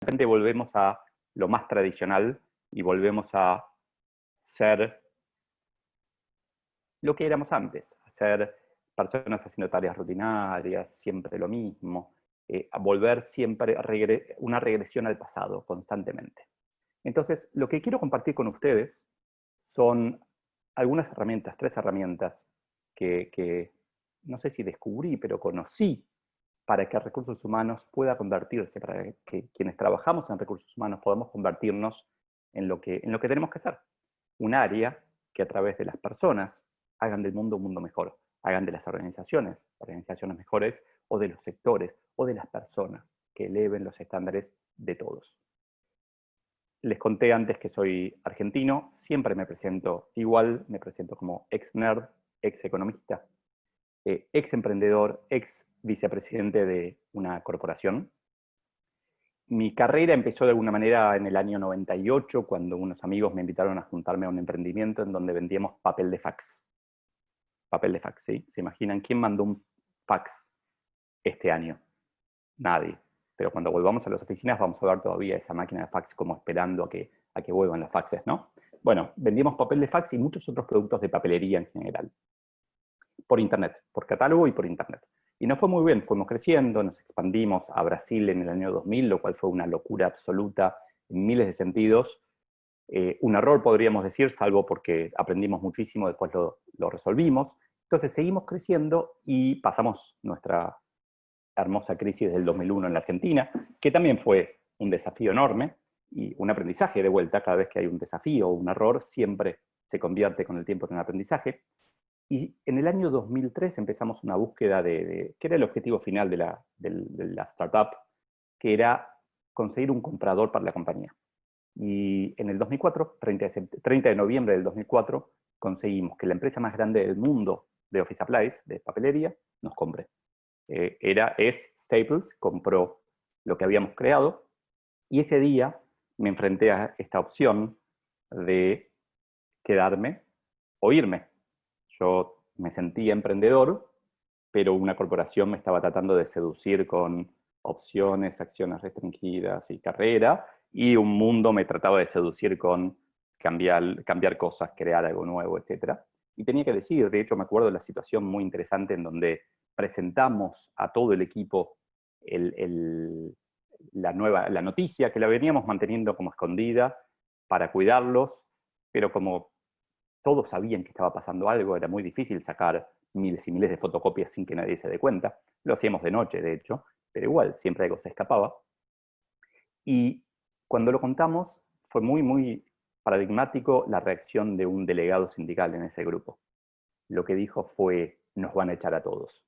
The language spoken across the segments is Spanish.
repente volvemos a lo más tradicional y volvemos a ser lo que éramos antes, a ser personas haciendo tareas rutinarias, siempre lo mismo, a volver siempre a una regresión al pasado constantemente. Entonces, lo que quiero compartir con ustedes son algunas herramientas, 3 herramientas que no sé si descubrí, pero conocí para que recursos humanos pueda convertirse, para que quienes trabajamos en recursos humanos podamos convertirnos en lo que tenemos que ser. Un área que a través de las personas hagan del mundo un mundo mejor, hagan de las organizaciones mejores, o de los sectores, o de las personas, que eleven los estándares de todos. Les conté antes que soy argentino, siempre me presento igual, me presento como ex nerd, ex economista, ex emprendedor, ex vicepresidente de una corporación. Mi carrera empezó de alguna manera en el año 98, cuando unos amigos me invitaron a juntarme a un emprendimiento en donde vendíamos papel de fax. Papel de fax, ¿sí? ¿Se imaginan quién mandó un fax este año? Nadie. Pero cuando volvamos a las oficinas vamos a ver todavía esa máquina de fax como esperando a que vuelvan los faxes, ¿no? Bueno, vendíamos papel de fax y muchos otros productos de papelería en general. Por internet, por catálogo y por internet. Y nos fue muy bien, fuimos creciendo, nos expandimos a Brasil en el año 2000, lo cual fue una locura absoluta en miles de sentidos. Un error podríamos decir, salvo porque aprendimos muchísimo, después lo resolvimos. Entonces seguimos creciendo y pasamos nuestra hermosa crisis del 2001 en la Argentina, que también fue un desafío enorme y un aprendizaje de vuelta. Cada vez que hay un desafío o un error, siempre se convierte con el tiempo en un aprendizaje. Y en el año 2003 empezamos una búsqueda de qué era el objetivo final de la startup, que era conseguir un comprador para la compañía. Y en el 2004, 30 de noviembre del 2004, conseguimos que la empresa más grande del mundo de office supplies, de papelería, nos compre. Es Staples, compró lo que habíamos creado, y ese día me enfrenté a esta opción de quedarme o irme. Yo me sentía emprendedor, pero una corporación me estaba tratando de seducir con opciones, acciones restringidas y carrera, y un mundo me trataba de seducir con cambiar cosas, crear algo nuevo, etc. Y tenía que decir, de hecho me acuerdo de la situación muy interesante en donde presentamos a todo el equipo la noticia, que la veníamos manteniendo como escondida para cuidarlos, pero como todos sabían que estaba pasando algo, era muy difícil sacar miles y miles de fotocopias sin que nadie se dé cuenta. Lo hacíamos de noche, de hecho, pero igual, siempre algo se escapaba. Y cuando lo contamos, fue muy, muy paradigmático la reacción de un delegado sindical en ese grupo. Lo que dijo fue, nos van a echar a todos.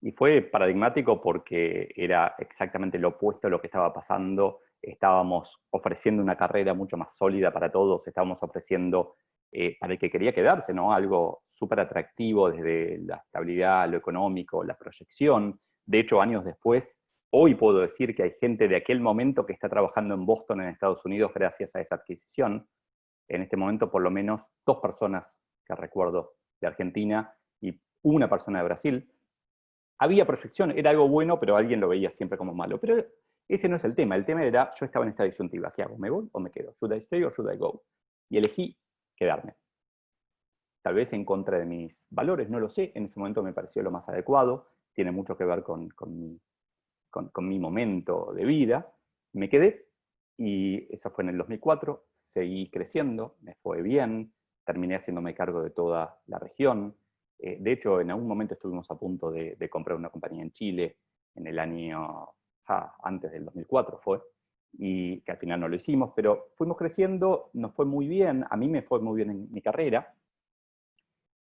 Y fue paradigmático porque era exactamente lo opuesto a lo que estaba pasando. Estábamos ofreciendo una carrera mucho más sólida para todos, estábamos ofreciendo para el que quería quedarse, ¿no? Algo súper atractivo desde la estabilidad, lo económico, la proyección. De hecho, años después, hoy puedo decir que hay gente de aquel momento que está trabajando en Boston, en Estados Unidos, gracias a esa adquisición. En este momento, por lo menos 2 personas que recuerdo de Argentina y una persona de Brasil. Había proyección, era algo bueno, pero alguien lo veía siempre como malo. Pero ese no es el tema. El tema era, yo estaba en esta disyuntiva. ¿Qué hago? ¿Me voy o me quedo? ¿Should I stay or should I go? Y elegí quedarme. Tal vez en contra de mis valores, no lo sé. En ese momento me pareció lo más adecuado. Tiene mucho que ver con mi momento de vida. Me quedé y eso fue en el 2004. Seguí creciendo, me fue bien. Terminé haciéndome cargo de toda la región. De hecho, en algún momento estuvimos a punto de comprar una compañía en Chile en el año, antes del 2004 fue, y que al final no lo hicimos, pero fuimos creciendo, nos fue muy bien, a mí me fue muy bien en mi carrera,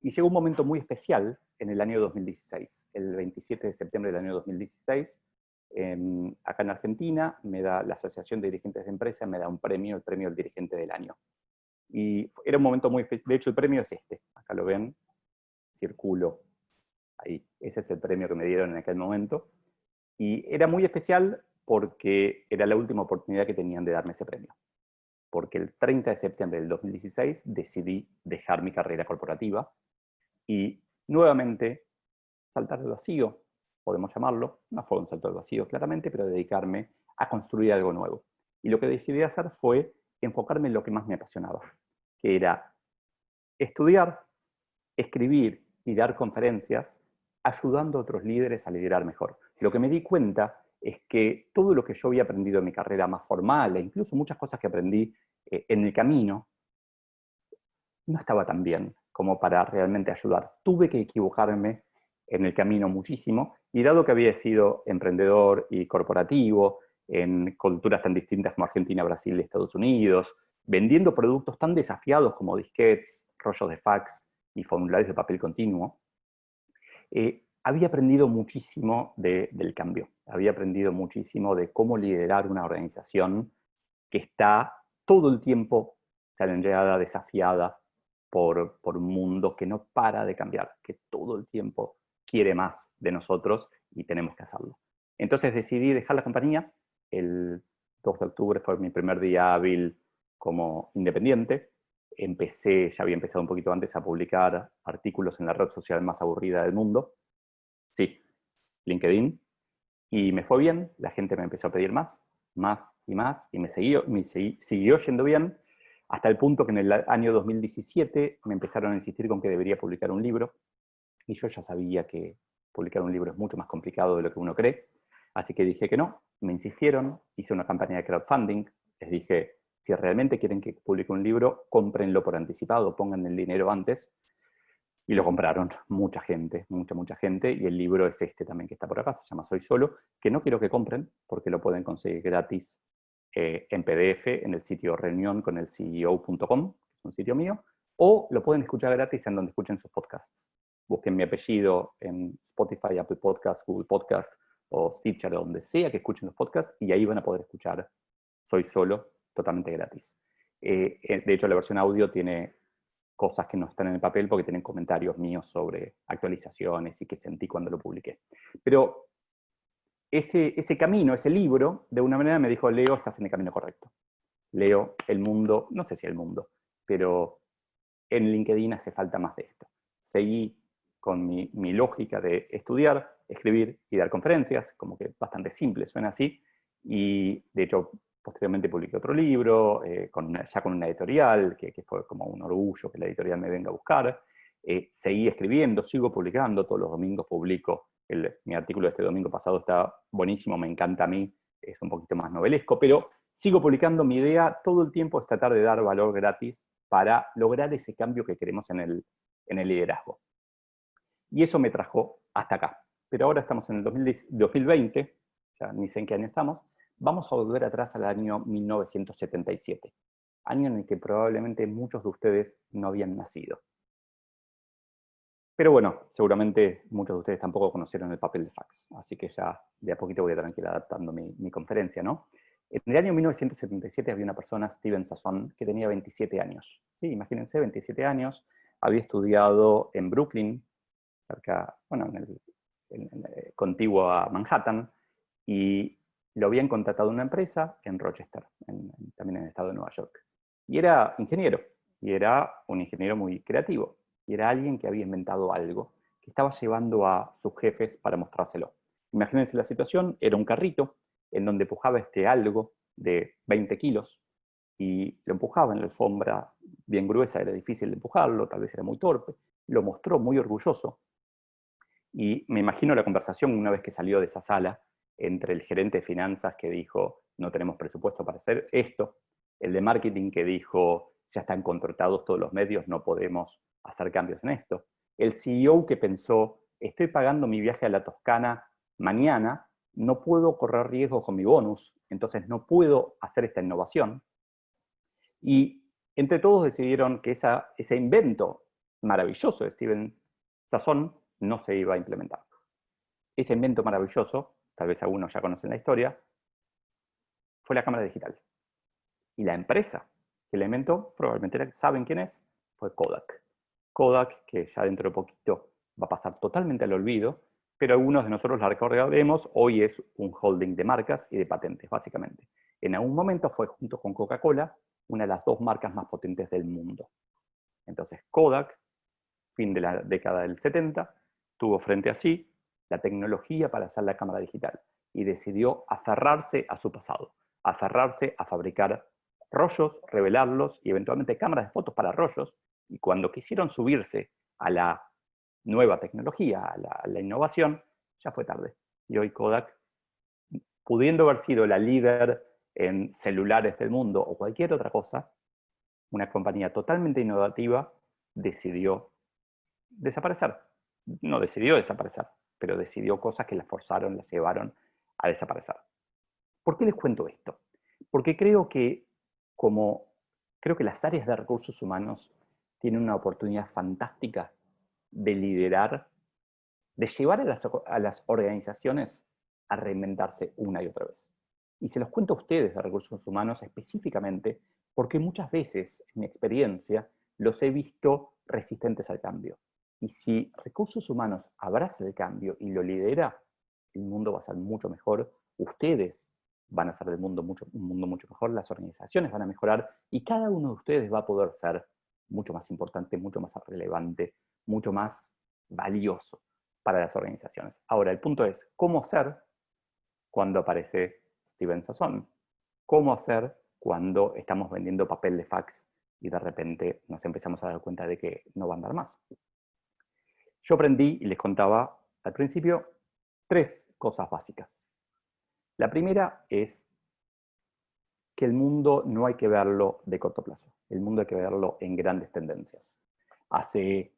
y llegó un momento muy especial en el año 2016, el 27 de septiembre del año 2016, acá en Argentina, me da la Asociación de Dirigentes de Empresa, me da un premio, el premio del dirigente del año. Y era un momento muy especial, de hecho el premio es este, acá lo ven, circulo ahí. Ese es el premio que me dieron en aquel momento. Y era muy especial porque era la última oportunidad que tenían de darme ese premio. Porque el 30 de septiembre del 2016 decidí dejar mi carrera corporativa y nuevamente saltar al vacío, podemos llamarlo. No fue un salto al vacío claramente, pero dedicarme a construir algo nuevo. Y lo que decidí hacer fue enfocarme en lo que más me apasionaba, que era estudiar, escribir y dar conferencias ayudando a otros líderes a liderar mejor. Lo que me di cuenta es que todo lo que yo había aprendido en mi carrera más formal, e incluso muchas cosas que aprendí en el camino, no estaba tan bien como para realmente ayudar. Tuve que equivocarme en el camino muchísimo, y dado que había sido emprendedor y corporativo en culturas tan distintas como Argentina, Brasil y Estados Unidos, vendiendo productos tan desafiados como disquetes, rollos de fax y formularios de papel continuo, había aprendido muchísimo del cambio. Había aprendido muchísimo de cómo liderar una organización que está todo el tiempo challengeada, desafiada por un mundo que no para de cambiar, que todo el tiempo quiere más de nosotros y tenemos que hacerlo. Entonces decidí dejar la compañía. El 2 de octubre fue mi primer día hábil como independiente. Ya había empezado un poquito antes a publicar artículos en la red social más aburrida del mundo. Sí, LinkedIn. Y me fue bien, la gente me empezó a pedir más y más, y siguió yendo bien, hasta el punto que en el año 2017 me empezaron a insistir con que debería publicar un libro, y yo ya sabía que publicar un libro es mucho más complicado de lo que uno cree, así que dije que no, me insistieron, hice una campaña de crowdfunding, les dije, si realmente quieren que publique un libro, cómprenlo por anticipado, pongan el dinero antes, y lo compraron mucha gente, mucha gente, y el libro es este también que está por acá, se llama Soy Solo, que no quiero que compren, porque lo pueden conseguir gratis en PDF en el sitio reunionconelceo.com, que es un sitio mío, o lo pueden escuchar gratis en donde escuchen sus podcasts. Busquen mi apellido en Spotify, Apple Podcasts, Google Podcasts o Stitcher, donde sea que escuchen los podcasts, y ahí van a poder escuchar Soy Solo totalmente gratis. De hecho, la versión audio tiene cosas que no están en el papel porque tienen comentarios míos sobre actualizaciones y qué sentí cuando lo publiqué. Pero ese camino, ese libro, de una manera me dijo, Leo, estás en el camino correcto. Leo, el mundo, no sé si el mundo, pero en LinkedIn hace falta más de esto. Seguí con mi lógica de estudiar, escribir y dar conferencias, como que bastante simple, suena así, y de hecho posteriormente publiqué otro libro, ya con una editorial, que fue como un orgullo que la editorial me venga a buscar. Seguí escribiendo, sigo publicando, todos los domingos publico. Mi artículo de este domingo pasado está buenísimo, me encanta a mí, es un poquito más novelesco, pero sigo publicando. Mi idea todo el tiempo es tratar de dar valor gratis para lograr ese cambio que queremos en el liderazgo. Y eso me trajo hasta acá. Pero ahora estamos en el 2020, ya ni sé en qué año estamos, vamos a volver atrás al año 1977, año en el que probablemente muchos de ustedes no habían nacido. Pero bueno, seguramente muchos de ustedes tampoco conocieron el papel de fax, así que ya de a poquito voy a tener que ir adaptando mi conferencia, ¿no? En el año 1977 había una persona, Steven Sasson, que tenía 27 años. Sí, imagínense, 27 años, había estudiado en Brooklyn, cerca, bueno, contiguo a Manhattan, y lo habían contratado en una empresa en Rochester, también en el estado de Nueva York. Y era ingeniero, y era un ingeniero muy creativo, y era alguien que había inventado algo, que estaba llevando a sus jefes para mostrárselo. Imagínense la situación, era un carrito en donde empujaba algo de 20 kilos, y lo empujaba en la alfombra bien gruesa, era difícil de empujarlo, tal vez era muy torpe, lo mostró muy orgulloso, y me imagino la conversación una vez que salió de esa sala entre el gerente de finanzas que dijo, no tenemos presupuesto para hacer esto, el de marketing que dijo, ya están contratados todos los medios, no podemos hacer cambios en esto, el CEO que pensó, estoy pagando mi viaje a la Toscana mañana, no puedo correr riesgo con mi bonus, entonces no puedo hacer esta innovación. Y entre todos decidieron que ese invento maravilloso de Steven Sasson no se iba a implementar. Ese invento maravilloso, tal vez algunos ya conocen la historia, fue la cámara digital. Y la empresa que la inventó, probablemente saben quién es, fue Kodak. Kodak, que ya dentro de poquito va a pasar totalmente al olvido, pero algunos de nosotros la recordaremos, hoy es un holding de marcas y de patentes, básicamente. En algún momento fue, junto con Coca-Cola, una de las dos marcas más potentes del mundo. Entonces Kodak, fin de la década del 70, tuvo frente a sí la tecnología para hacer la cámara digital y decidió aferrarse a su pasado. aferrarse a fabricar rollos, revelarlos y eventualmente cámaras de fotos para rollos. Y cuando quisieron subirse a la nueva tecnología, a la innovación, ya fue tarde. Y hoy Kodak, pudiendo haber sido la líder en celulares del mundo o cualquier otra cosa, una compañía totalmente innovativa decidió desaparecer. No decidió desaparecer, pero decidió cosas que la forzaron, la llevaron a desaparecer. ¿Por qué les cuento esto? Porque creo que las áreas de recursos humanos tienen una oportunidad fantástica de liderar, de llevar a las organizaciones a reinventarse una y otra vez. Y se los cuento a ustedes de recursos humanos específicamente porque muchas veces, en mi experiencia, los he visto resistentes al cambio. Y si recursos humanos abraza el cambio y lo lidera, el mundo va a ser mucho mejor, ustedes van a hacer del mundo un mundo mucho mejor, las organizaciones van a mejorar y cada uno de ustedes va a poder ser mucho más importante, mucho más relevante, mucho más valioso para las organizaciones. Ahora, el punto es, ¿cómo hacer cuando aparece Steven Sasson? ¿Cómo hacer cuando estamos vendiendo papel de fax y de repente nos empezamos a dar cuenta de que no va a andar más? Yo aprendí, y les contaba al principio, 3 cosas básicas. La primera es que el mundo no hay que verlo de corto plazo. El mundo hay que verlo en grandes tendencias. Hace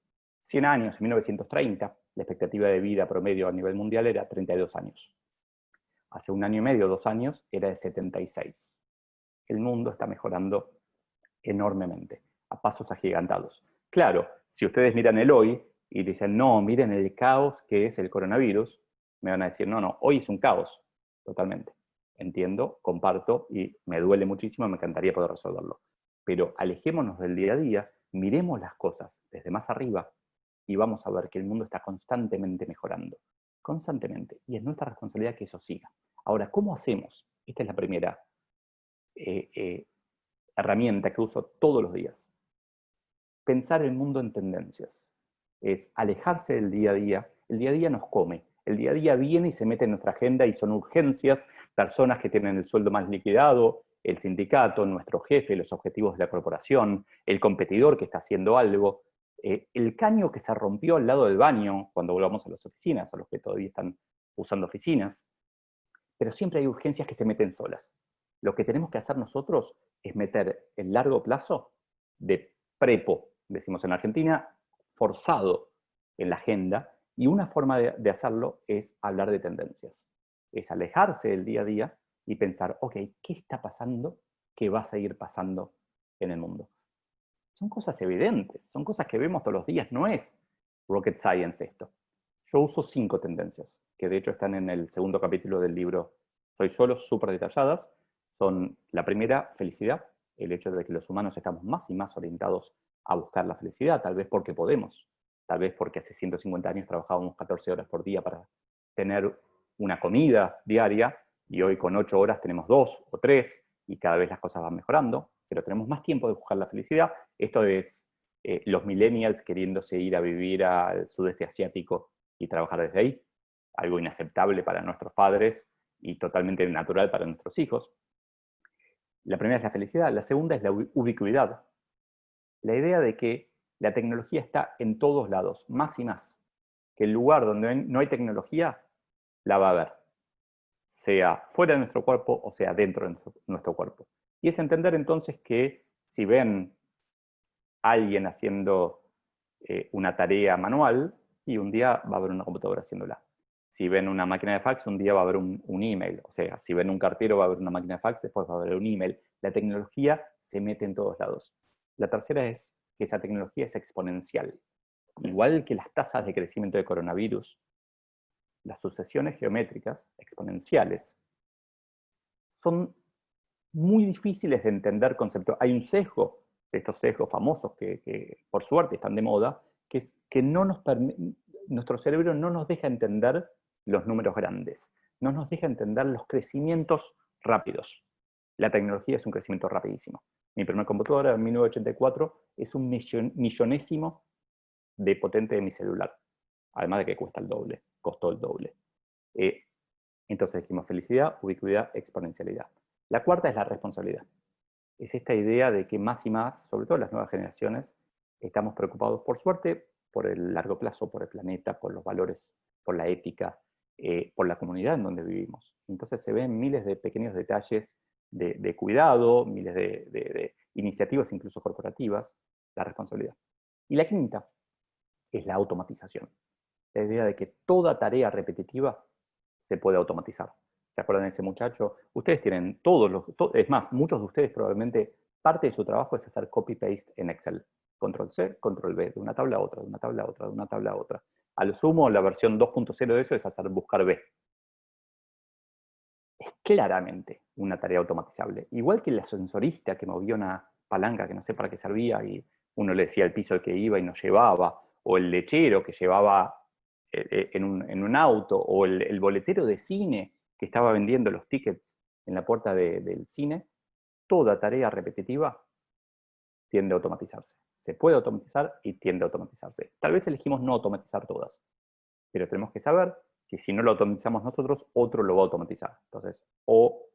100 años, en 1930, la expectativa de vida promedio a nivel mundial era 32 años. Hace 1 año y medio, 2 años, era de 76. El mundo está mejorando enormemente, a pasos agigantados. Claro, si ustedes miran el hoy y dicen, no, miren el caos que es el coronavirus, me van a decir, no, hoy es un caos, totalmente. Entiendo, comparto y me duele muchísimo, me encantaría poder resolverlo. Pero alejémonos del día a día, miremos las cosas desde más arriba y vamos a ver que el mundo está constantemente mejorando. Constantemente. Y es nuestra responsabilidad que eso siga. Ahora, ¿cómo hacemos? Esta es la primera herramienta que uso todos los días. Pensar el mundo en tendencias. Es alejarse del día a día. El día a día nos come. El día a día viene y se mete en nuestra agenda y son urgencias, personas que tienen el sueldo más liquidado, el sindicato, nuestro jefe, los objetivos de la corporación, el competidor que está haciendo algo, el caño que se rompió al lado del baño cuando volvamos a las oficinas, a los que todavía están usando oficinas. Pero siempre hay urgencias que se meten solas. Lo que tenemos que hacer nosotros es meter el largo plazo de prepo, decimos en Argentina, forzado en la agenda, y una forma de hacerlo es hablar de tendencias. Es alejarse del día a día y pensar, ok, ¿qué está pasando que va a seguir pasando en el mundo? Son cosas evidentes, son cosas que vemos todos los días, no es rocket science esto. Yo uso 5 tendencias, que de hecho están en el segundo capítulo del libro Soy Solo, súper detalladas. Son la primera, felicidad, el hecho de que los humanos estamos más y más orientados a buscar la felicidad, tal vez porque podemos, tal vez porque hace 150 años trabajábamos 14 horas por día para tener una comida diaria y hoy con 8 horas tenemos 2 o 3 y cada vez las cosas van mejorando, pero tenemos más tiempo de buscar la felicidad. Esto es los millennials queriéndose ir a vivir al sudeste asiático y trabajar desde ahí, algo inaceptable para nuestros padres y totalmente natural para nuestros hijos. La primera es la felicidad, la segunda es la ubicuidad. La idea de que la tecnología está en todos lados, más y más. Que el lugar donde no hay tecnología, la va a haber. Sea fuera de nuestro cuerpo o sea dentro de nuestro cuerpo. Y es entender entonces que si ven a alguien haciendo una tarea manual, y un día va a haber una computadora haciéndola. Si ven una máquina de fax, un día va a haber un email. O sea, si ven un cartero, va a haber una máquina de fax, después va a haber un email. La tecnología se mete en todos lados. La tercera es que esa tecnología es exponencial. Igual que las tasas de crecimiento de coronavirus, las sucesiones geométricas exponenciales son muy difíciles de entender concepto. Hay un sesgo, de estos sesgos famosos que por suerte están de moda, que es que nuestro cerebro no nos deja entender los números grandes, no nos deja entender los crecimientos rápidos. La tecnología es un crecimiento rapidísimo. Mi primer computadora en 1984 es un millonésimo de potente de mi celular, además de que cuesta el doble, costó el doble. Entonces dijimos felicidad, ubicuidad, exponencialidad. La cuarta es la responsabilidad. Es esta idea de que más y más, sobre todo las nuevas generaciones, estamos preocupados, por suerte, por el largo plazo, por el planeta, por los valores, por la ética, por la comunidad en donde vivimos. Entonces se ven miles de pequeños detalles de cuidado, miles de iniciativas incluso corporativas, la responsabilidad. Y la quinta es la automatización. La idea de que toda tarea repetitiva se puede automatizar. ¿Se acuerdan de ese muchacho? Ustedes tienen es más, muchos de ustedes probablemente parte de su trabajo es hacer copy-paste en Excel. Control C, Control V, de una tabla a otra, de una tabla a otra, de una tabla a otra. A lo sumo, la versión 2.0 de eso es hacer buscar B. Es claramente una tarea automatizable. Igual que el ascensorista que movía una palanca que no sé para qué servía y uno le decía al piso al que iba y nos llevaba, o el lechero que llevaba en un auto, o el boletero de cine que estaba vendiendo los tickets en la puerta del cine, toda tarea repetitiva tiende a automatizarse. Se puede automatizar y tiende a automatizarse. Tal vez elegimos no automatizar todas, pero tenemos que saber que si no lo automatizamos nosotros, otro lo va a automatizar. Entonces, o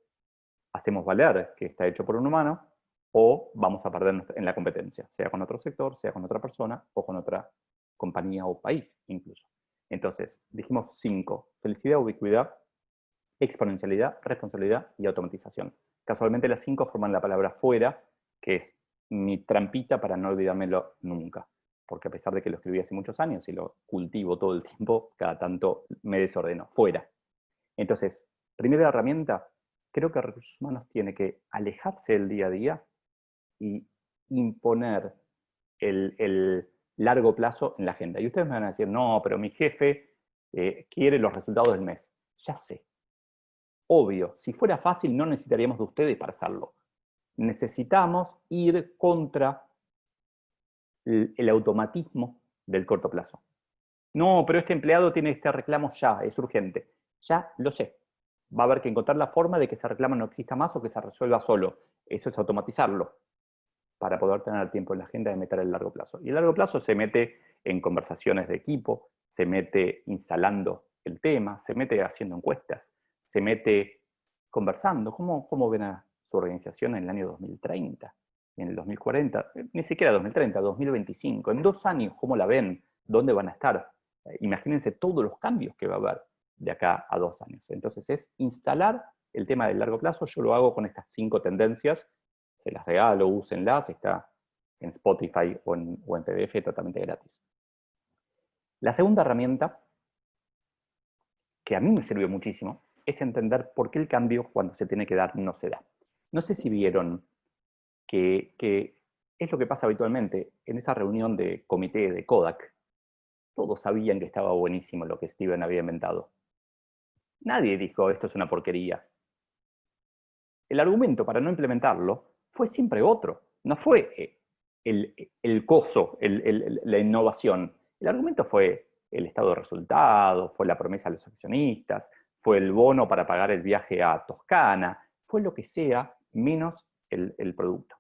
hacemos valer que está hecho por un humano, o vamos a perder en la competencia, sea con otro sector, sea con otra persona, o con otra compañía o país incluso. Entonces, dijimos 5: felicidad, ubicuidad, exponencialidad, responsabilidad y automatización. Casualmente las 5 forman la palabra fuera, que es mi trampita para no olvidármelo nunca. Porque a pesar de que lo escribí hace muchos años y lo cultivo todo el tiempo, cada tanto me desordeno. Fuera. Entonces, primera herramienta, creo que Recursos Humanos tiene que alejarse del día a día y imponer el largo plazo en la agenda. Y ustedes me van a decir, no, pero mi jefe quiere los resultados del mes. Ya sé. Obvio, si fuera fácil no necesitaríamos de ustedes para hacerlo. Necesitamos ir contra el automatismo del corto plazo. No, pero este empleado tiene este reclamo ya, es urgente. Ya lo sé. Va a haber que encontrar la forma de que ese reclamo no exista más o que se resuelva solo. Eso es automatizarlo para poder tener tiempo en la agenda de meter el largo plazo. Y el largo plazo se mete en conversaciones de equipo, se mete instalando el tema, se mete haciendo encuestas, se mete conversando. ¿Cómo ven a su organización en el año 2030? En el 2040, ni siquiera 2030, 2025. En 2 años, ¿cómo la ven? ¿Dónde van a estar? Imagínense todos los cambios que va a haber de acá a 2 años. Entonces es instalar el tema del largo plazo. Yo lo hago con estas 5 tendencias. Se las regalo, úsenlas. Está en Spotify o en PDF totalmente gratis. La segunda herramienta, que a mí me sirvió muchísimo, es entender por qué el cambio cuando se tiene que dar no se da. No sé si vieron que es lo que pasa habitualmente en esa reunión de comité de Kodak. Todos sabían que estaba buenísimo lo que Steven había inventado. Nadie dijo, esto es una porquería. El argumento para no implementarlo fue siempre otro. No fue el coso, la innovación. El argumento fue el estado de resultados, fue la promesa a los accionistas, fue el bono para pagar el viaje a Toscana, fue lo que sea, menos el producto.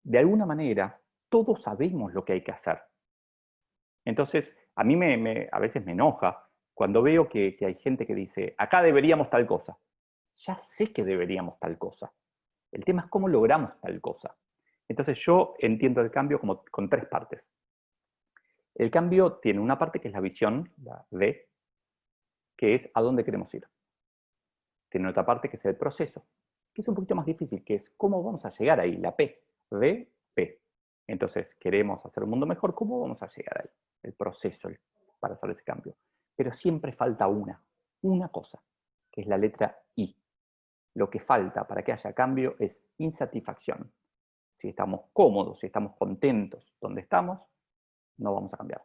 De alguna manera, todos sabemos lo que hay que hacer. Entonces, a mí a veces me enoja cuando veo que hay gente que dice, acá deberíamos tal cosa. Ya sé que deberíamos tal cosa. El tema es cómo logramos tal cosa. Entonces yo entiendo el cambio como con 3 partes. El cambio tiene una parte que es la visión, la V, que es a dónde queremos ir. Tiene otra parte que es el proceso, que es un poquito más difícil, que es cómo vamos a llegar ahí, la P, V, P. Entonces, queremos hacer un mundo mejor, ¿cómo vamos a llegar ahí? El proceso para hacer ese cambio. Pero siempre falta una cosa, que es la letra I. Lo que falta para que haya cambio es insatisfacción. Si estamos cómodos, si estamos contentos donde estamos, no vamos a cambiar.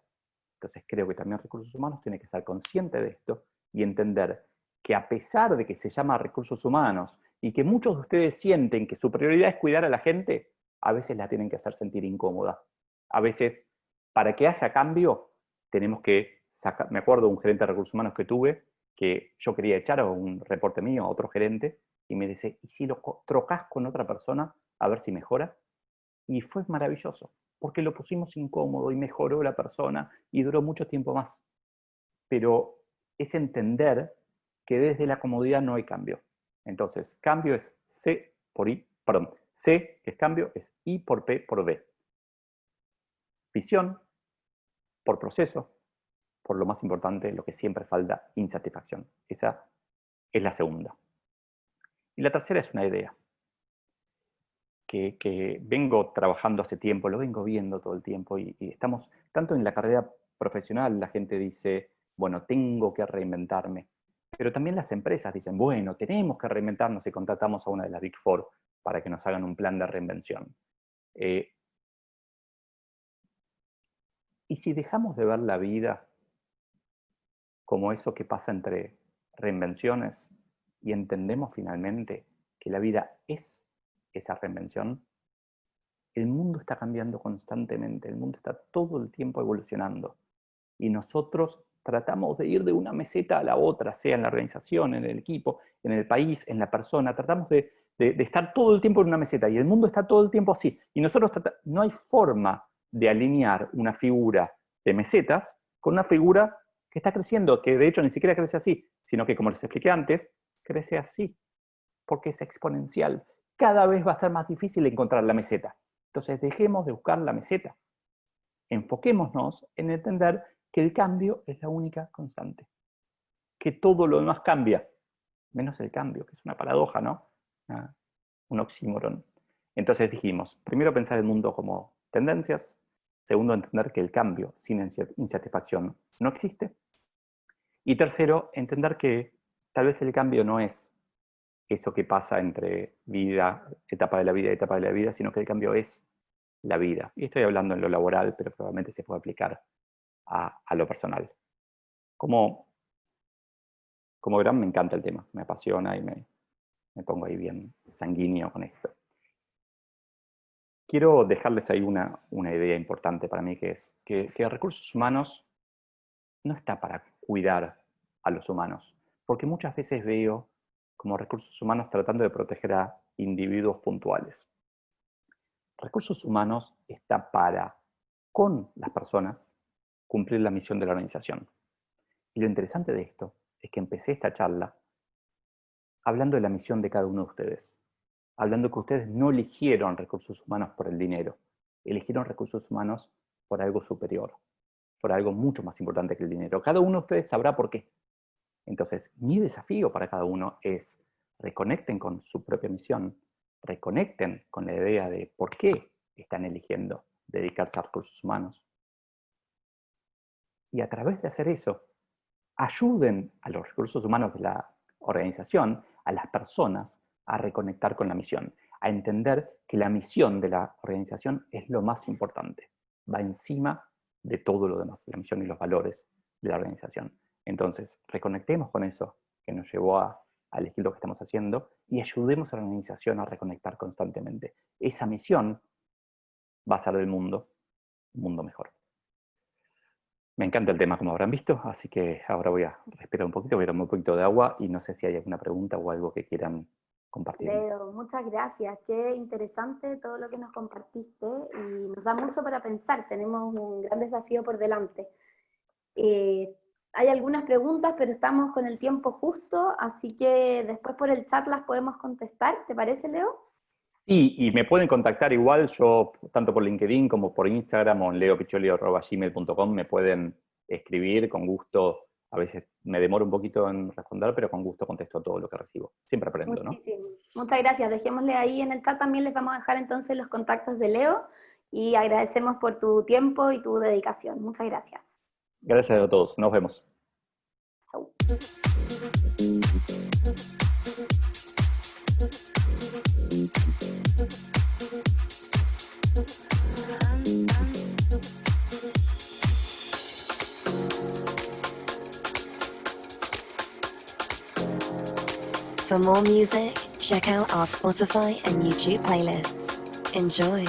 Entonces creo que también Recursos Humanos tiene que ser consciente de esto y entender que a pesar de que se llama Recursos Humanos y que muchos de ustedes sienten que su prioridad es cuidar a la gente, a veces la tienen que hacer sentir incómoda. A veces, para que haya cambio, tenemos que sacar. Me acuerdo de un gerente de Recursos Humanos que tuve, que yo quería echar a un reporte mío, a otro gerente, y me dice, ¿y si lo trocas con otra persona a ver si mejora? Y fue maravilloso, porque lo pusimos incómodo y mejoró la persona y duró mucho tiempo más. Pero es entender que desde la comodidad no hay cambio. Entonces, cambio es C por I, perdón, C, que es cambio, es I por P por V. Visión por proceso, por lo más importante, lo que siempre falta, insatisfacción. Esa es la segunda. Y la tercera es una idea que vengo trabajando hace tiempo, lo vengo viendo todo el tiempo y estamos, tanto en la carrera profesional, la gente dice, bueno, tengo que reinventarme, pero también las empresas dicen, bueno, tenemos que reinventarnos y contratamos a una de las Big Four para que nos hagan un plan de reinvención. Y si dejamos de ver la vida como eso que pasa entre reinvenciones y entendemos finalmente que la vida es esa reinvención, el mundo está cambiando constantemente, el mundo está todo el tiempo evolucionando y nosotros tratamos de ir de una meseta a la otra, sea en la organización, en el equipo, en el país, en la persona, tratamos de estar todo el tiempo en una meseta y el mundo está todo el tiempo así y nosotros no hay forma de alinear una figura de mesetas con una figura que está creciendo, que de hecho ni siquiera crece así, sino que como les expliqué antes, crece así, porque es exponencial. Cada vez va a ser más difícil encontrar la meseta. Entonces dejemos de buscar la meseta. Enfoquémonos en entender que el cambio es la única constante. Que todo lo demás cambia, menos el cambio, que es una paradoja, ¿no? Un oxímoron. Entonces dijimos, primero pensar el mundo como tendencias, segundo entender que el cambio sin insatisfacción no existe, y tercero, entender que tal vez el cambio no es eso que pasa entre vida, etapa de la vida y etapa de la vida, sino que el cambio es la vida. Y estoy hablando en lo laboral, pero probablemente se puede aplicar a lo personal. Como verán, me encanta el tema, me apasiona y me pongo ahí bien sanguíneo con esto. Quiero dejarles ahí una idea importante para mí, que es que recursos humanos no está para cuidar a los humanos, porque muchas veces veo como recursos humanos tratando de proteger a individuos puntuales. Recursos humanos está para, con las personas, cumplir la misión de la organización. Y lo interesante de esto es que empecé esta charla hablando de la misión de cada uno de ustedes, hablando que ustedes no eligieron recursos humanos por el dinero, eligieron recursos humanos por algo superior, por algo mucho más importante que el dinero. Cada uno de ustedes sabrá por qué. Entonces, mi desafío para cada uno es reconecten con su propia misión, reconecten con la idea de por qué están eligiendo dedicarse a recursos humanos. Y a través de hacer eso, ayuden a los recursos humanos de la organización, a las personas, a reconectar con la misión, a entender que la misión de la organización es lo más importante. Va encima de todo lo demás, la misión y los valores de la organización. Entonces, reconectemos con eso que nos llevó a elegir lo que estamos haciendo y ayudemos a la organización a reconectar constantemente. Esa misión va a hacer del mundo un mundo mejor. Me encanta el tema, como habrán visto, así que ahora voy a respirar un poquito, voy a tomar un poquito de agua y no sé si hay alguna pregunta o algo que quieran compartir. Leo, muchas gracias. Qué interesante todo lo que nos compartiste y nos da mucho para pensar. Tenemos un gran desafío por delante. Hay algunas preguntas, pero estamos con el tiempo justo, así que después por el chat las podemos contestar. ¿Te parece, Leo? Sí, y me pueden contactar igual, yo tanto por LinkedIn como por Instagram o en leopiccioli@gmail.com me pueden escribir con gusto. A veces me demoro un poquito en responder, pero con gusto contesto todo lo que recibo. Siempre aprendo, ¿no? Muchísimo. Muchas gracias. Dejémosle ahí en el chat también, les vamos a dejar entonces los contactos de Leo y agradecemos por tu tiempo y tu dedicación. Muchas gracias. Gracias a todos, nos vemos. Chau. For more music, check out our Spotify and YouTube playlists. Enjoy.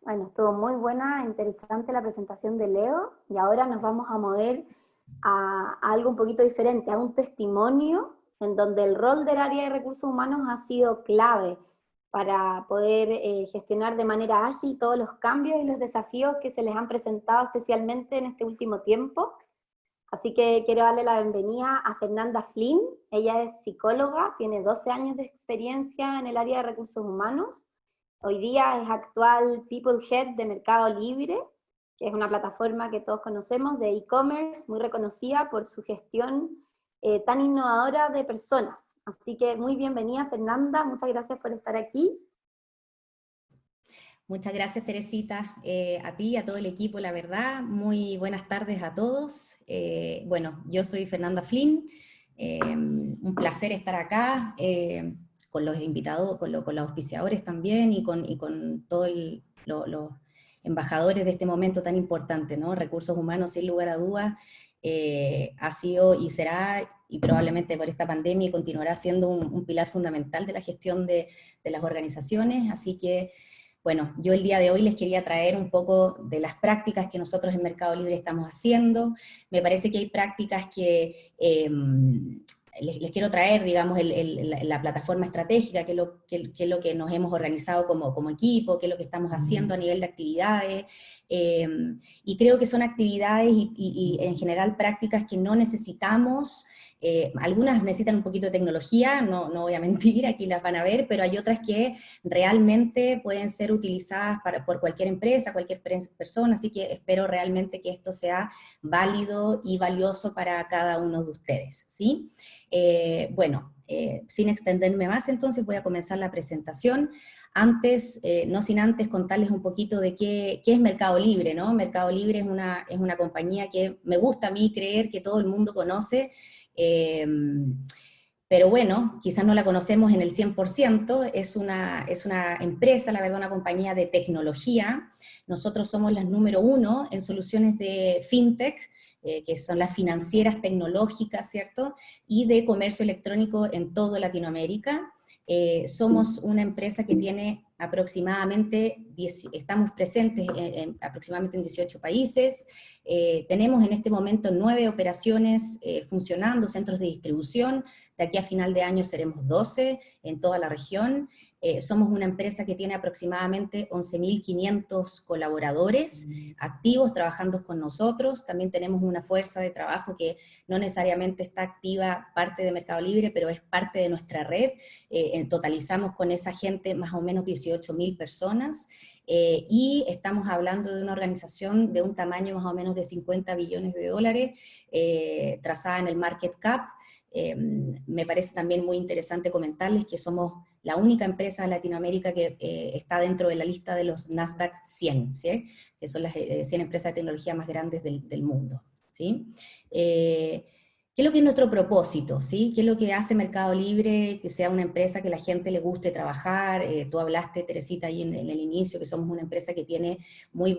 Bueno, estuvo muy buena, interesante la presentación de Leo, y ahora nos vamos a mover a algo un poquito diferente, a un testimonio en donde el rol del área de recursos humanos ha sido clave para poder gestionar de manera ágil todos los cambios y los desafíos que se les han presentado especialmente en este último tiempo. Así que quiero darle la bienvenida a Fernanda Flynn. Ella es psicóloga, tiene 12 años de experiencia en el área de recursos humanos. Hoy día es actual People Head de Mercado Libre, que es una plataforma que todos conocemos de e-commerce, muy reconocida por su gestión tan innovadora de personas. Así que muy bienvenida, Fernanda, muchas gracias por estar aquí. Muchas gracias, Teresita, a ti y a todo el equipo, la verdad. Muy buenas tardes a todos. Bueno, yo soy Fernanda Flynn, un placer estar acá con los invitados, con los auspiciadores también y con todos los embajadores de este momento tan importante, ¿no? Recursos humanos, sin lugar a dudas, ha sido y será, y probablemente por esta pandemia continuará siendo un pilar fundamental de la gestión de las organizaciones, así que bueno, yo el día de hoy les quería traer un poco de las prácticas que nosotros en Mercado Libre estamos haciendo. Me parece que hay prácticas que les quiero traer, digamos, la plataforma estratégica, que es lo que nos hemos organizado como equipo, qué es lo que estamos haciendo a nivel de actividades, y creo que son actividades y en general prácticas que no necesitamos. Algunas necesitan un poquito de tecnología, no voy a mentir, aquí las van a ver, pero hay otras que realmente pueden ser utilizadas por cualquier empresa, cualquier persona, así que espero realmente que esto sea válido y valioso para cada uno de ustedes, ¿sí? Bueno, sin extenderme más, entonces voy a comenzar la presentación. Antes, no sin antes contarles un poquito de qué es Mercado Libre, ¿no? Mercado Libre es una compañía que me gusta a mí creer que todo el mundo conoce, pero bueno, quizás no la conocemos en el 100%, es una empresa, la verdad, una compañía de tecnología. Nosotros somos las número 1 en soluciones de fintech, que son las financieras tecnológicas, ¿cierto? Y de comercio electrónico en toda Latinoamérica. Somos una empresa que tiene aproximadamente, estamos presentes aproximadamente en 18 países, tenemos en este momento 9 operaciones funcionando, centros de distribución, de aquí a final de año seremos 12 en toda la región. Somos una empresa que tiene aproximadamente 11.500 colaboradores activos trabajando con nosotros. También tenemos una fuerza de trabajo que no necesariamente está activa parte de Mercado Libre, pero es parte de nuestra red. Totalizamos con esa gente más o menos 18.000 personas. Y estamos hablando de una organización de un tamaño más o menos de 50 billones de dólares, trazada en el market cap. Me parece también muy interesante comentarles que somos la única empresa en Latinoamérica que está dentro de la lista de los Nasdaq 100, ¿sí? Que son las 100 empresas de tecnología más grandes del mundo, ¿sí? ¿Qué es lo que es nuestro propósito? ¿Sí? ¿Qué es lo que hace Mercado Libre que sea una empresa que la gente le guste trabajar? Tú hablaste, Teresita, ahí en el inicio, que somos una empresa que tiene muy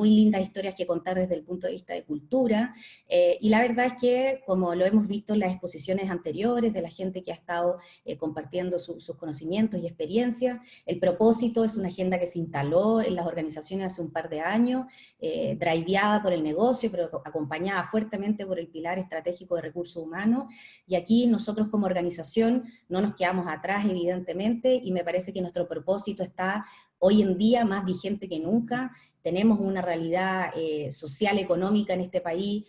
lindas historias que contar desde el punto de vista de cultura, y la verdad es que, como lo hemos visto en las exposiciones anteriores, de la gente que ha estado compartiendo sus conocimientos y experiencias, el propósito es una agenda que se instaló en las organizaciones hace un par de años, driveada por el negocio, pero acompañada fuertemente por el pilar estratégico de recursos humanos, y aquí nosotros como organización no nos quedamos atrás evidentemente, y me parece que nuestro propósito está hoy en día más vigente que nunca. Tenemos una realidad social, económica en este país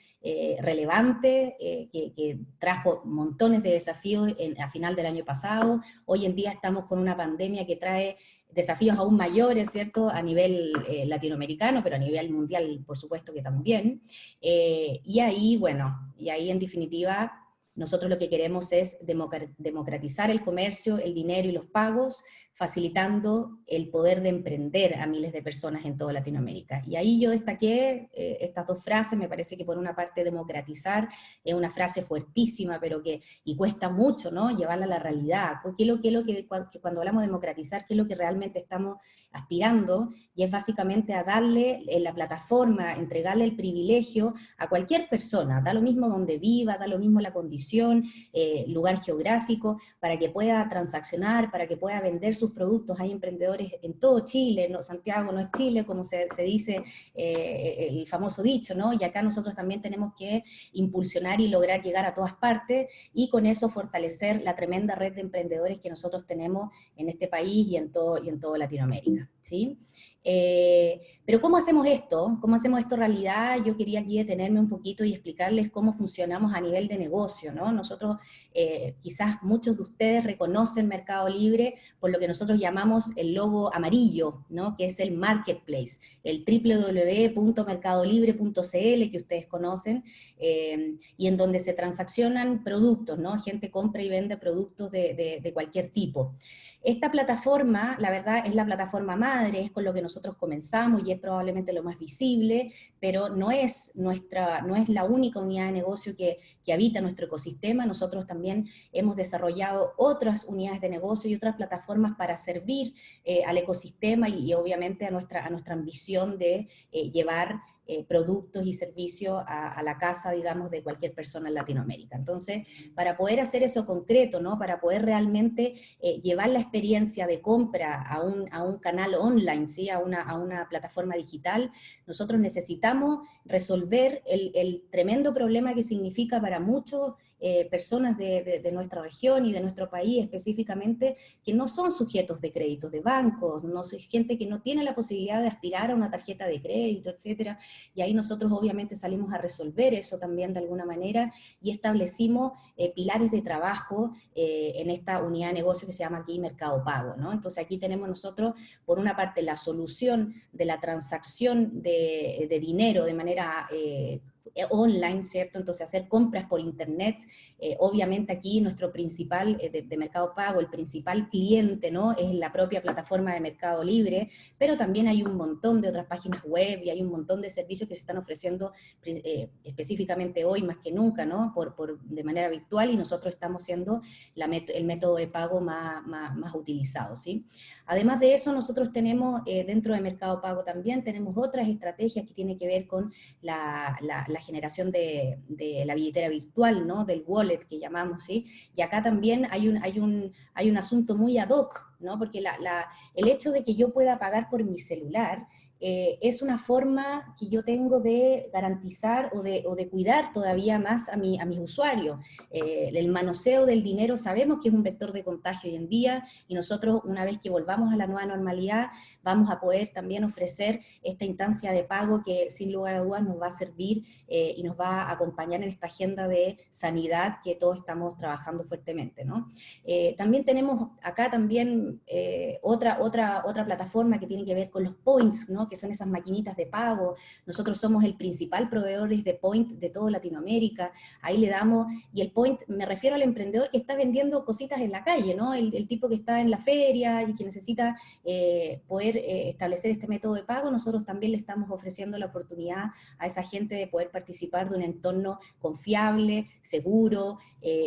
relevante, que trajo montones de desafíos a final del año pasado. Hoy en día estamos con una pandemia que trae desafíos aún mayores, ¿cierto?, a nivel latinoamericano, pero a nivel mundial, por supuesto que también. Y ahí, bueno, en definitiva, nosotros lo que queremos es democratizar el comercio, el dinero y los pagos, facilitando el poder de emprender a miles de personas en toda Latinoamérica. Y ahí yo destaqué estas dos frases. Me parece que por una parte democratizar es una frase fuertísima, pero y cuesta mucho, ¿no?, llevarla a la realidad. ¿Qué es lo que cuando hablamos de democratizar, qué es lo que realmente estamos aspirando? Y es básicamente a darle la plataforma, entregarle el privilegio a cualquier persona, da lo mismo donde viva, da lo mismo la condición, lugar geográfico, para que pueda transaccionar, para que pueda vender sus productos. Hay emprendedores en todo Chile, ¿no? Santiago no es Chile, como se dice, el famoso dicho, ¿no? Y acá nosotros también tenemos que impulsionar y lograr llegar a todas partes, y con eso fortalecer la tremenda red de emprendedores que nosotros tenemos en este país y en toda Latinoamérica, ¿sí? Pero ¿cómo hacemos esto? ¿Cómo hacemos esto realidad? Yo quería aquí detenerme un poquito y explicarles cómo funcionamos a nivel de negocio, ¿no? Nosotros, quizás muchos de ustedes reconocen Mercado Libre por lo que nosotros llamamos el logo amarillo, ¿no?, que es el marketplace, el www.mercadolibre.cl que ustedes conocen, y en donde se transaccionan productos, ¿no? Gente compra y vende productos de cualquier tipo. Esta plataforma, la verdad, es la plataforma madre, es con lo que nosotros comenzamos y es probablemente lo más visible, pero no es la única unidad de negocio que habita nuestro ecosistema. Nosotros también hemos desarrollado otras unidades de negocio y otras plataformas para servir al ecosistema y obviamente a nuestra ambición de llevar productos y servicios a la casa, digamos, de cualquier persona en Latinoamérica. Entonces, para poder hacer eso concreto, ¿no?, para poder realmente llevar la experiencia de compra a un canal online, ¿sí?, a una plataforma digital, nosotros necesitamos resolver el tremendo problema que significa para muchos personas de nuestra región y de nuestro país específicamente, que no son sujetos de créditos de bancos, no es gente que no tiene la posibilidad de aspirar a una tarjeta de crédito, etcétera. Y ahí nosotros obviamente salimos a resolver eso también de alguna manera y establecimos pilares de trabajo en esta unidad de negocio que se llama aquí Mercado Pago, ¿no? Entonces aquí tenemos nosotros, por una parte, la solución de la transacción de dinero de manera online, ¿cierto? Entonces hacer compras por internet, obviamente aquí nuestro principal, de Mercado Pago, el principal cliente, ¿no?, es la propia plataforma de Mercado Libre, pero también hay un montón de otras páginas web y hay un montón de servicios que se están ofreciendo específicamente hoy más que nunca, ¿no?, de manera virtual, y nosotros estamos siendo el método de pago más utilizado, ¿sí? Además de eso, nosotros tenemos dentro de Mercado Pago también tenemos otras estrategias que tienen que ver con la generación de la billetera virtual, ¿no?, del wallet que llamamos, ¿sí? Y acá también hay un asunto muy ad hoc, ¿no?, porque el hecho de que yo pueda pagar por mi celular es una forma que yo tengo de garantizar o de cuidar todavía más a mis usuarios. El manoseo del dinero sabemos que es un vector de contagio hoy en día, y nosotros, una vez que volvamos a la nueva normalidad, vamos a poder también ofrecer esta instancia de pago que sin lugar a dudas nos va a servir y nos va a acompañar en esta agenda de sanidad que todos estamos trabajando fuertemente, ¿no? También tenemos acá también otra plataforma que tiene que ver con los points, ¿no?, que son esas maquinitas de pago. Nosotros somos el principal proveedor de point de toda Latinoamérica. Ahí le damos, y el point, me refiero al emprendedor que está vendiendo cositas en la calle, ¿no?, el tipo que está en la feria y que necesita poder establecer este método de pago. Nosotros también le estamos ofreciendo la oportunidad a esa gente de poder participar de un entorno confiable, seguro,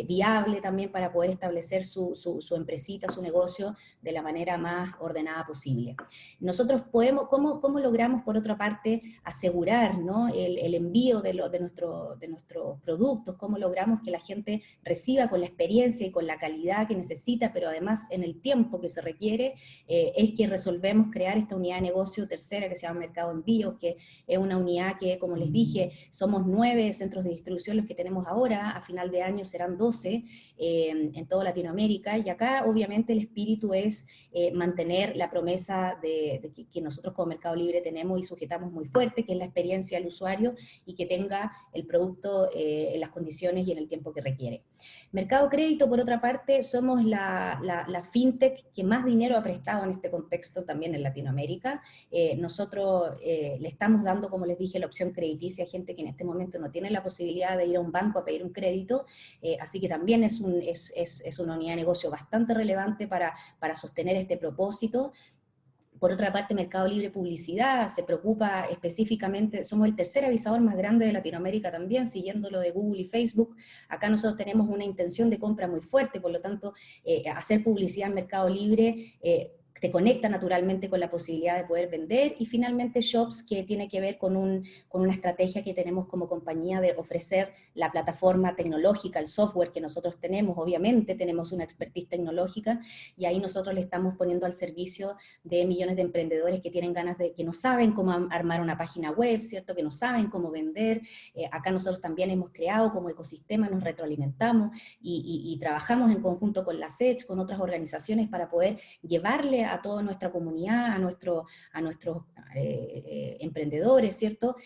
viable también, para poder establecer su empresita, su negocio de la manera más ordenada posible. Nosotros podemos, ¿cómo logramos, por otra parte, asegurar, ¿no?, el envío de nuestros productos? ¿Cómo logramos que la gente reciba con la experiencia y con la calidad que necesita, pero además en el tiempo que se requiere? Es que resolvemos crear esta unidad de negocio tercera que se llama Mercado Envíos, que es una unidad que, como les dije, somos 9 centros de distribución los que tenemos ahora, a final de año serán 12 en toda Latinoamérica, y acá obviamente el espíritu es es mantener la promesa que nosotros como Mercado Libre tenemos y sujetamos muy fuerte, que es la experiencia del usuario y que tenga el producto en las condiciones y en el tiempo que requiere. Mercado Crédito, por otra parte, somos la fintech que más dinero ha prestado en este contexto también en Latinoamérica. Nosotros le estamos dando, como les dije, la opción crediticia a gente que en este momento no tiene la posibilidad de ir a un banco a pedir un crédito, así que también es una unidad de negocio bastante relevante para sostener este propósito. Por otra parte, Mercado Libre Publicidad se preocupa específicamente, somos el tercer avisador más grande de Latinoamérica también, siguiendo lo de Google y Facebook. Acá nosotros tenemos una intención de compra muy fuerte, por lo tanto, hacer publicidad en Mercado Libre te conecta naturalmente con la posibilidad de poder vender, y finalmente Shops, que tiene que ver con una estrategia que tenemos como compañía de ofrecer la plataforma tecnológica, el software que nosotros tenemos. Obviamente tenemos una expertise tecnológica, y ahí nosotros le estamos poniendo al servicio de millones de emprendedores que tienen ganas que no saben cómo armar una página web, ¿cierto? Que no saben cómo vender. Acá nosotros también hemos creado como ecosistema, nos retroalimentamos y trabajamos en conjunto con la SECH, con otras organizaciones, para poder llevarle a toda nuestra comunidad, a nuestros emprendedores, ¿cierto?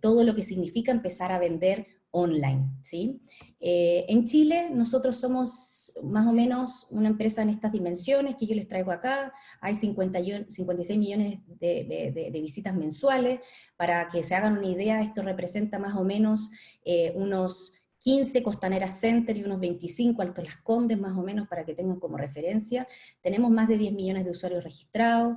Todo lo que significa empezar a vender online, ¿sí? En Chile nosotros somos más o menos una empresa en estas dimensiones que yo les traigo acá. Hay 56 millones de visitas mensuales. Para que se hagan una idea, esto representa más o menos unos 15 Costanera Center y unos 25 Alto Las Condes, más o menos, para que tengan como referencia. Tenemos más de 10 millones de usuarios registrados,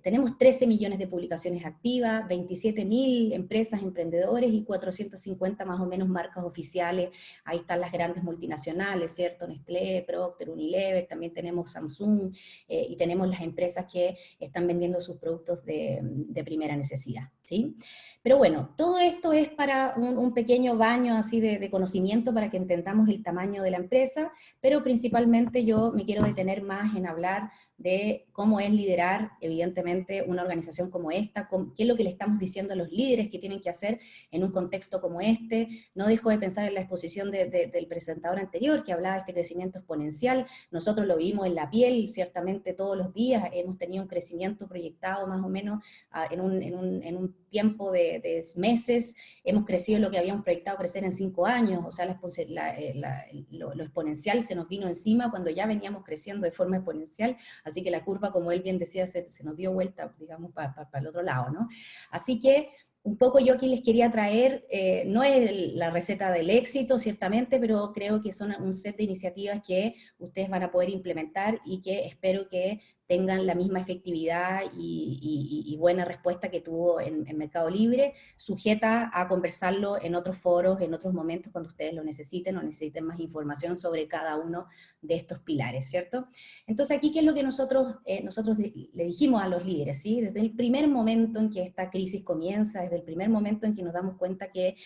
tenemos 13 millones de publicaciones activas, 27.000 empresas, emprendedores y 450 más o menos marcas oficiales. Ahí están las grandes multinacionales, ¿cierto? Nestlé, Procter, Unilever, también tenemos Samsung, y tenemos las empresas que están vendiendo sus productos de primera necesidad, ¿sí? Pero bueno, todo esto es para un pequeño baño así de conocimiento para que entendamos el tamaño de la empresa, pero principalmente yo me quiero detener más en hablar de cómo es liderar, evidentemente, una organización como esta, qué es lo que le estamos diciendo a los líderes que tienen que hacer en un contexto como este. No dejo de pensar en la exposición del presentador anterior, que hablaba de este crecimiento exponencial. Nosotros lo vimos en la piel, ciertamente todos los días hemos tenido un crecimiento proyectado más o menos en un tiempo de meses. Hemos crecido lo que habíamos proyectado crecer en 5 años, o sea, lo exponencial se nos vino encima cuando ya veníamos creciendo de forma exponencial. Así que la curva, como él bien decía, se nos dio vuelta, digamos, para el otro lado, ¿no? Así que un poco yo aquí les quería traer, no es la receta del éxito, ciertamente, pero creo que son un set de iniciativas que ustedes van a poder implementar y que espero que tengan la misma efectividad y buena respuesta que tuvo en Mercado Libre, sujeta a conversarlo en otros foros, en otros momentos cuando ustedes lo necesiten o necesiten más información sobre cada uno de estos pilares, ¿cierto? Entonces aquí, ¿qué es lo que nosotros le dijimos a los líderes? ¿Sí? Desde el primer momento en que esta crisis comienza, desde el primer momento en que nos damos cuenta que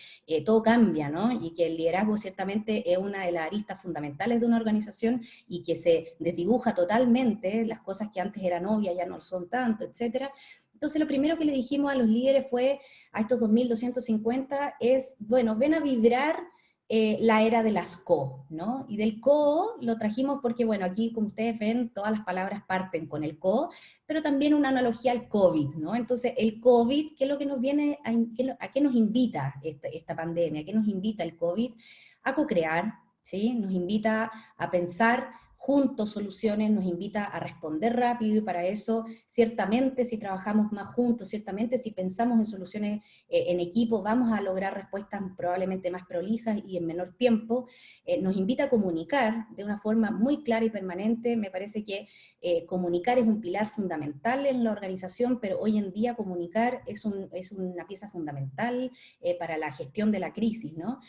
todo cambia, ¿no? Y que el liderazgo ciertamente es una de las aristas fundamentales de una organización y que se desdibuja totalmente, las cosas que antes eran obvias ya no lo son tanto, etcétera. Entonces lo primero que le dijimos a los líderes fue, a estos 2.250, es, bueno, ven a vibrar la era de las CO, ¿no? Y del CO lo trajimos porque, bueno, aquí como ustedes ven, todas las palabras parten con el CO, pero también una analogía al COVID, ¿no? Entonces el COVID, ¿qué es lo que nos viene, a qué nos invita esta pandemia? ¿A qué nos invita el COVID? A co-crear, ¿sí? Nos invita a pensar juntos soluciones, nos invita a responder rápido, y para eso, ciertamente, si trabajamos más juntos, ciertamente, si pensamos en soluciones en equipo, vamos a lograr respuestas probablemente más prolijas y en menor tiempo. Nos invita a comunicar de una forma muy clara y permanente. Me parece que comunicar es un pilar fundamental en la organización, pero hoy en día comunicar es una pieza fundamental para la gestión de la crisis, ¿no?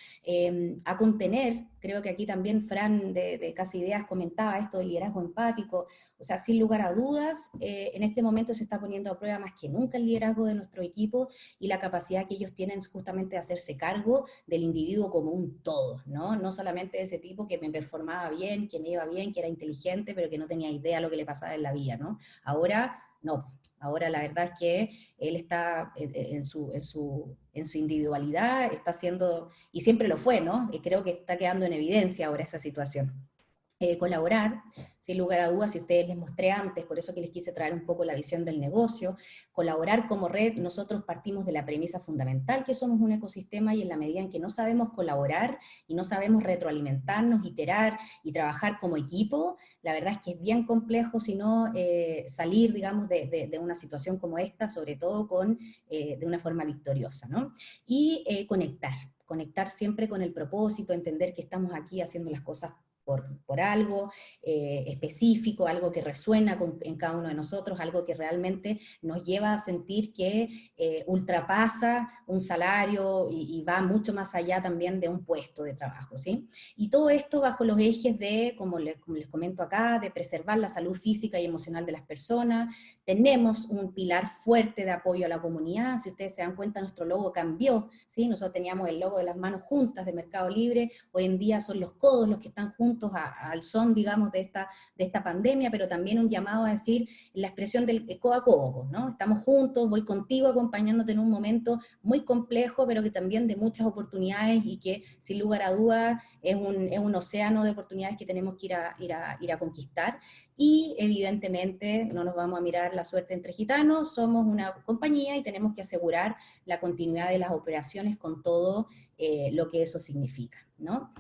A contener, creo que aquí también Fran de Casa Ideas comentaba esto del liderazgo empático. O sea, sin lugar a dudas, en este momento se está poniendo a prueba más que nunca el liderazgo de nuestro equipo y la capacidad que ellos tienen justamente de hacerse cargo del individuo como un todo, ¿no? No solamente de ese tipo que me performaba bien, que me iba bien, que era inteligente, pero que no tenía idea de lo que le pasaba en la vida, ¿no? Ahora, no. Ahora la verdad es que él está en su individualidad, está haciendo, y siempre lo fue, ¿no? Creo que está quedando en evidencia ahora esa situación. colaborar, sin lugar a dudas, si ustedes les mostré antes, por eso que les quise traer un poco la visión del negocio, colaborar como red. Nosotros partimos de la premisa fundamental que somos un ecosistema, y en la medida en que no sabemos colaborar y no sabemos retroalimentarnos, iterar y trabajar como equipo, la verdad es que es bien complejo, si no salir, digamos, de una situación como esta, sobre todo de una forma victoriosa, ¿no? Y conectar siempre con el propósito, entender que estamos aquí haciendo las cosas por algo específico, algo que resuena en cada uno de nosotros, algo que realmente nos lleva a sentir que ultrapasa un salario y va mucho más allá también de un puesto de trabajo, ¿sí? Y todo esto bajo los ejes de, como les comento acá, de preservar la salud física y emocional de las personas. Tenemos un pilar fuerte de apoyo a la comunidad. Si ustedes se dan cuenta, nuestro logo cambió, ¿sí? Nosotros teníamos el logo de las manos juntas de Mercado Libre, hoy en día son los codos los que están juntos al son, digamos, de esta pandemia, pero también un llamado a decir la expresión del codo a codo, ¿no? Estamos juntos, voy contigo acompañándote en un momento muy complejo, pero que también de muchas oportunidades, y que sin lugar a dudas es un océano de oportunidades que tenemos que ir a conquistar. Y evidentemente no nos vamos a mirar la suerte entre gitanos, somos una compañía y tenemos que asegurar la continuidad de las operaciones con todo lo que eso significa, ¿no?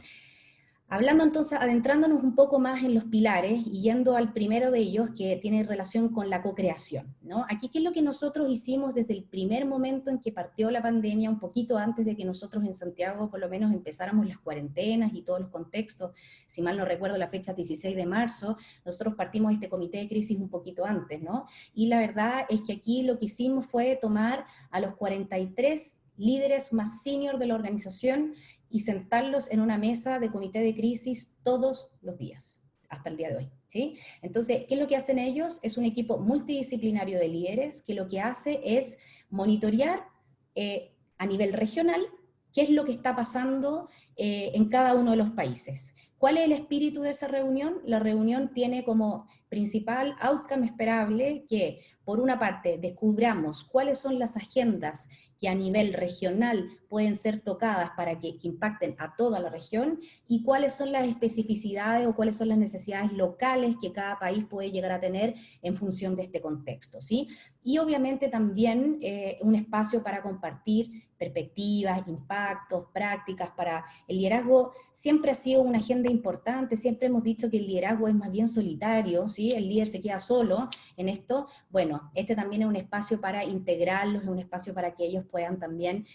Hablando entonces, adentrándonos un poco más en los pilares y yendo al primero de ellos, que tiene relación con la co-creación, ¿no? Aquí, ¿qué es lo que nosotros hicimos desde el primer momento en que partió la pandemia, un poquito antes de que nosotros en Santiago por lo menos empezáramos las cuarentenas y todos los contextos? Si mal no recuerdo, la fecha 16 de marzo, nosotros partimos este comité de crisis un poquito antes, ¿no? Y la verdad es que aquí lo que hicimos fue tomar a los 43 líderes más senior de la organización y sentarlos en una mesa de comité de crisis todos los días, hasta el día de hoy, ¿sí? Entonces, ¿qué es lo que hacen ellos? Es un equipo multidisciplinario de líderes que lo que hace es monitorear a nivel regional qué es lo que está pasando en cada uno de los países. ¿Cuál es el espíritu de esa reunión? La reunión tiene como principal outcome esperable que, por una parte, descubramos cuáles son las agendas que a nivel regional pueden ser tocadas para que impacten a toda la región, y cuáles son las especificidades o cuáles son las necesidades locales que cada país puede llegar a tener en función de este contexto, ¿sí? Y obviamente también un espacio para compartir perspectivas, impactos, prácticas. Para el liderazgo siempre ha sido una agenda importante, siempre hemos dicho que el liderazgo es más bien solitario, ¿sí? El líder se queda solo en esto. Bueno, este también es un espacio para integrarlos, es un espacio para que ellos puedan también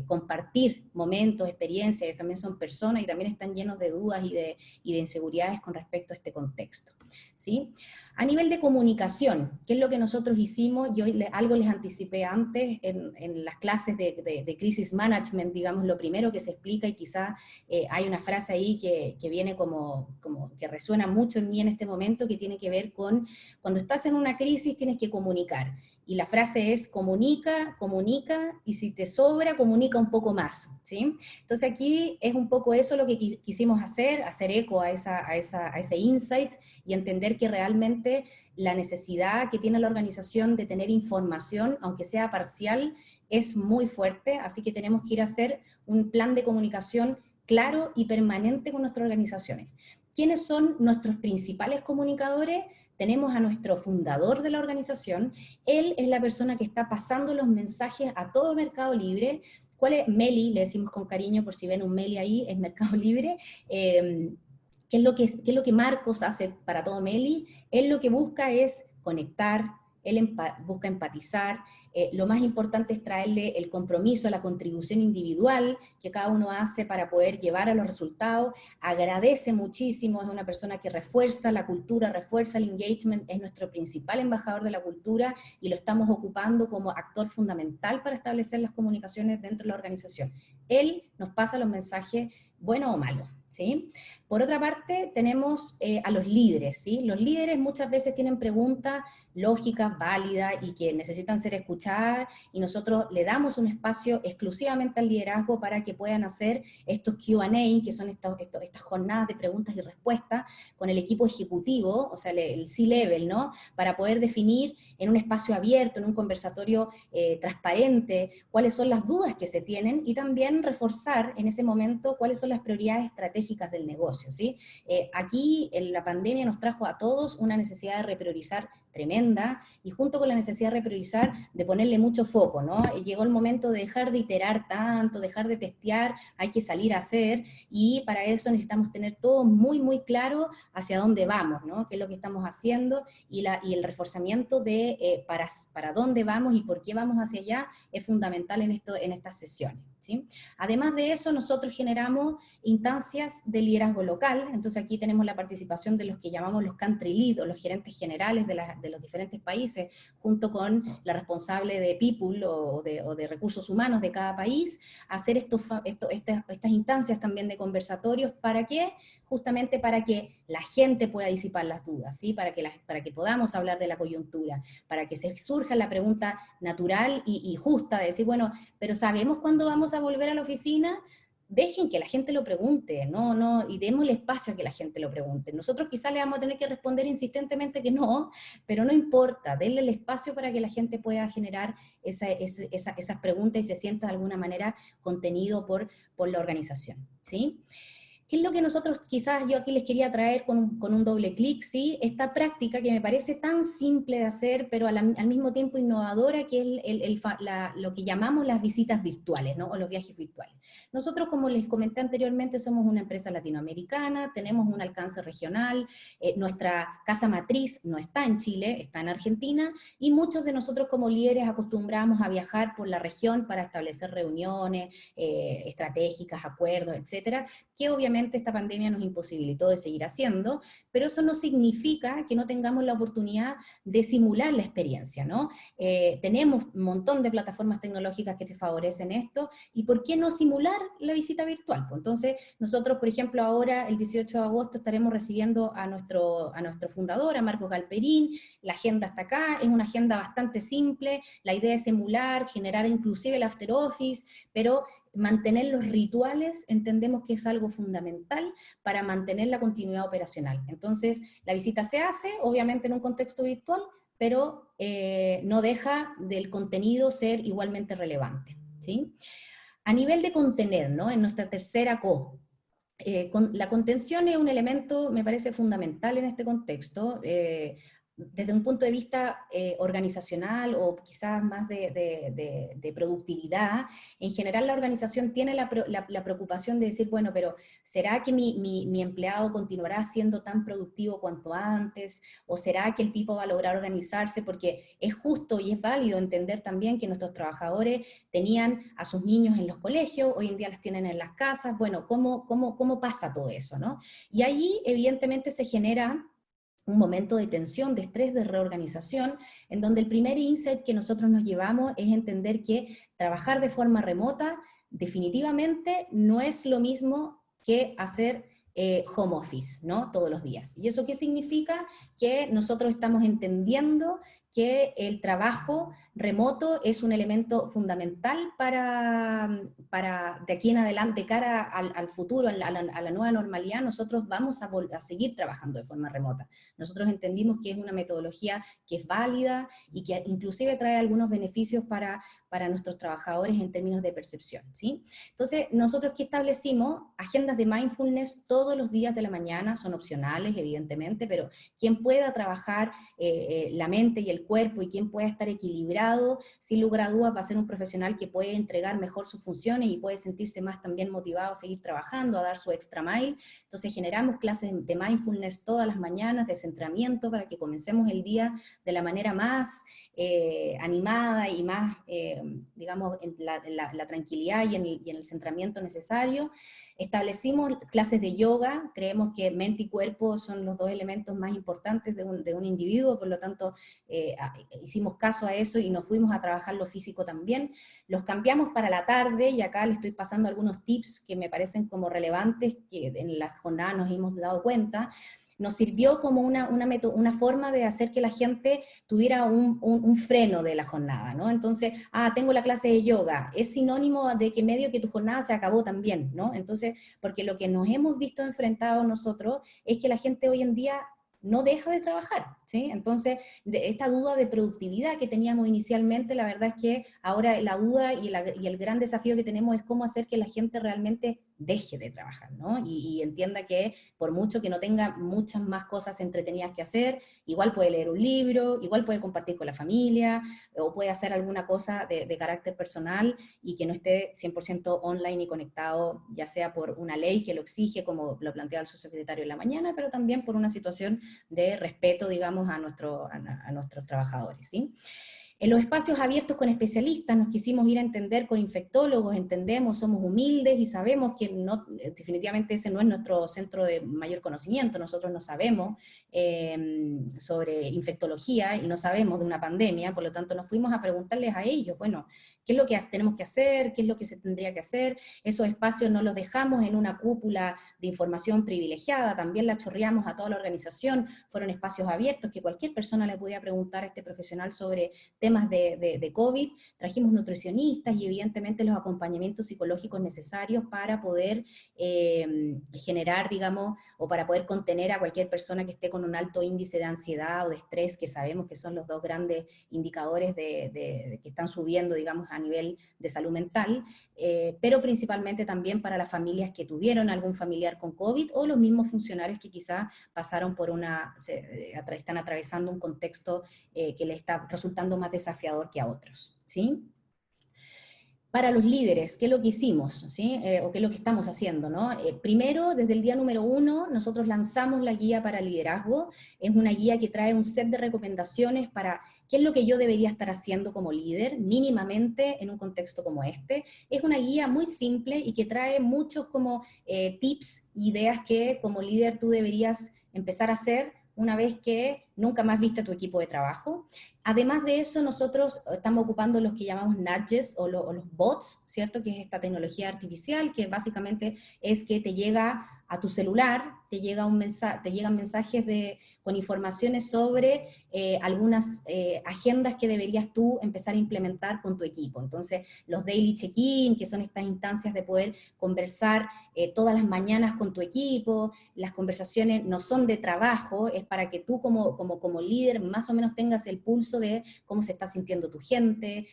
compartir momentos, experiencias. Ellos también son personas y también están llenos de dudas y de inseguridades con respecto a este contexto, ¿sí? A nivel de comunicación, ¿qué es lo que nosotros hicimos? Yo algo les anticipé antes en las clases de crisis management, digamos, lo primero que se explica, y quizá hay una frase ahí que viene como que resuena mucho en mí en este momento, que tiene que ver con cuando estás en una crisis tienes que comunicar. Y la frase es comunica, comunica, y si te sobra, comunica un poco más, ¿sí? Entonces aquí es un poco eso lo que quisimos hacer eco a ese insight y entender que realmente la necesidad que tiene la organización de tener información, aunque sea parcial, es muy fuerte, así que tenemos que ir a hacer un plan de comunicación claro y permanente con nuestras organizaciones. ¿Quiénes son nuestros principales comunicadores? Tenemos a nuestro fundador de la organización. Él es la persona que está pasando los mensajes a todo Mercado Libre. ¿Cuál es? Meli, le decimos con cariño, por si ven un Meli ahí, es Mercado Libre. ¿Qué es lo que Marcos hace para todo Meli? Él lo que busca es conectar, él busca empatizar, lo más importante es traerle el compromiso, la contribución individual que cada uno hace para poder llevar a los resultados, agradece muchísimo, es una persona que refuerza la cultura, refuerza el engagement, es nuestro principal embajador de la cultura y lo estamos ocupando como actor fundamental para establecer las comunicaciones dentro de la organización. Él nos pasa los mensajes, buenos o malos, ¿sí? Por otra parte, tenemos a los líderes, ¿sí? Los líderes muchas veces tienen preguntas lógicas, válidas y que necesitan ser escuchadas, y nosotros le damos un espacio exclusivamente al liderazgo para que puedan hacer estos Q&A, que son estas jornadas de preguntas y respuestas con el equipo ejecutivo, o sea, el C-Level, ¿no? Para poder definir en un espacio abierto, en un conversatorio transparente, cuáles son las dudas que se tienen, y también reforzar en ese momento cuáles son las prioridades estratégicas del negocio, ¿sí? Aquí la pandemia nos trajo a todos una necesidad de repriorizar tremenda, y junto con la necesidad de repriorizar, de ponerle mucho foco, ¿no? Llegó el momento de dejar de iterar tanto, dejar de testear, hay que salir a hacer, y para eso necesitamos tener todo muy, muy claro hacia dónde vamos, ¿no? Qué es lo que estamos haciendo, y el reforzamiento de para dónde vamos y por qué vamos hacia allá es fundamental en estas sesiones, ¿sí? Además de eso, nosotros generamos instancias de liderazgo local. Entonces aquí tenemos la participación de los que llamamos los country lead, o los gerentes generales de los diferentes países, junto con la responsable de people o de recursos humanos de cada país, hacer estas instancias también de conversatorios. ¿Para qué? Justamente para que la gente pueda disipar las dudas, ¿sí? Para que podamos hablar de la coyuntura, para que se surja la pregunta natural y justa de decir, bueno, pero ¿sabemos cuándo vamos a volver a la oficina? Dejen que la gente lo pregunte, y démosle espacio a que la gente lo pregunte. Nosotros quizás le vamos a tener que responder insistentemente que no, pero no importa, denle el espacio para que la gente pueda generar esas preguntas y se sienta de alguna manera contenido por la organización, ¿sí? ¿Qué es lo que nosotros, quizás yo aquí les quería traer con un doble clic, ¿sí? Esta práctica que me parece tan simple de hacer, pero al mismo tiempo innovadora, que es lo que llamamos las visitas virtuales, ¿no? O los viajes virtuales. Nosotros, como les comenté anteriormente, somos una empresa latinoamericana, tenemos un alcance regional, nuestra casa matriz no está en Chile, está en Argentina, y muchos de nosotros como líderes acostumbramos a viajar por la región para establecer reuniones estratégicas, acuerdos, etcétera, que obviamente esta pandemia nos imposibilitó de seguir haciendo, pero eso no significa que no tengamos la oportunidad de simular la experiencia, ¿no? Tenemos un montón de plataformas tecnológicas que te favorecen esto, y ¿por qué no simular la visita virtual? Pues entonces, nosotros, por ejemplo, ahora, el 18 de agosto, estaremos recibiendo a nuestro fundador, a Marco Galperín. La agenda está acá, es una agenda bastante simple, la idea es emular, generar inclusive el after office, pero mantener los rituales entendemos que es algo fundamental para mantener la continuidad operacional. Entonces, la visita se hace, obviamente en un contexto virtual, pero no deja del contenido ser igualmente relevante, ¿sí? A nivel de contener, ¿no? En nuestra tercera la contención es un elemento, me parece fundamental en este contexto. Desde un punto de vista organizacional, o quizás más de productividad, en general la organización tiene la preocupación de decir, bueno, pero ¿será que mi empleado continuará siendo tan productivo cuanto antes? ¿O será que el tipo va a lograr organizarse? Porque es justo y es válido entender también que nuestros trabajadores tenían a sus niños en los colegios, hoy en día las tienen en las casas. Bueno, ¿cómo pasa todo eso, ¿no? Y allí evidentemente se genera un momento de tensión, de estrés, de reorganización, en donde el primer insight que nosotros nos llevamos es entender que trabajar de forma remota definitivamente no es lo mismo que hacer home office, ¿no? Todos los días. ¿Y eso qué significa? Que nosotros estamos entendiendo que el trabajo remoto es un elemento fundamental para de aquí en adelante, de cara al futuro, a la nueva normalidad. Nosotros vamos a seguir trabajando de forma remota. Nosotros entendimos que es una metodología que es válida y que inclusive trae algunos beneficios para nuestros trabajadores en términos de percepción, ¿sí? Entonces, nosotros ¿qué establecimos? Agendas de mindfulness todos los días de la mañana, son opcionales, evidentemente, pero quien pueda trabajar la mente y el cuerpo, y quien pueda estar equilibrado, sin lugar a dudas va a ser un profesional que puede entregar mejor sus funciones y puede sentirse más también motivado a seguir trabajando, a dar su extra mile. Entonces generamos clases de mindfulness todas las mañanas, de centramiento, para que comencemos el día de la manera más animada y más, digamos, en la tranquilidad y en el centramiento necesario. Establecimos clases de yoga, creemos que mente y cuerpo son los dos elementos más importantes de un individuo, por lo tanto hicimos caso a eso y nos fuimos a trabajar lo físico también. Los cambiamos para la tarde, y acá les estoy pasando algunos tips que me parecen como relevantes, que en la jornada nos hemos dado cuenta. nos sirvió como una forma de hacer que la gente tuviera un freno de la jornada, ¿no? Entonces, tengo la clase de yoga, es sinónimo de que medio que tu jornada se acabó también, ¿no? Entonces, porque lo que nos hemos visto enfrentados nosotros es que la gente hoy en día no deja de trabajar, ¿sí? Entonces, esta duda de productividad que teníamos inicialmente, la verdad es que ahora la duda y el gran desafío que tenemos es cómo hacer que la gente realmente deje de trabajar, ¿no? Y entienda que por mucho que no tenga muchas más cosas entretenidas que hacer, igual puede leer un libro, igual puede compartir con la familia, o puede hacer alguna cosa de carácter personal y que no esté 100% online y conectado, ya sea por una ley que lo exige, como lo plantea el subsecretario en la mañana, pero también por una situación de respeto, digamos, a nuestros trabajadores, ¿sí? En los espacios abiertos con especialistas nos quisimos ir a entender con infectólogos, entendemos, somos humildes y sabemos que no, definitivamente ese no es nuestro centro de mayor conocimiento, nosotros no sabemos sobre infectología y no sabemos de una pandemia, por lo tanto nos fuimos a preguntarles a ellos, bueno, ¿qué es lo que tenemos que hacer? ¿Qué es lo que se tendría que hacer? Esos espacios no los dejamos en una cúpula de información privilegiada, también la chorreamos a toda la organización, fueron espacios abiertos que cualquier persona le podía preguntar a este profesional sobre temas de COVID, trajimos nutricionistas y evidentemente los acompañamientos psicológicos necesarios para poder generar, digamos, o para poder contener a cualquier persona que esté con un alto índice de ansiedad o de estrés, que sabemos que son los dos grandes indicadores que están subiendo, digamos, a nivel de salud mental, pero principalmente también para las familias que tuvieron algún familiar con COVID o los mismos funcionarios que quizá pasaron por están atravesando un contexto que les está resultando más desafiador que a otros, ¿sí? Para los líderes, ¿qué es lo que hicimos? ¿Sí? O qué es lo que estamos haciendo, ¿no? Primero, desde el día número 1, nosotros lanzamos la guía para liderazgo. Es una guía que trae un set de recomendaciones para qué es lo que yo debería estar haciendo como líder, mínimamente en un contexto como este. Es una guía muy simple y que trae muchos como tips, ideas que como líder tú deberías empezar a hacer una vez que nunca más viste a tu equipo de trabajo. Además de eso, nosotros estamos ocupando los que llamamos nudges o los bots, ¿cierto? Que es esta tecnología artificial que básicamente es que te llega a tu celular, te llegan mensajes con informaciones sobre algunas agendas que deberías tú empezar a implementar con tu equipo. Entonces, los daily check-in, que son estas instancias de poder conversar todas las mañanas con tu equipo, las conversaciones no son de trabajo, es para que tú como líder más o menos tengas el pulso de cómo se está sintiendo tu gente,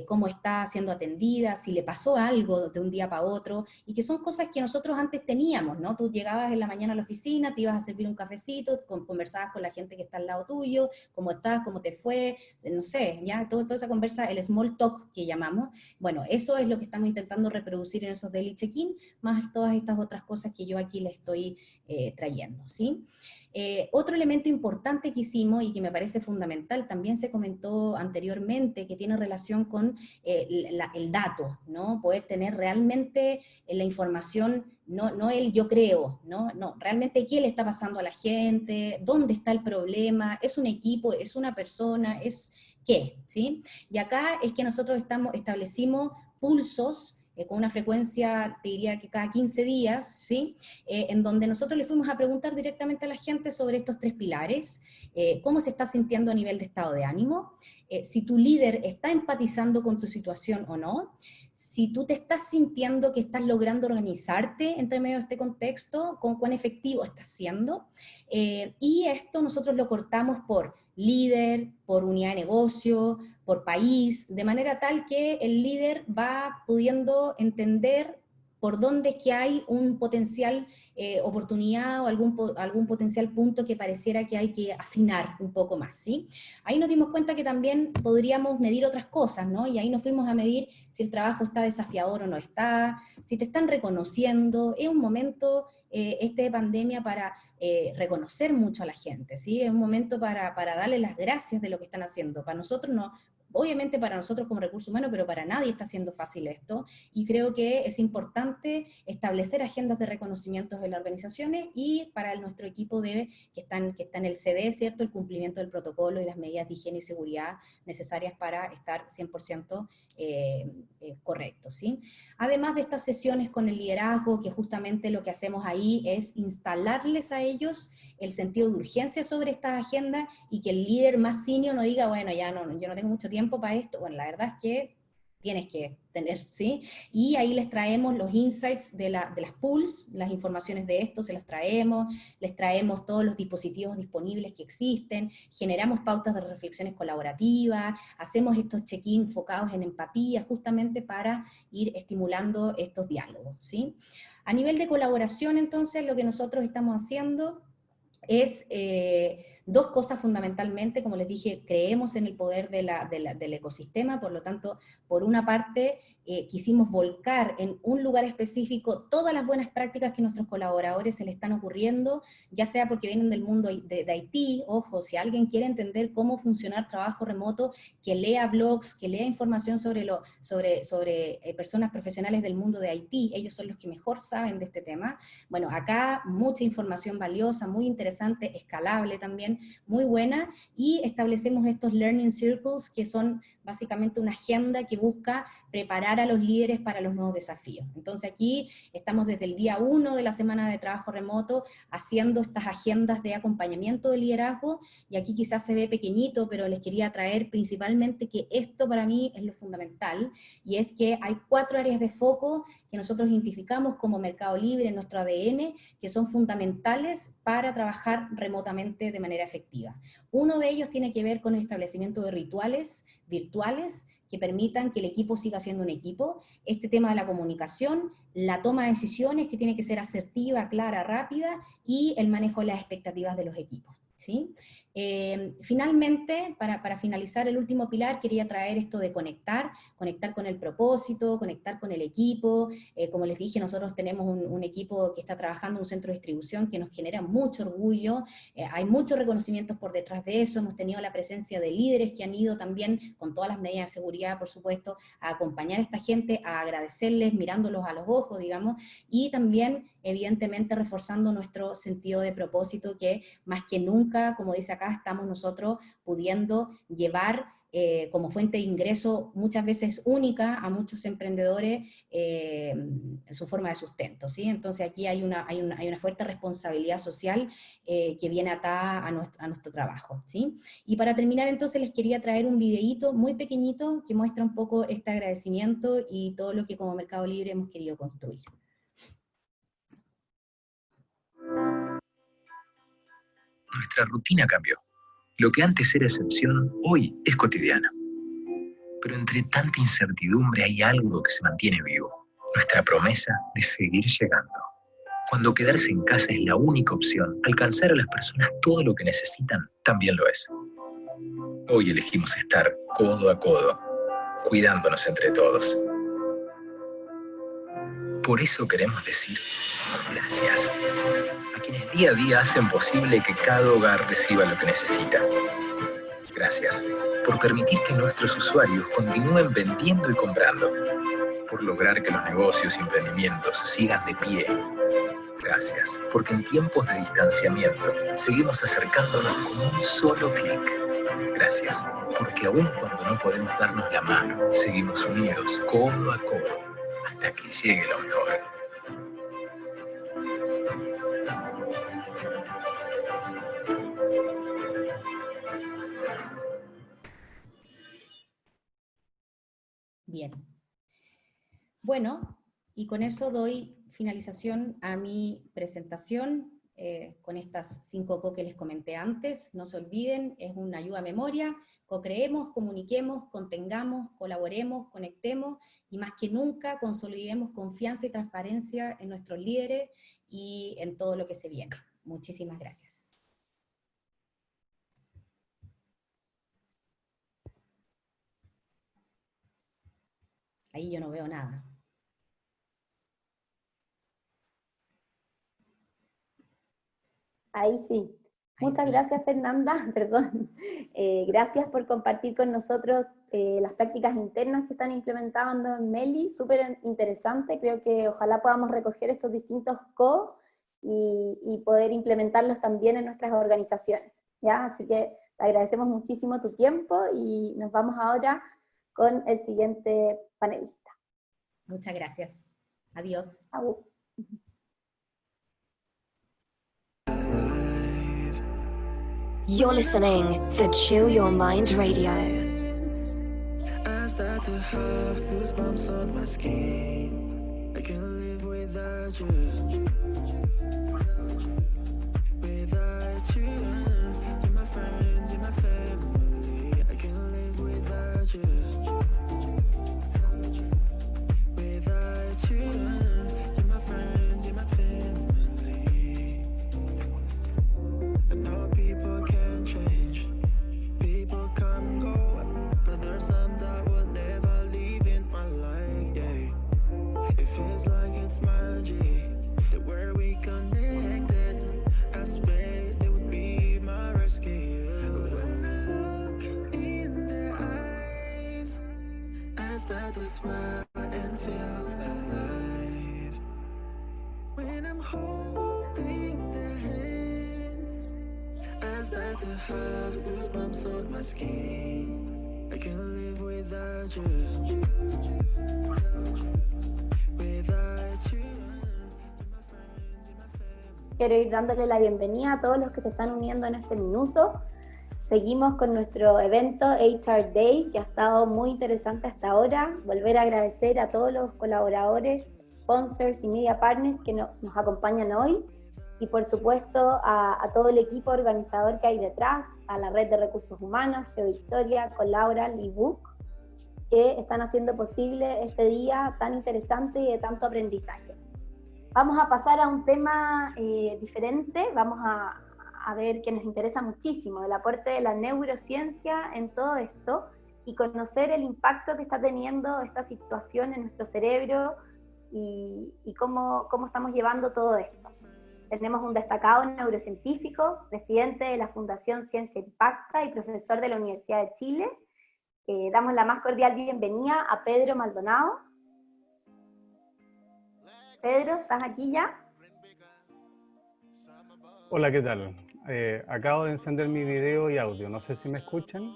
cómo está siendo atendida, si le pasó algo de un día para otro, y que son cosas que nosotros antes teníamos, ¿no? Tú llegabas en la mañana a la oficina, te ibas a servir un cafecito, conversabas con la gente que está al lado tuyo, cómo estás, cómo te fue, no sé, ya toda esa conversa, el small talk que llamamos. Bueno, eso es lo que estamos intentando reproducir en esos daily check-in, más todas estas otras cosas que yo aquí les estoy trayendo, ¿sí? Otro elemento importante que hicimos y que me parece fundamental, también se comentó anteriormente, que tiene relación con el dato, ¿no? Poder tener realmente la información, no el yo creo, no, realmente qué le está pasando a la gente, dónde está el problema, es un equipo, es una persona, es qué, ¿sí? Y acá es que nosotros establecimos pulsos con una frecuencia, te diría que cada 15 días, ¿sí? En donde nosotros le fuimos a preguntar directamente a la gente sobre estos 3 pilares, cómo se está sintiendo a nivel de estado de ánimo, si tu líder está empatizando con tu situación o no, si tú te estás sintiendo que estás logrando organizarte entre medio de este contexto, con cuán efectivo estás siendo, y esto nosotros lo cortamos por líder, por unidad de negocio, por país, de manera tal que el líder va pudiendo entender por dónde es que hay un potencial oportunidad o algún potencial punto que pareciera que hay que afinar un poco más, ¿sí? Ahí nos dimos cuenta que también podríamos medir otras cosas, ¿no? Y ahí nos fuimos a medir si el trabajo está desafiador o no está, si te están reconociendo. Es un momento de pandemia para reconocer mucho a la gente, ¿sí? Es un momento para darle las gracias de lo que están haciendo. Para nosotros obviamente para nosotros como recurso humano, pero para nadie está siendo fácil esto, y creo que es importante establecer agendas de reconocimientos en las organizaciones, y para nuestro equipo que está en el CD, ¿cierto?, el cumplimiento del protocolo y las medidas de higiene y seguridad necesarias para estar 100% correctos, ¿sí? Además de estas sesiones con el liderazgo, que justamente lo que hacemos ahí es instalarles a ellos el sentido de urgencia sobre estas agendas, y que el líder más senior no diga, bueno, ya no, yo no tengo mucho tiempo para esto. Bueno, la verdad es que tienes que tener, ¿sí? Y ahí les traemos los insights de las pools, las informaciones de esto se los traemos, les traemos todos los dispositivos disponibles que existen, generamos pautas de reflexiones colaborativas, hacemos estos check-in enfocados en empatía, justamente para ir estimulando estos diálogos, ¿sí? A nivel de colaboración, entonces, lo que nosotros estamos haciendo es dos cosas fundamentalmente. Como les dije, creemos en el poder del ecosistema, por lo tanto, por una parte, quisimos volcar en un lugar específico todas las buenas prácticas que a nuestros colaboradores se les están ocurriendo, ya sea porque vienen del mundo de Haití. Ojo, si alguien quiere entender cómo funcionar trabajo remoto, que lea blogs, que lea información sobre personas profesionales del mundo de Haití, ellos son los que mejor saben de este tema. Bueno, acá mucha información valiosa, muy interesante, escalable también, muy buena, y establecemos estos learning circles, que son básicamente una agenda que busca preparar a los líderes para los nuevos desafíos. Entonces aquí estamos desde el día 1 de la semana de trabajo remoto haciendo estas agendas de acompañamiento de liderazgo, y aquí quizás se ve pequeñito, pero les quería traer principalmente que esto para mí es lo fundamental, y es que hay 4 áreas de foco que nosotros identificamos como Mercado Libre en nuestro ADN, que son fundamentales para trabajar remotamente de manera efectiva. Uno de ellos tiene que ver con el establecimiento de rituales virtuales que permitan que el equipo siga siendo un equipo, este tema de la comunicación, la toma de decisiones que tiene que ser asertiva, clara, rápida, y el manejo de las expectativas de los equipos, ¿sí? Finalmente, para finalizar el último pilar, quería traer esto de conectar con el propósito, conectar con el equipo. Como les dije, nosotros tenemos un equipo que está trabajando en un centro de distribución que nos genera mucho orgullo, hay muchos reconocimientos por detrás de eso, hemos tenido la presencia de líderes que han ido también, con todas las medidas de seguridad, por supuesto, a acompañar a esta gente, a agradecerles, mirándolos a los ojos, digamos, y también, evidentemente, reforzando nuestro sentido de propósito, que más que nunca, como dice acá, estamos nosotros pudiendo llevar como fuente de ingreso muchas veces única a muchos emprendedores su forma de sustento, ¿sí? Entonces aquí hay una fuerte responsabilidad social que viene atada a nuestro trabajo, ¿sí? Y para terminar, entonces, les quería traer un videíto muy pequeñito que muestra un poco este agradecimiento y todo lo que como Mercado Libre hemos querido construir. Nuestra rutina cambió. Lo que antes era excepción, hoy es cotidiano. Pero entre tanta incertidumbre hay algo que se mantiene vivo. Nuestra promesa de seguir llegando. Cuando quedarse en casa es la única opción, alcanzar a las personas todo lo que necesitan también lo es. Hoy elegimos estar codo a codo, cuidándonos entre todos. Por eso queremos decir gracias a quienes día a día hacen posible que cada hogar reciba lo que necesita. Gracias por permitir que nuestros usuarios continúen vendiendo y comprando, por lograr que los negocios y emprendimientos sigan de pie. Gracias, porque en tiempos de distanciamiento seguimos acercándonos con un solo clic. Gracias, porque aun cuando no podemos darnos la mano, seguimos unidos codo a codo hasta que llegue lo mejor. Bien. Bueno, y con eso doy finalización a mi presentación, con estas 5 co que les comenté antes. No se olviden, es una ayuda a memoria. Co-creemos, comuniquemos, contengamos, colaboremos, conectemos, y más que nunca consolidemos confianza y transparencia en nuestros líderes y en todo lo que se viene. Muchísimas gracias. Ahí yo no veo nada. Ahí sí. Muchas gracias, Fernanda, perdón. Gracias por compartir con nosotros las prácticas internas que están implementando en Meli, súper interesante. Creo que ojalá podamos recoger estos distintos y poder implementarlos también en nuestras organizaciones, ¿ya? Así que te agradecemos muchísimo tu tiempo y nos vamos ahora con el siguiente panelista. Muchas gracias. Adiós. Au. You're listening to Chill Your Mind Radio. I start to have goosebumps on my skin. I can't live without you. Without you, you're my friends, you're my family. I can't live without you. Without you, you're my friends, you're my family. I know people can change, people come and go, but there's some that will never leave in my life, yeah. It feels like it's magic, the way we connected. I swear they would be my rescue. When I look in their eyes, I start to smile and feel alive. When I'm holding their hands, I start to have goosebumps on my skin. I can't live without you. Without you. Quiero ir dándole la bienvenida a todos los que se están uniendo en este minuto. Seguimos con nuestro evento HR Day, que ha estado muy interesante hasta ahora. Volver a agradecer a todos los colaboradores, sponsors y media partners que nos acompañan hoy. Y por supuesto a todo el equipo organizador que hay detrás, a la Red de Recursos Humanos, GeoVictoria, Colaura, Libook, que están haciendo posible este día tan interesante y de tanto aprendizaje. Vamos a pasar a un tema diferente, vamos a ver que nos interesa muchísimo, el aporte de la neurociencia en todo esto y conocer el impacto que está teniendo esta situación en nuestro cerebro y cómo estamos llevando todo esto. Tenemos un destacado neurocientífico, presidente de la Fundación Ciencia Impacta y profesor de la Universidad de Chile. Damos la más cordial bienvenida a Pedro Maldonado. Pedro, ¿estás aquí ya? Hola, ¿qué tal? Acabo de encender mi video y audio, no sé si me escuchan.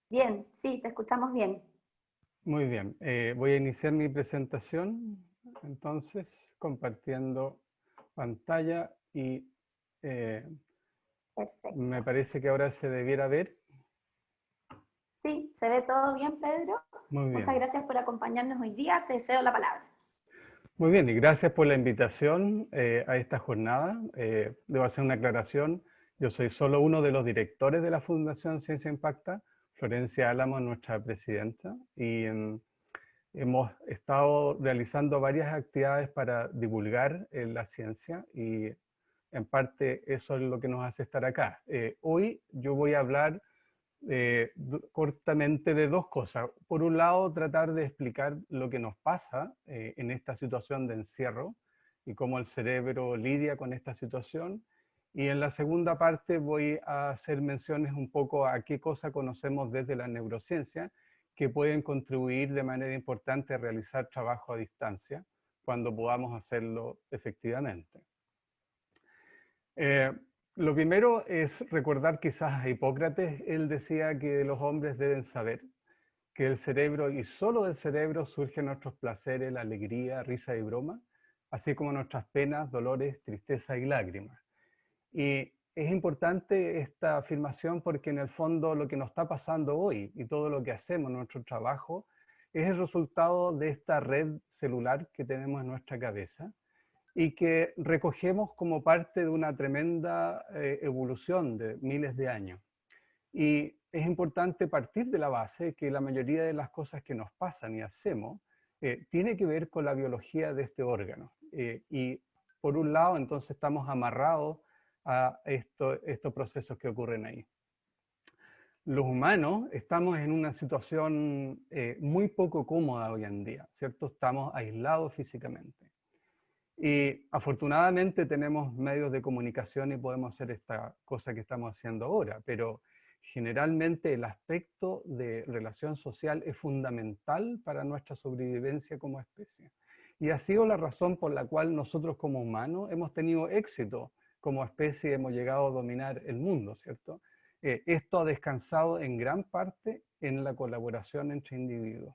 Bien, sí, te escuchamos bien. Muy bien, voy a iniciar mi presentación, entonces, compartiendo pantalla y Perfecto. me parece que ahora se debiera ver. Sí, ¿se ve todo bien, Pedro? Muy bien. Muchas gracias por acompañarnos hoy día, te cedo la palabra. Muy bien, y gracias por la invitación a esta jornada. Debo hacer una aclaración, yo soy solo uno de los directores de la Fundación Ciencia Impacta, Florencia Álamo es nuestra presidenta, y hemos estado realizando varias actividades para divulgar la ciencia, y en parte eso es lo que nos hace estar acá. Hoy yo voy a hablar cortamente de dos cosas. Por un lado, tratar de explicar lo que nos pasa en esta situación de encierro y cómo el cerebro lidia con esta situación. Y en la segunda parte voy a hacer menciones un poco a qué cosa conocemos desde la neurociencia que pueden contribuir de manera importante a realizar trabajo a distancia cuando podamos hacerlo efectivamente. Lo primero es recordar quizás a Hipócrates. Él decía que los hombres deben saber que del cerebro y solo del cerebro surgen nuestros placeres, la alegría, risa y broma, así como nuestras penas, dolores, tristeza y lágrimas. Y es importante esta afirmación porque en el fondo lo que nos está pasando hoy y todo lo que hacemos en nuestro trabajo es el resultado de esta red celular que tenemos en nuestra cabeza y que recogemos como parte de una tremenda evolución de miles de años. Y es importante partir de la base que la mayoría de las cosas que nos pasan y hacemos tiene que ver con la biología de este órgano. Y por un lado, entonces estamos amarrados a estos procesos que ocurren ahí. Los humanos estamos en una situación muy poco cómoda hoy en día, ¿cierto? Estamos aislados físicamente. Y afortunadamente tenemos medios de comunicación y podemos hacer esta cosa que estamos haciendo ahora, pero generalmente el aspecto de relación social es fundamental para nuestra sobrevivencia como especie. Y ha sido la razón por la cual nosotros como humanos hemos tenido éxito como especie, hemos llegado a dominar el mundo, ¿cierto? Esto ha descansado en gran parte en la colaboración entre individuos.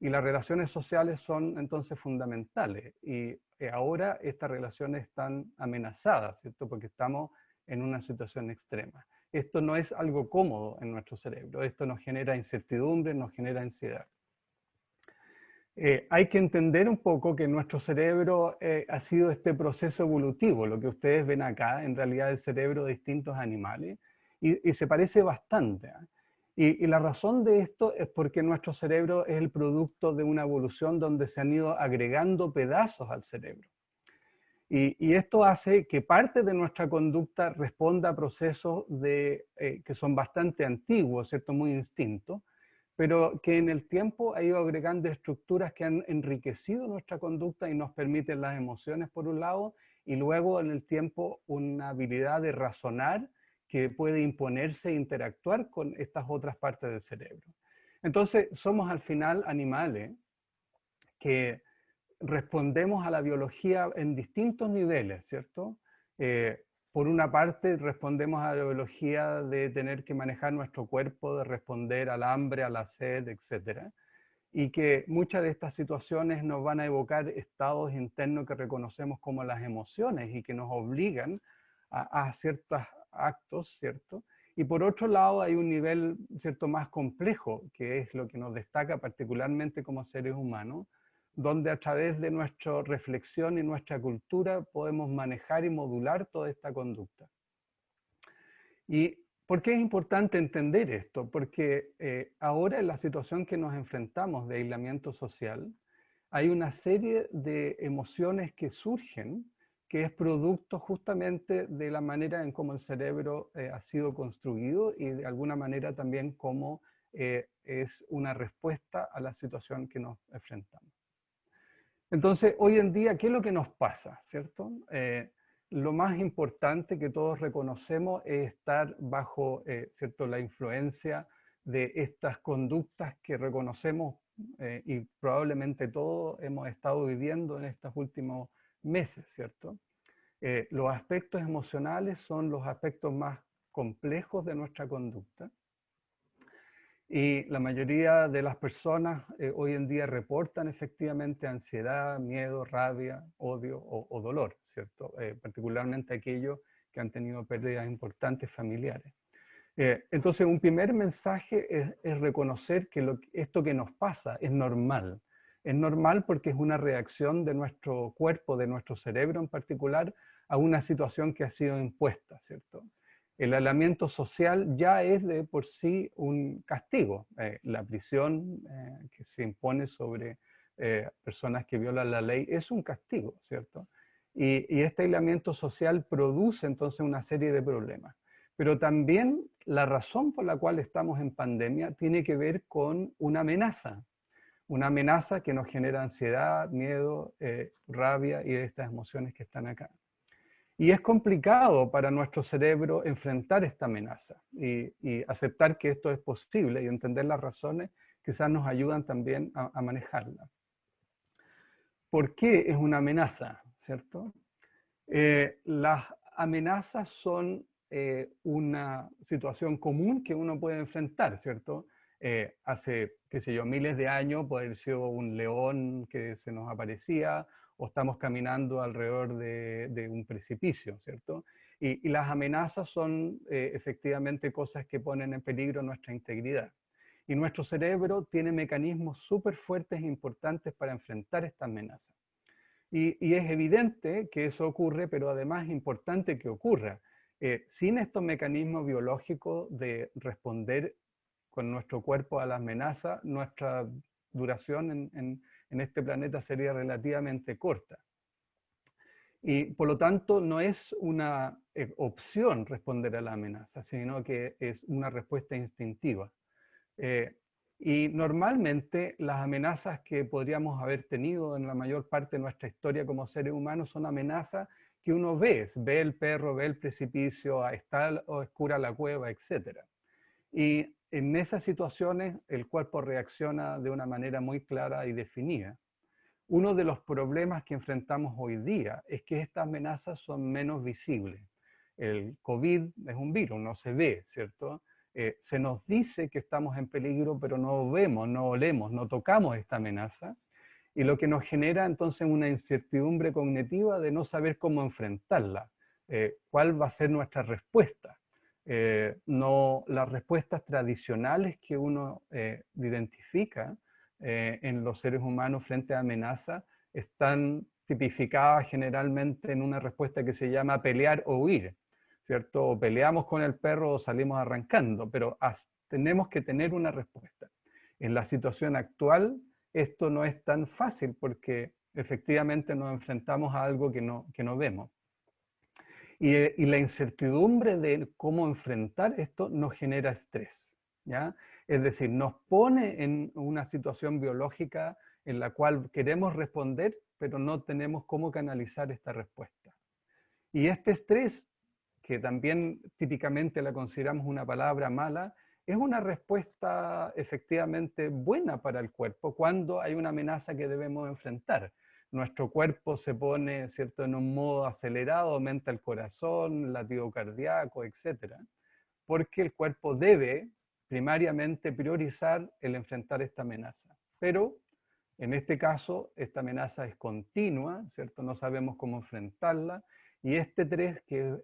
Y las relaciones sociales son entonces fundamentales. Y ahora estas relaciones están amenazadas, ¿cierto? Porque estamos en una situación extrema. Esto no es algo cómodo en nuestro cerebro. Esto nos genera incertidumbre, nos genera ansiedad. Hay que entender un poco que nuestro cerebro ha sido este proceso evolutivo. Lo que ustedes ven acá, en realidad, es el cerebro de distintos animales. Y se parece bastante, ¿eh? Y la razón de esto es porque nuestro cerebro es el producto de una evolución donde se han ido agregando pedazos al cerebro. Y esto hace que parte de nuestra conducta responda a procesos que son bastante antiguos, ¿cierto? Muy instintos, pero que en el tiempo ha ido agregando estructuras que han enriquecido nuestra conducta y nos permiten las emociones por un lado, y luego en el tiempo una habilidad de razonar que puede imponerse e interactuar con estas otras partes del cerebro. Entonces, somos al final animales que respondemos a la biología en distintos niveles, ¿cierto? Por una parte, respondemos a la biología de tener que manejar nuestro cuerpo, de responder al hambre, a la sed, etc. Y que muchas de estas situaciones nos van a evocar estados internos que reconocemos como las emociones y que nos obligan a ciertos actos, ¿cierto? Y por otro lado hay un nivel, ¿cierto?, más complejo, que es lo que nos destaca particularmente como seres humanos, donde a través de nuestra reflexión y nuestra cultura podemos manejar y modular toda esta conducta. ¿Y por qué es importante entender esto? Porque ahora en la situación que nos enfrentamos de aislamiento social, hay una serie de emociones que surgen que es producto justamente de la manera en cómo el cerebro ha sido construido y de alguna manera también cómo es una respuesta a la situación que nos enfrentamos. Entonces, hoy en día, ¿qué es lo que nos pasa? ¿Cierto? Lo más importante que todos reconocemos es estar bajo ¿cierto?, la influencia de estas conductas que reconocemos y probablemente todos hemos estado viviendo en estos últimos meses, ¿cierto? Los aspectos emocionales son los aspectos más complejos de nuestra conducta. Y la mayoría de las personas hoy en día reportan efectivamente ansiedad, miedo, rabia, odio o dolor, ¿cierto? Particularmente aquellos que han tenido pérdidas importantes familiares. Entonces, un primer mensaje es reconocer que esto que nos pasa es normal. Es normal porque es una reacción de nuestro cuerpo, de nuestro cerebro en particular, a una situación que ha sido impuesta, ¿cierto? El aislamiento social ya es de por sí un castigo. La prisión que se impone sobre personas que violan la ley es un castigo, ¿cierto? Y este aislamiento social produce entonces una serie de problemas. Pero también la razón por la cual estamos en pandemia tiene que ver con una amenaza que nos genera ansiedad, miedo, rabia y estas emociones que están acá. Y es complicado para nuestro cerebro enfrentar esta amenaza y aceptar que esto es posible y entender las razones quizás nos ayudan también a manejarla. ¿Por qué es una amenaza? ¿Cierto? Las amenazas son una situación común que uno puede enfrentar, ¿cierto? Hace, qué sé yo, miles de años puede haber sido un león que se nos aparecía, o estamos caminando alrededor de un precipicio, ¿cierto? Y las amenazas son efectivamente cosas que ponen en peligro nuestra integridad. Y nuestro cerebro tiene mecanismos súper fuertes e importantes para enfrentar esta amenaza. Y es evidente que eso ocurre, pero además es importante que ocurra. Sin estos mecanismos biológicos de responder con nuestro cuerpo a la amenaza, nuestra duración en este planeta sería relativamente corta. Y por lo tanto no es una opción responder a la amenaza, sino que es una respuesta instintiva. Y normalmente las amenazas que podríamos haber tenido en la mayor parte de nuestra historia como seres humanos son amenazas que uno ve el perro, ve el precipicio, está oscura la cueva, etc. Y en esas situaciones el cuerpo reacciona de una manera muy clara y definida. Uno de los problemas que enfrentamos hoy día es que estas amenazas son menos visibles. El COVID es un virus, no se ve, ¿cierto? Se nos dice que estamos en peligro, pero no vemos, no olemos, no tocamos esta amenaza, y lo que nos genera entonces una incertidumbre cognitiva de no saber cómo enfrentarla, cuál va a ser nuestra respuesta. No, las respuestas tradicionales que uno identifica en los seres humanos frente a amenaza están tipificadas generalmente en una respuesta que se llama pelear o huir, ¿cierto? O peleamos con el perro o salimos arrancando, pero tenemos que tener una respuesta. En la situación actual, esto no es tan fácil porque efectivamente nos enfrentamos a algo que no vemos. Y la incertidumbre de cómo enfrentar esto nos genera estrés, ¿ya? Es decir, nos pone en una situación biológica en la cual queremos responder, pero no tenemos cómo canalizar esta respuesta. Y este estrés, que también típicamente la consideramos una palabra mala, es una respuesta efectivamente buena para el cuerpo cuando hay una amenaza que debemos enfrentar. Nuestro cuerpo se pone, ¿cierto?, en un modo acelerado, aumenta el corazón, el latido cardíaco, etc. Porque el cuerpo debe primariamente priorizar el enfrentar esta amenaza. Pero en este caso, esta amenaza es continua, ¿cierto? No sabemos cómo enfrentarla. Y este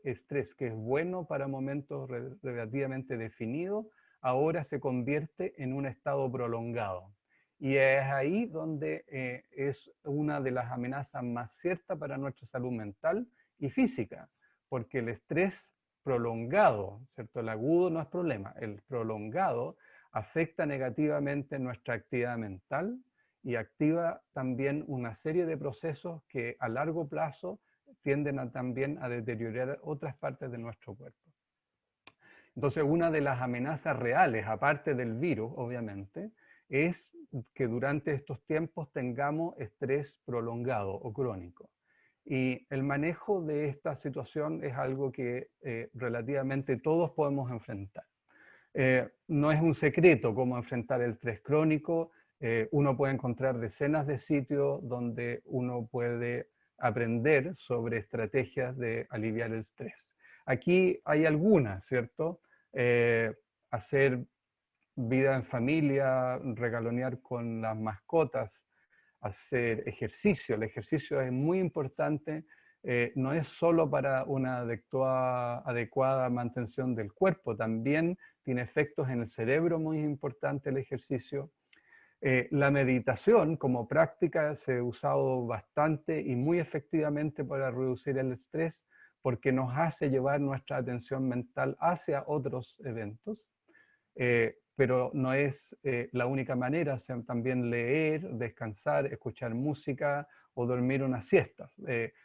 estrés que es bueno para momentos relativamente definidos, ahora se convierte en un estado prolongado. Y es ahí donde es una de las amenazas más ciertas para nuestra salud mental y física, porque el estrés prolongado, ¿cierto? El agudo no es problema, el prolongado afecta negativamente nuestra actividad mental y activa también una serie de procesos que a largo plazo tienden también a deteriorar otras partes de nuestro cuerpo. Entonces, una de las amenazas reales, aparte del virus, obviamente, es que durante estos tiempos tengamos estrés prolongado o crónico. Y el manejo de esta situación es algo que relativamente todos podemos enfrentar. No es un secreto cómo enfrentar el estrés crónico. Uno puede encontrar decenas de sitios donde uno puede aprender sobre estrategias de aliviar el estrés. Aquí hay algunas, ¿cierto? Hacer vida en familia, regalonear con las mascotas, hacer ejercicio. El ejercicio es muy importante, no es solo para una adecuada mantención del cuerpo, también tiene efectos en el cerebro muy importante el ejercicio. La meditación como práctica se ha usado bastante y muy efectivamente para reducir el estrés porque nos hace llevar nuestra atención mental hacia otros eventos, pero no es la única manera, también leer, descansar, escuchar música o dormir una siesta.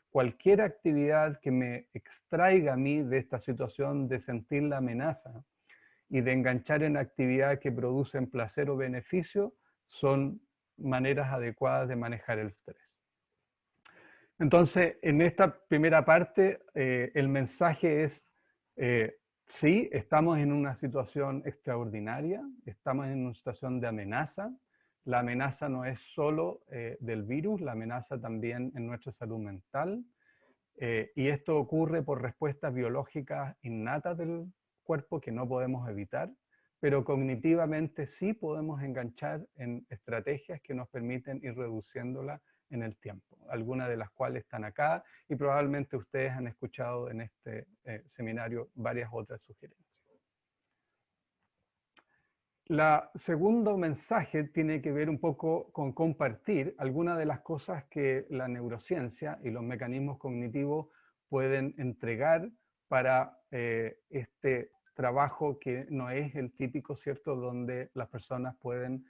Cualquier actividad que me extraiga a mí de esta situación de sentir la amenaza y de enganchar en actividades que producen placer o beneficio, son maneras adecuadas de manejar el estrés. Entonces, en esta primera parte, el mensaje es, sí, estamos en una situación extraordinaria, estamos en una situación de amenaza. La amenaza no es solo del virus, la amenaza también en nuestra salud mental. Y esto ocurre por respuestas biológicas innatas del cuerpo que no podemos evitar, pero cognitivamente sí podemos enganchar en estrategias que nos permiten ir reduciéndola en el tiempo, algunas de las cuales están acá y probablemente ustedes han escuchado en este seminario varias otras sugerencias. La segundo mensaje tiene que ver un poco con compartir algunas de las cosas que la neurociencia y los mecanismos cognitivos pueden entregar para este trabajo que no es el típico, ¿cierto?, donde las personas pueden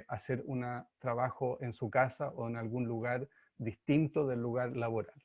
hacer un trabajo en su casa o en algún lugar distinto del lugar laboral.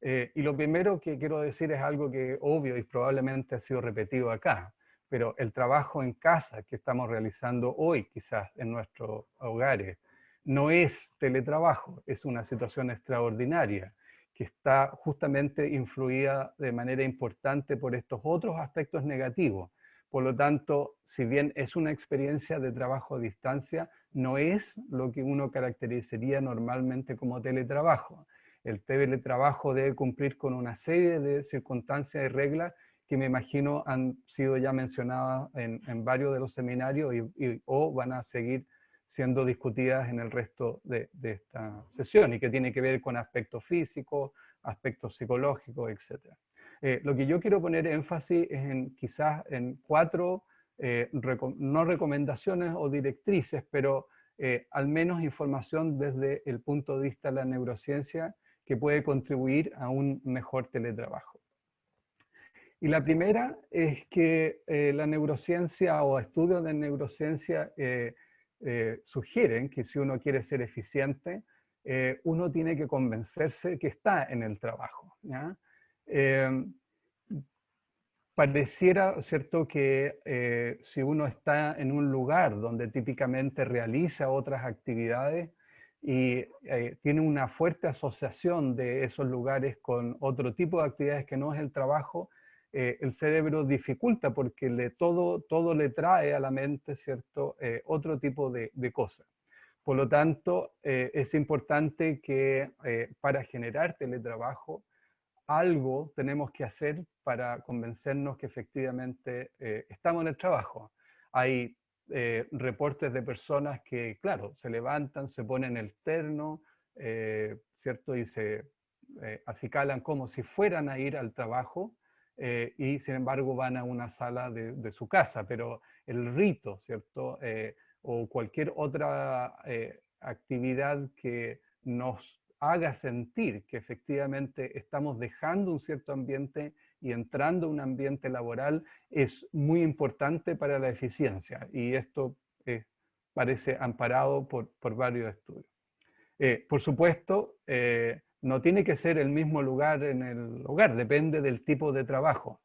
Y lo primero que quiero decir es algo que obvio y probablemente ha sido repetido acá, pero el trabajo en casa que estamos realizando hoy, quizás en nuestros hogares, no es teletrabajo, es una situación extraordinaria que está justamente influida de manera importante por estos otros aspectos negativos, Por lo tanto, si bien es una experiencia de trabajo a distancia, no es lo que uno caracterizaría normalmente como teletrabajo. El teletrabajo debe cumplir con una serie de circunstancias y reglas que me imagino han sido ya mencionadas en varios de los seminarios o van a seguir siendo discutidas en el resto de esta sesión, y que tiene que ver con aspectos físicos, aspectos psicológicos, etc. Lo que yo quiero poner énfasis es quizás en 4, no recomendaciones o directrices, pero al menos información desde el punto de vista de la neurociencia que puede contribuir a un mejor teletrabajo. Y la primera es que la neurociencia o estudios de neurociencia sugieren que si uno quiere ser eficiente, uno tiene que convencerse que está en el trabajo, ¿ya? Pareciera, ¿cierto?, que si uno está en un lugar donde típicamente realiza otras actividades y tiene una fuerte asociación de esos lugares con otro tipo de actividades que no es el trabajo, el cerebro dificulta porque todo le trae a la mente, ¿cierto?, otro tipo de cosas. Por lo tanto, es importante que para generar teletrabajo, algo tenemos que hacer para convencernos que efectivamente estamos en el trabajo. Hay reportes de personas que, claro, se levantan, se ponen el terno, ¿cierto? Y se acicalan como si fueran a ir al trabajo, y sin embargo van a una sala de su casa, pero el rito, ¿cierto? O cualquier otra actividad que nos haga sentir que efectivamente estamos dejando un cierto ambiente y entrando a un ambiente laboral es muy importante para la eficiencia, y esto parece amparado por varios estudios. Por supuesto, no tiene que ser el mismo lugar en el hogar, depende del tipo de trabajo.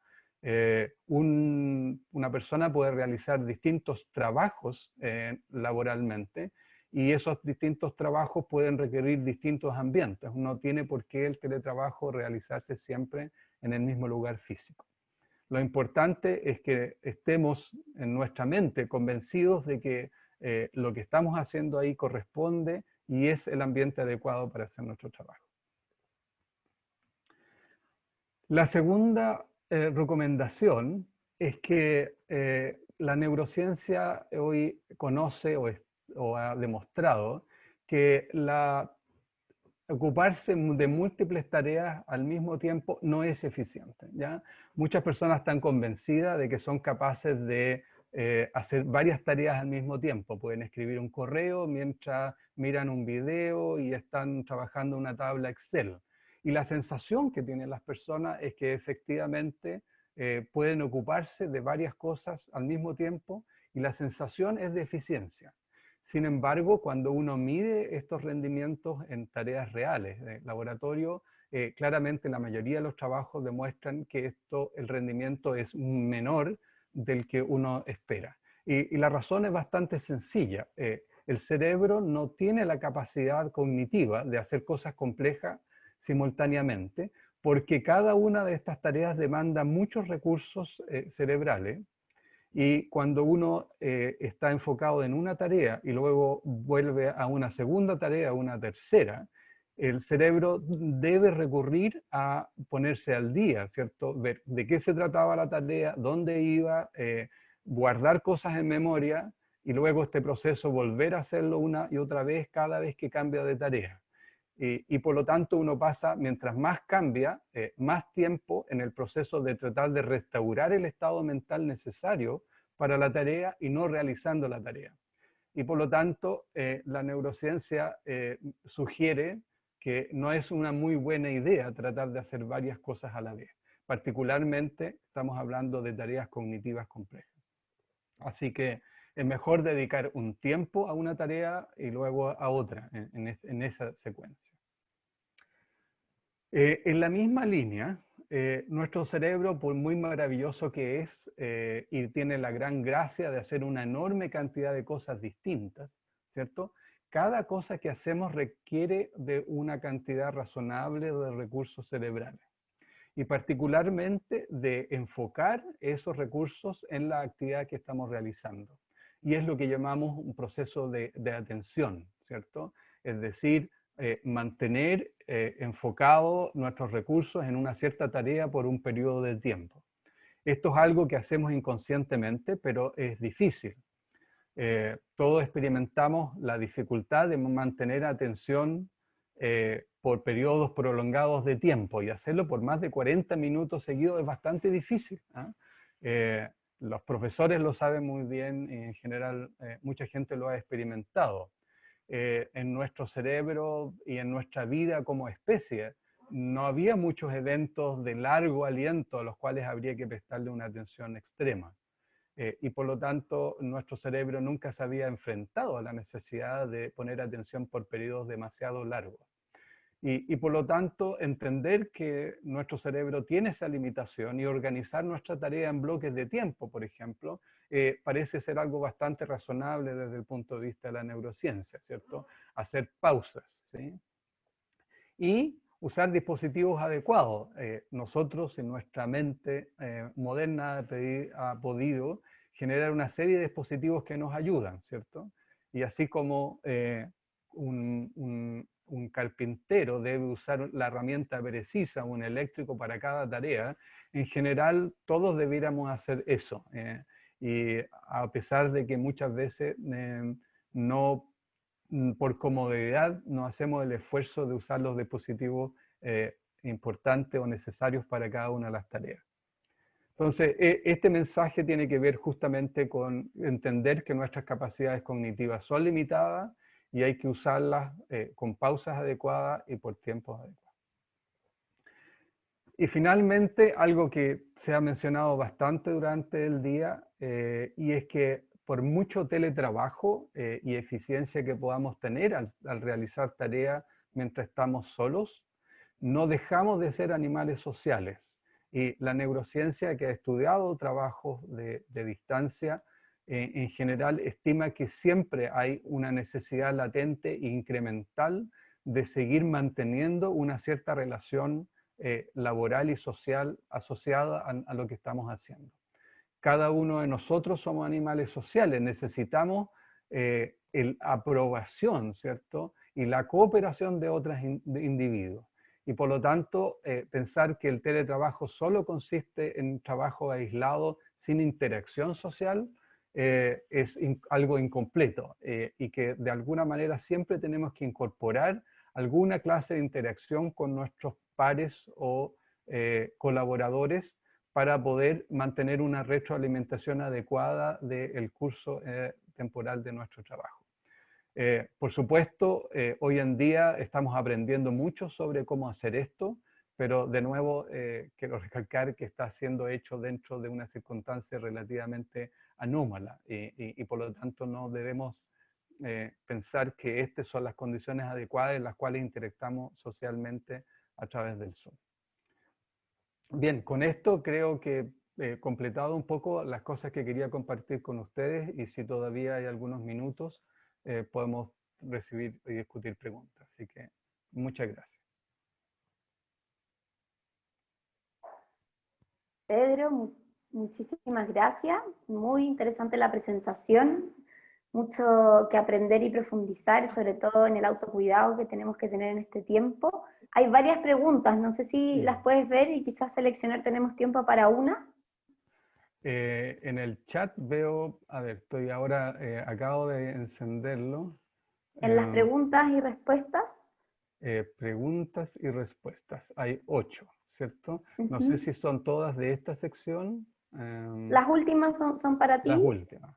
Una persona puede realizar distintos trabajos laboralmente, y esos distintos trabajos pueden requerir distintos ambientes. No tiene por qué el teletrabajo realizarse siempre en el mismo lugar físico. Lo importante es que estemos en nuestra mente convencidos de que lo que estamos haciendo ahí corresponde y es el ambiente adecuado para hacer nuestro trabajo. La segunda recomendación es que la neurociencia hoy conoce o ha demostrado que ocuparse de múltiples tareas al mismo tiempo no es eficiente, ¿ya? Muchas personas están convencidas de que son capaces de hacer varias tareas al mismo tiempo. Pueden escribir un correo mientras miran un video y están trabajando en una tabla Excel. Y la sensación que tienen las personas es que efectivamente pueden ocuparse de varias cosas al mismo tiempo, y la sensación es de eficiencia. Sin embargo, cuando uno mide estos rendimientos en tareas reales de laboratorio, claramente la mayoría de los trabajos demuestran que el rendimiento es menor del que uno espera. Y la razón es bastante sencilla. El cerebro no tiene la capacidad cognitiva de hacer cosas complejas simultáneamente, porque cada una de estas tareas demanda muchos recursos cerebrales. Y cuando uno está enfocado en una tarea y luego vuelve a una segunda tarea, a una tercera, el cerebro debe recurrir a ponerse al día, ¿cierto? Ver de qué se trataba la tarea, dónde iba, guardar cosas en memoria, y luego este proceso volver a hacerlo una y otra vez cada vez que cambia de tarea. Y por lo tanto uno pasa, mientras más cambia, más tiempo en el proceso de tratar de restaurar el estado mental necesario para la tarea y no realizando la tarea. Y por lo tanto, la neurociencia sugiere que no es una muy buena idea tratar de hacer varias cosas a la vez. Particularmente estamos hablando de tareas cognitivas complejas. Así que es mejor dedicar un tiempo a una tarea y luego a otra en esa secuencia. En la misma línea, nuestro cerebro, por muy maravilloso que es, y tiene la gran gracia de hacer una enorme cantidad de cosas distintas, ¿cierto? Cada cosa que hacemos requiere de una cantidad razonable de recursos cerebrales. y particularmente de enfocar esos recursos en la actividad que estamos realizando. Y es lo que llamamos un proceso de atención, ¿cierto? Es decir, mantener enfocados nuestros recursos en una cierta tarea por un periodo de tiempo. Esto es algo que hacemos inconscientemente, pero es difícil. Todos experimentamos la dificultad de mantener atención por periodos prolongados de tiempo, y hacerlo por más de 40 minutos seguidos es bastante difícil. Los profesores lo saben muy bien y en general mucha gente lo ha experimentado. En nuestro cerebro y en nuestra vida como especie no había muchos eventos de largo aliento a los cuales habría que prestarle una atención extrema. Y por lo tanto nuestro cerebro nunca se había enfrentado a la necesidad de poner atención por periodos demasiado largos. Y por lo tanto entender que nuestro cerebro tiene esa limitación y organizar nuestra tarea en bloques de tiempo, por ejemplo, parece ser algo bastante razonable desde el punto de vista de la neurociencia, ¿cierto? Hacer pausas, ¿sí? Y usar dispositivos adecuados. Nosotros en nuestra mente moderna ha podido generar una serie de dispositivos que nos ayudan, ¿cierto? Y así como un carpintero debe usar la herramienta precisa, un eléctrico para cada tarea, en general todos debiéramos hacer eso. Y a pesar de que muchas veces no, por comodidad, no hacemos el esfuerzo de usar los dispositivos importantes o necesarios para cada una de las tareas. Entonces, este mensaje tiene que ver justamente con entender que nuestras capacidades cognitivas son limitadas y hay que usarlas con pausas adecuadas y por tiempos adecuados. Y finalmente, algo que se ha mencionado bastante durante el día, y es que por mucho teletrabajo y eficiencia que podamos tener al realizar tareas mientras estamos solos, no dejamos de ser animales sociales. Y la neurociencia, que ha estudiado trabajos de distancia, en general estima que siempre hay una necesidad latente e incremental de seguir manteniendo una cierta relación laboral y social asociada a lo que estamos haciendo. Cada uno de nosotros somos animales sociales, necesitamos la aprobación, ¿cierto? Y la cooperación de otros individuos. Y por lo tanto, pensar que el teletrabajo solo consiste en trabajo aislado sin interacción social es algo incompleto y que de alguna manera siempre tenemos que incorporar alguna clase de interacción con nuestros pares o colaboradores para poder mantener una retroalimentación adecuada del curso temporal de nuestro trabajo. Por supuesto, hoy en día estamos aprendiendo mucho sobre cómo hacer esto, pero de nuevo quiero recalcar que está siendo hecho dentro de una circunstancia relativamente anómala y por lo tanto no debemos pensar que estas son las condiciones adecuadas en las cuales interactuamos socialmente a través del Zoom. Bien, con esto creo que he completado un poco las cosas que quería compartir con ustedes y si todavía hay algunos minutos podemos recibir y discutir preguntas. Así que muchas gracias. Pedro, muchísimas gracias. Muy interesante la presentación. Mucho que aprender y profundizar, sobre todo en el autocuidado que tenemos que tener en este tiempo. Hay varias preguntas, no sé si las puedes ver y quizás seleccionar, tenemos tiempo para una. En el chat veo, a ver, estoy ahora, acabo de encenderlo. En las preguntas y respuestas. Preguntas y respuestas, hay 8, ¿cierto? No sé si son todas de esta sección. Las últimas son para ti. Las últimas.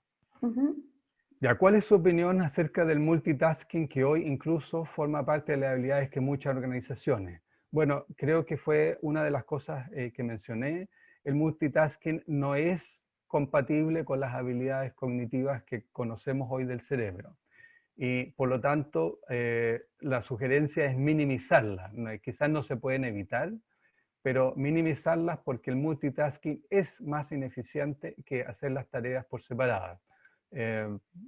Ya, ¿cuál es su opinión acerca del multitasking que hoy incluso forma parte de las habilidades que muchas organizaciones? Bueno, creo que fue una de las cosas que mencioné. El multitasking no es compatible con las habilidades cognitivas que conocemos hoy del cerebro. Y por lo tanto, la sugerencia es minimizarlas. Quizás no se pueden evitar, pero minimizarlas porque el multitasking es más ineficiente que hacer las tareas por separadas.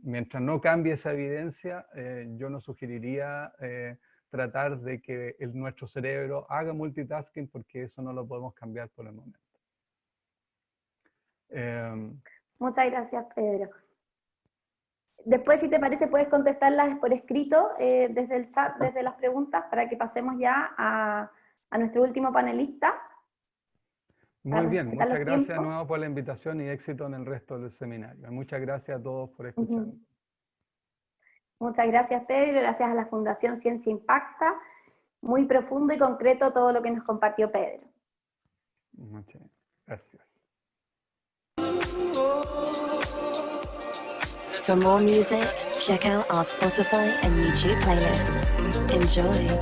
Mientras no cambie esa evidencia, yo no sugeriría tratar de que nuestro cerebro haga multitasking, porque eso no lo podemos cambiar por el momento. Muchas gracias, Pedro. Después, si te parece, puedes contestarlas por escrito desde el chat, desde las preguntas, para que pasemos ya a nuestro último panelista. Muy bien, muchas gracias de tiempos. nuevo por la invitación y éxito en el resto del seminario. Muchas gracias a todos por escucharnos. Muchas gracias, Pedro, gracias a la Fundación Ciencia Impacta. Muy profundo y concreto todo lo que nos compartió Pedro. Muchas gracias. For more music, check out our Spotify and YouTube playlists. Enjoy.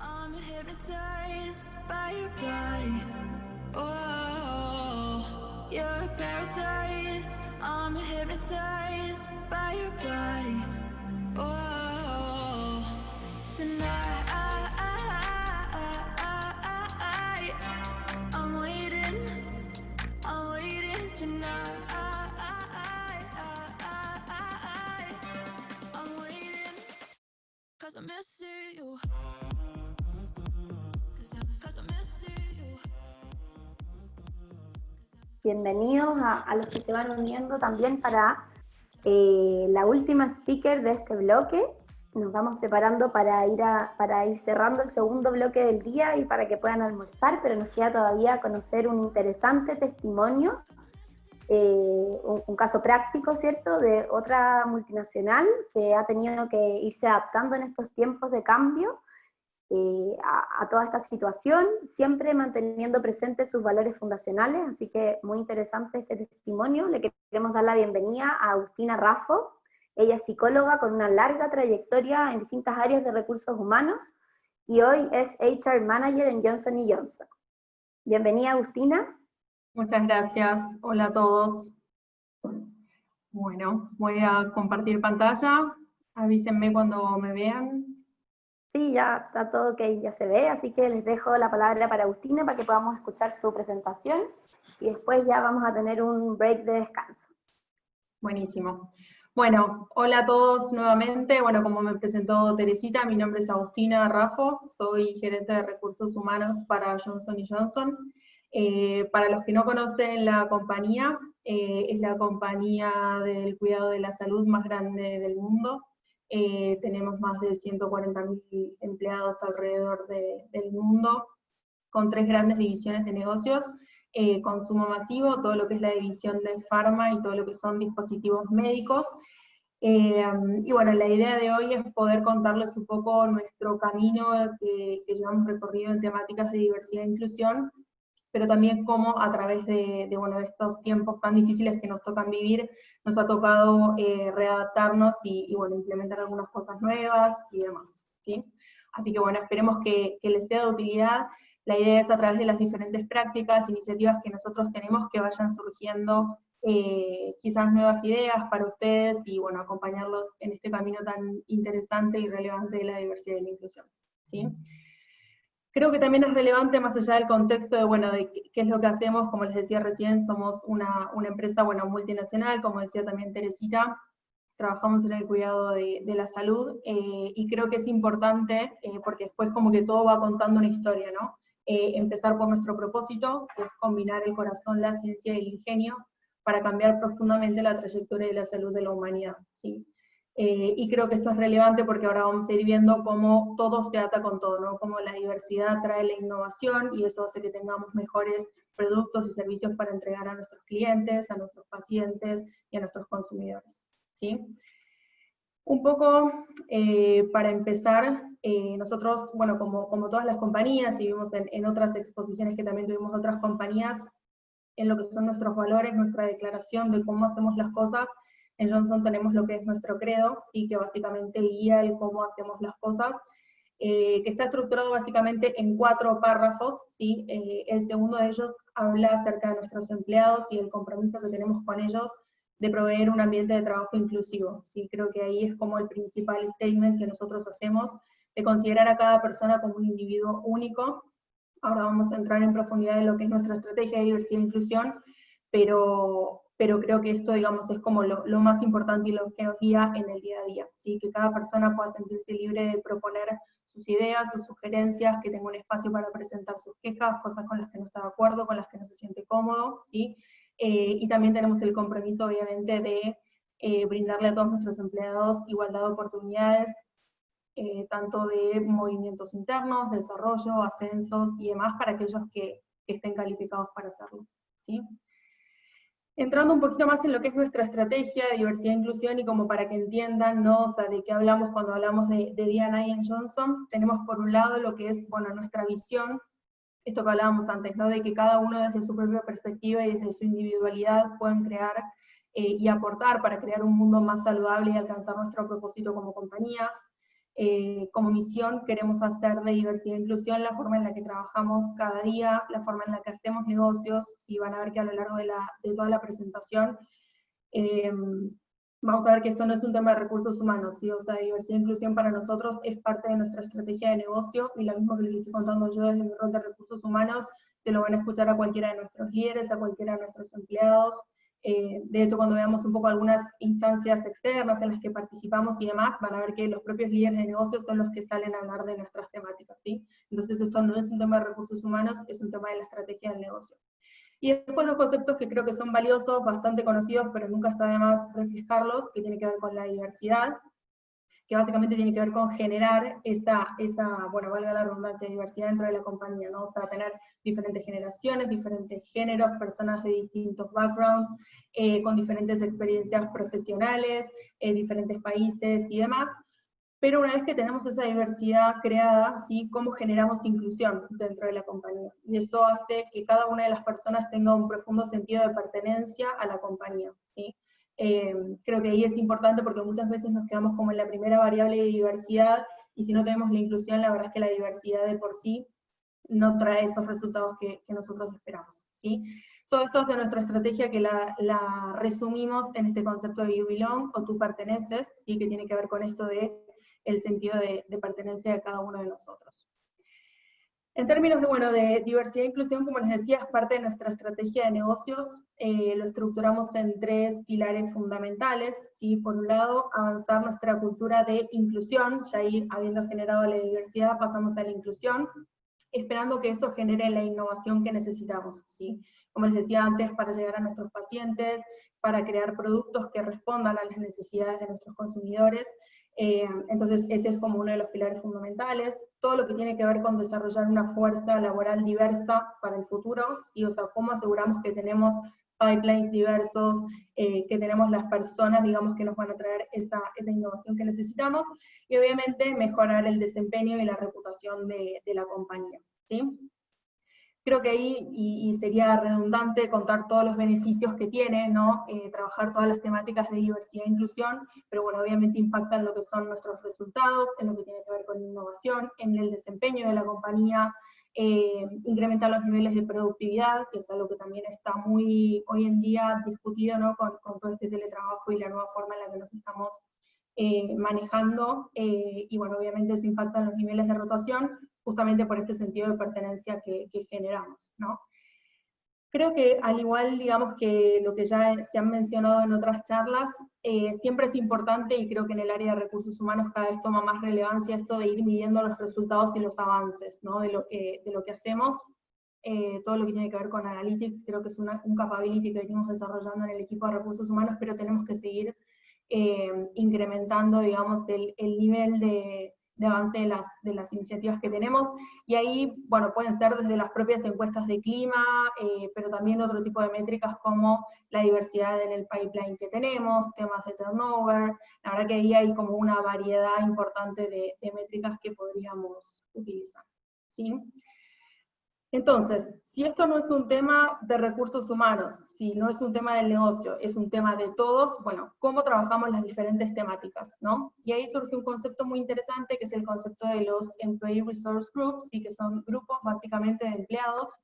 I'm hypnotized by your body. Oh, you're paradise. I'm hypnotized by your body. Oh, tonight I'm waiting tonight. I'm waiting 'cause I miss you. Bienvenidos a los que se van uniendo también para la última speaker de este bloque. Nos vamos preparando para ir cerrando el segundo bloque del día y para que puedan almorzar, pero nos queda todavía conocer un interesante testimonio, un caso práctico, ¿cierto?, de otra multinacional que ha tenido que irse adaptando en estos tiempos de cambio a toda esta situación, siempre manteniendo presentes sus valores fundacionales, así que muy interesante este testimonio. Le queremos dar la bienvenida a Agustina Raffo. Ella es psicóloga con una larga trayectoria en distintas áreas de recursos humanos y hoy es HR Manager en Johnson & Johnson. Bienvenida, Agustina. Muchas gracias. Hola a todos. Bueno, voy a compartir pantalla. Avísenme cuando me vean. Sí, ya está todo ok, ya se ve, así que les dejo la palabra para Agustina para que podamos escuchar su presentación y después ya vamos a tener un break de descanso. Buenísimo. Bueno, hola a todos nuevamente. Bueno, como me presentó Teresita, mi nombre es Agustina Raffo, soy gerente de recursos humanos para Johnson & Johnson. Para los que no conocen la compañía, es la compañía del cuidado de la salud más grande del mundo. Tenemos más de 140.000 empleados alrededor del mundo, con 3 grandes divisiones de negocios: consumo masivo, todo lo que es la división de farma y todo lo que son dispositivos médicos. Y bueno, la idea de hoy es poder contarles un poco nuestro camino que llevamos recorrido en temáticas de diversidad e inclusión, pero también cómo a través de estos tiempos tan difíciles que nos tocan vivir, nos ha tocado readaptarnos y bueno, implementar algunas cosas nuevas y demás, ¿sí? Así que bueno, esperemos que les sea de utilidad. La idea es a través de las diferentes prácticas, iniciativas que nosotros tenemos, que vayan surgiendo quizás nuevas ideas para ustedes y bueno, acompañarlos en este camino tan interesante y relevante de la diversidad y la inclusión, ¿sí? Creo que también es relevante, más allá del contexto de qué es lo que hacemos. Como les decía recién, somos una empresa multinacional, como decía también Teresita, trabajamos en el cuidado de la salud, y creo que es importante, porque después como que todo va contando una historia, ¿no? Empezar por nuestro propósito, que es combinar el corazón, la ciencia y el ingenio, para cambiar profundamente la trayectoria de la salud de la humanidad, ¿sí? Y creo que esto es relevante porque ahora vamos a ir viendo cómo todo se ata con todo, ¿no? Cómo la diversidad trae la innovación y eso hace que tengamos mejores productos y servicios para entregar a nuestros clientes, a nuestros pacientes y a nuestros consumidores, ¿sí? Un poco para empezar, nosotros, bueno, como todas las compañías, y vimos en otras exposiciones que también tuvimos otras compañías, en lo que son nuestros valores, nuestra declaración de cómo hacemos las cosas, en Johnson tenemos lo que es nuestro credo, ¿sí? Que básicamente guía el cómo hacemos las cosas, que está estructurado básicamente en 4 párrafos, ¿sí? El segundo de ellos habla acerca de nuestros empleados y el compromiso que tenemos con ellos de proveer un ambiente de trabajo inclusivo, ¿sí? Creo que ahí es como el principal statement que nosotros hacemos, de considerar a cada persona como un individuo único. Ahora vamos a entrar en profundidad en lo que es nuestra estrategia de diversidad e inclusión, pero creo que esto, digamos, es como lo más importante y lo que nos guía en el día a día, ¿sí? Que cada persona pueda sentirse libre de proponer sus ideas, sus sugerencias, que tenga un espacio para presentar sus quejas, cosas con las que no está de acuerdo, con las que no se siente cómodo, ¿sí? Y también tenemos el compromiso, obviamente, de brindarle a todos nuestros empleados igualdad de oportunidades, tanto de movimientos internos, desarrollo, ascensos y demás, para aquellos que estén calificados para hacerlo, ¿sí? Entrando un poquito más en lo que es nuestra estrategia de diversidad e inclusión, y como para que entiendan, ¿no? O sea, de qué hablamos cuando hablamos de D&I en Johnson, tenemos por un lado lo que es, bueno, nuestra visión, esto que hablábamos antes, ¿no? De que cada uno desde su propia perspectiva y desde su individualidad pueden crear y aportar para crear un mundo más saludable y alcanzar nuestro propósito como compañía. Como misión queremos hacer de diversidad e inclusión la forma en la que trabajamos cada día, la forma en la que hacemos negocios. Si van a ver que a lo largo de toda la presentación vamos a ver que esto no es un tema de recursos humanos, ¿sí? O sea, diversidad e inclusión para nosotros es parte de nuestra estrategia de negocio, y lo mismo que les estoy contando yo desde mi rol de recursos humanos, se lo van a escuchar a cualquiera de nuestros líderes, a cualquiera de nuestros empleados. De hecho, cuando veamos un poco algunas instancias externas en las que participamos y demás, van a ver que los propios líderes de negocios son los que salen a hablar de nuestras temáticas, ¿sí? Entonces esto no es un tema de recursos humanos, es un tema de la estrategia del negocio. Y después 2 conceptos que creo que son valiosos, bastante conocidos, pero nunca está de más refrescarlos, que tiene que ver con la diversidad, que básicamente tiene que ver con generar esa bueno, valga la redundancia, diversidad dentro de la compañía, ¿no? O sea, tener diferentes generaciones, diferentes géneros, personas de distintos backgrounds, con diferentes experiencias profesionales, diferentes países y demás. Pero una vez que tenemos esa diversidad creada, ¿sí? ¿Cómo generamos inclusión dentro de la compañía? Y eso hace que cada una de las personas tenga un profundo sentido de pertenencia a la compañía, ¿sí? Creo que ahí es importante porque muchas veces nos quedamos como en la primera variable de diversidad, y si no tenemos la inclusión, la verdad es que la diversidad de por sí no trae esos resultados que nosotros esperamos, ¿sí? Todo esto hace nuestra estrategia, que la resumimos en este concepto de you belong, o tú perteneces, ¿sí? Que tiene que ver con esto de el sentido de pertenencia de cada uno de nosotros. En términos de diversidad e inclusión, como les decía, es parte de nuestra estrategia de negocios. Lo estructuramos en 3 pilares fundamentales, ¿sí? Por un lado, avanzar nuestra cultura de inclusión, ya ahí, habiendo generado la diversidad, pasamos a la inclusión, esperando que eso genere la innovación que necesitamos, ¿sí? Como les decía antes, para llegar a nuestros pacientes, para crear productos que respondan a las necesidades de nuestros consumidores. Entonces ese es como uno de los pilares fundamentales. Todo lo que tiene que ver con desarrollar una fuerza laboral diversa para el futuro, y o sea, cómo aseguramos que tenemos pipelines diversos, que tenemos las personas, digamos, que nos van a traer esa innovación que necesitamos, y obviamente mejorar el desempeño y la reputación de la compañía, ¿sí? Creo que ahí, y sería redundante contar todos los beneficios que tiene, ¿no? Trabajar todas las temáticas de diversidad e inclusión, pero bueno, obviamente impactan lo que son nuestros resultados, en lo que tiene que ver con innovación, en el desempeño de la compañía, incrementar los niveles de productividad, que es algo que también está muy hoy en día discutido, ¿no? Con todo este teletrabajo y la nueva forma en la que nos estamos manejando, y bueno, obviamente eso impacta en los niveles de rotación, justamente por este sentido de pertenencia que generamos, ¿no? Creo que al igual, digamos, que lo que ya se han mencionado en otras charlas, siempre es importante, y creo que en el área de recursos humanos cada vez toma más relevancia esto de ir midiendo los resultados y los avances, ¿no? de lo que hacemos. Todo lo que tiene que ver con Analytics, creo que es un capability que venimos desarrollando en el equipo de recursos humanos, pero tenemos que seguir incrementando, digamos, el nivel de avance de las iniciativas que tenemos, y ahí, bueno, pueden ser desde las propias encuestas de clima, pero también otro tipo de métricas como la diversidad en el pipeline que tenemos, temas de turnover. La verdad que ahí hay como una variedad importante de métricas que podríamos utilizar, ¿sí? Entonces, si esto no es un tema de recursos humanos, si no es un tema del negocio, es un tema de todos, bueno, ¿cómo trabajamos las diferentes temáticas, no? Y ahí surge un concepto muy interesante, que es el concepto de los Employee Resource Groups, ¿sí? Que son grupos básicamente de empleados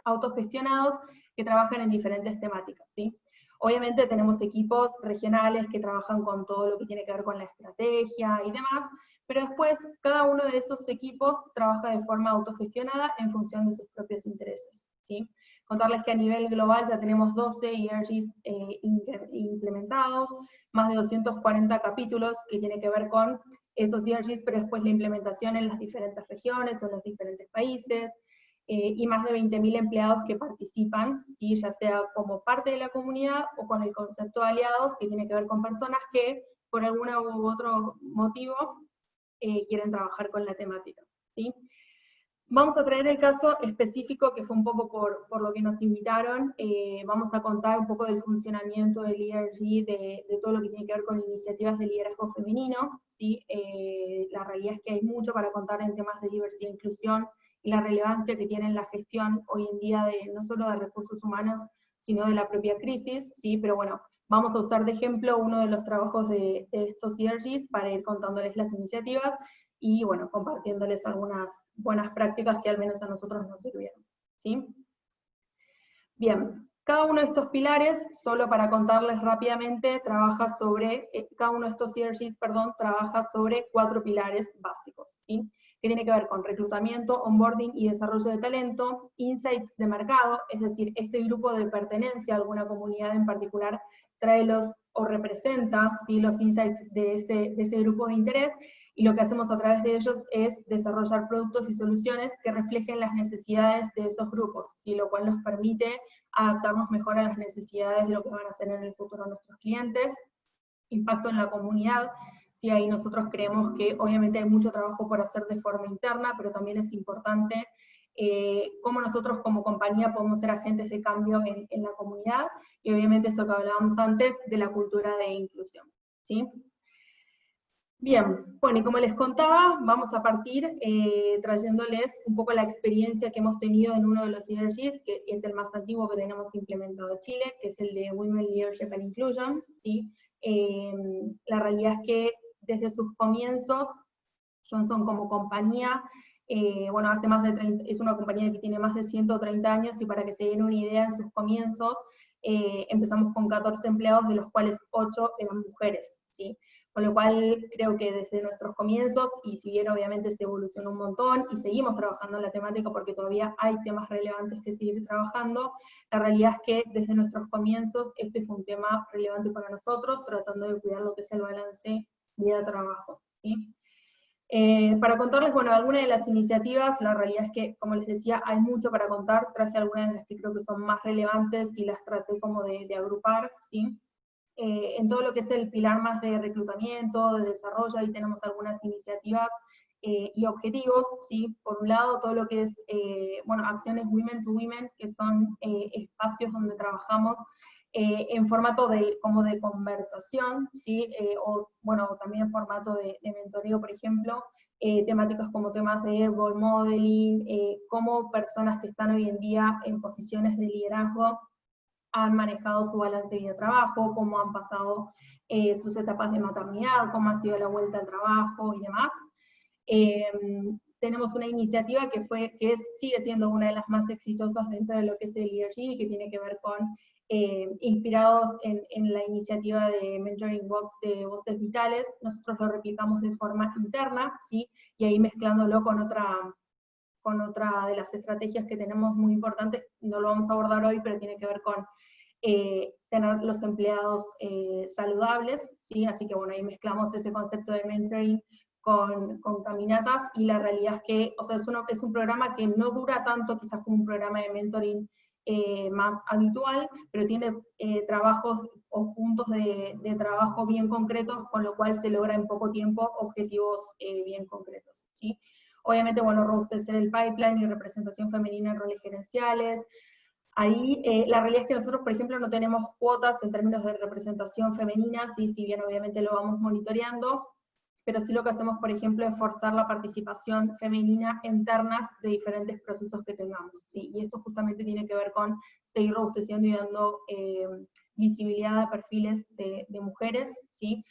autogestionados que trabajan en diferentes temáticas, ¿sí? Obviamente tenemos equipos regionales que trabajan con todo lo que tiene que ver con la estrategia y demás, pero después cada uno de esos equipos trabaja de forma autogestionada en función de sus propios intereses, ¿sí? Contarles que a nivel global ya tenemos 12 ERGs implementados, más de 240 capítulos que tiene que ver con esos ERGs, pero después la implementación en las diferentes regiones o en los diferentes países, y más de 20.000 empleados que participan, ¿sí? Ya sea como parte de la comunidad o con el concepto de aliados, que tiene que ver con personas que por algún u otro motivo quieren trabajar con la temática, ¿sí? Vamos a traer el caso específico, que fue un poco por lo que nos invitaron. Vamos a contar un poco del funcionamiento del ERG, de todo lo que tiene que ver con iniciativas de liderazgo femenino, ¿sí? La realidad es que hay mucho para contar en temas de diversidad e inclusión, y la relevancia que tiene en la gestión hoy en día no solo de recursos humanos, sino de la propia crisis, ¿sí? Pero bueno, vamos a usar de ejemplo uno de los trabajos de estos ERGs para ir contándoles las iniciativas y, bueno, compartiéndoles algunas buenas prácticas que al menos a nosotros nos sirvieron, ¿sí? Bien, cada uno de estos pilares, solo para contarles rápidamente, trabaja sobre, cada uno de estos ERGs, perdón, trabaja sobre 4 pilares básicos, ¿sí? Que tiene que ver con reclutamiento, onboarding y desarrollo de talento, insights de mercado, es decir, este grupo de pertenencia a alguna comunidad en particular trae o representa, ¿sí? Los insights de ese grupo de interés, y lo que hacemos a través de ellos es desarrollar productos y soluciones que reflejen las necesidades de esos grupos, ¿sí? Lo cual nos permite adaptarnos mejor a las necesidades de lo que van a hacer en el futuro nuestros clientes. Impacto en la comunidad, ¿sí? Ahí nosotros creemos que obviamente hay mucho trabajo por hacer de forma interna, pero también es importante cómo nosotros como compañía podemos ser agentes de cambio en la comunidad, y obviamente esto que hablábamos antes de la cultura de inclusión, ¿sí? Bien, bueno, y como les contaba, vamos a partir trayéndoles un poco la experiencia que hemos tenido en uno de los ERGs, que es el más antiguo que tenemos implementado en Chile, que es el de Women Leadership and Inclusion, ¿sí? La realidad es que desde sus comienzos, Johnson como compañía, bueno, hace más de 30, es una compañía que tiene más de 130 años, y para que se den una idea, en sus comienzos empezamos con 14 empleados, de los cuales 8 eran mujeres, ¿sí? Con lo cual creo que desde nuestros comienzos, y si bien obviamente se evolucionó un montón, y seguimos trabajando en la temática porque todavía hay temas relevantes que seguir trabajando, la realidad es que desde nuestros comienzos este fue un tema relevante para nosotros, tratando de cuidar lo que es el balance vida-trabajo, ¿sí? Para contarles, bueno, algunas de las iniciativas, la realidad es que, como les decía, hay mucho para contar, traje algunas de las que creo que son más relevantes y las traté como de agrupar, ¿sí? En todo lo que es el pilar más de reclutamiento, de desarrollo, ahí tenemos algunas iniciativas y objetivos, ¿sí? Por un lado, todo lo que es, bueno, acciones Women to Women, que son espacios donde trabajamos en formato como de conversación, ¿sí? O, bueno, también en formato de mentoreo, por ejemplo, temáticas como temas de role modeling, cómo personas que están hoy en día en posiciones de liderazgo han manejado su balance vida-trabajo, cómo han pasado sus etapas de maternidad, cómo ha sido la vuelta al trabajo y demás. Tenemos una iniciativa sigue siendo una de las más exitosas dentro de lo que es el ERG, que tiene que ver con, inspirados en la iniciativa de Mentoring Box de Voces Vitales. Nosotros lo replicamos de forma interna, ¿sí? Y ahí mezclándolo con otra de las estrategias que tenemos muy importantes, no lo vamos a abordar hoy, pero tiene que ver con tener los empleados saludables, ¿sí? Así que bueno, ahí mezclamos ese concepto de mentoring con caminatas, y la realidad es que, o sea, es un programa que no dura tanto quizás como un programa de mentoring más habitual, pero tiene trabajos o puntos de trabajo bien concretos, con lo cual se logra en poco tiempo objetivos bien concretos, ¿sí? Obviamente, bueno, robustecer el pipeline y representación femenina en roles gerenciales. Ahí la realidad es que nosotros, por ejemplo, no tenemos cuotas en términos de representación femenina, ¿sí? Si bien obviamente lo vamos monitoreando, pero sí lo que hacemos, por ejemplo, es forzar la participación femenina internas de diferentes procesos que tengamos, ¿sí? Y esto justamente tiene que ver con seguir robusteciendo y dando visibilidad a perfiles de mujeres, ¿sí?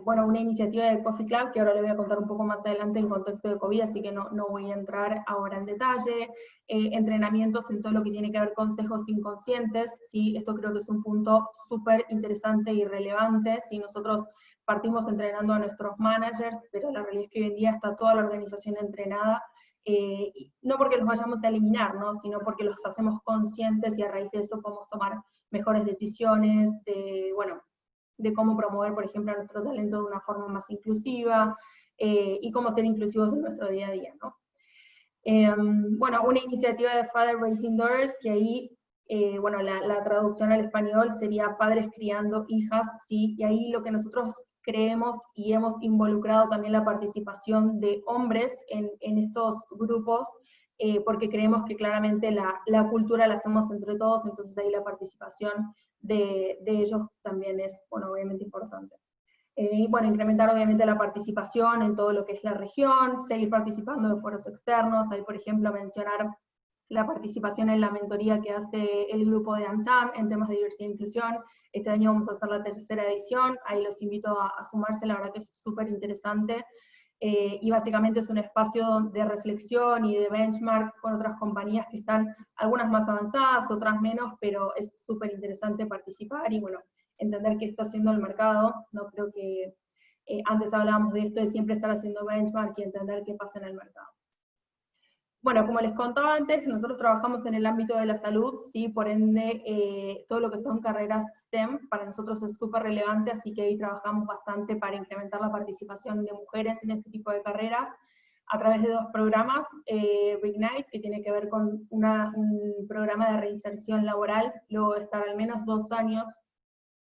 Bueno, una iniciativa del Coffee Club, que ahora le voy a contar un poco más adelante en contexto de COVID, así que no voy a entrar ahora en detalle. Entrenamientos en todo lo que tiene que ver con sesgos inconscientes, ¿sí? Esto creo que es un punto súper interesante y relevante, ¿sí? Nosotros partimos entrenando a nuestros managers, pero la realidad es que hoy en día está toda la organización entrenada, no porque los vayamos a eliminar, ¿no? Sino porque los hacemos conscientes y a raíz de eso podemos tomar mejores decisiones, de cómo promover, por ejemplo, a nuestro talento de una forma más inclusiva, y cómo ser inclusivos en nuestro día a día, ¿no? Bueno, una iniciativa de Father Raising Daughters, que ahí, bueno, la traducción al español sería Padres Criando Hijas, ¿sí? Y ahí lo que nosotros creemos y hemos involucrado también la participación de hombres en estos grupos, porque creemos que claramente la cultura la hacemos entre todos, entonces ahí la participación de ellos también es, bueno, obviamente importante. Y bueno, incrementar obviamente la participación en todo lo que es la región, seguir participando de foros externos, ahí por ejemplo mencionar la participación en la mentoría que hace el grupo de ANTAM en temas de diversidad e inclusión. Este año vamos a hacer la 3ª edición, ahí los invito a sumarse, la verdad que es súper interesante. Y básicamente es un espacio de reflexión y de benchmark con otras compañías que están, algunas más avanzadas, otras menos, pero es súper interesante participar y bueno, entender qué está haciendo el mercado. No creo que antes hablábamos de esto de siempre estar haciendo benchmark y entender qué pasa en el mercado. Bueno, como les contaba antes, nosotros trabajamos en el ámbito de la salud, ¿sí? Por ende, todo lo que son carreras STEM para nosotros es súper relevante, así que ahí trabajamos bastante para incrementar la participación de mujeres en este tipo de carreras, a través de 2 programas, Reignite, que tiene que ver con un programa de reinserción laboral, luego de estar al menos 2 años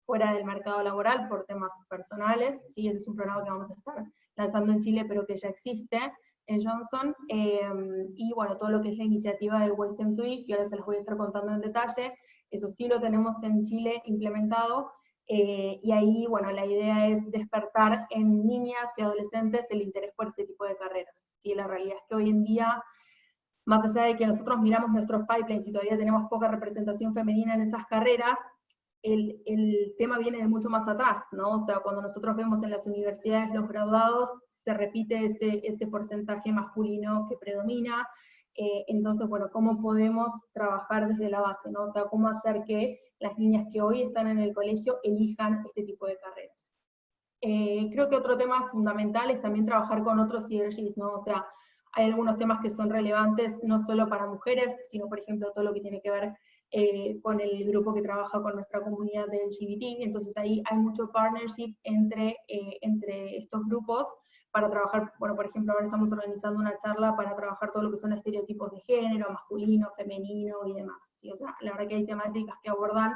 fuera del mercado laboral por temas personales, ¿sí? Ese es un programa que vamos a estar lanzando en Chile, pero que ya existe en Johnson, y bueno, todo lo que es la iniciativa de Welcome to It, que ahora se las voy a estar contando en detalle, eso sí lo tenemos en Chile implementado, y ahí, bueno, la idea es despertar en niñas y adolescentes el interés por este tipo de carreras, ¿sí? La realidad es que hoy en día, más allá de que nosotros miramos nuestros pipelines y todavía tenemos poca representación femenina en esas carreras, el tema viene de mucho más atrás, ¿no? O sea, cuando nosotros vemos en las universidades los graduados, se repite ese porcentaje masculino que predomina. Entonces, bueno, ¿cómo podemos trabajar desde la base, ¿no? O sea, ¿cómo hacer que las niñas que hoy están en el colegio elijan este tipo de carreras? Creo que otro tema fundamental es también trabajar con otros CRGs, ¿no? O sea, hay algunos temas que son relevantes no solo para mujeres, sino, por ejemplo, todo lo que tiene que ver con el grupo que trabaja con nuestra comunidad de LGBT, entonces ahí hay mucho partnership entre estos grupos para trabajar, bueno, por ejemplo, ahora estamos organizando una charla para trabajar todo lo que son estereotipos de género, masculino, femenino y demás, ¿sí? O sea, la verdad que hay temáticas que abordan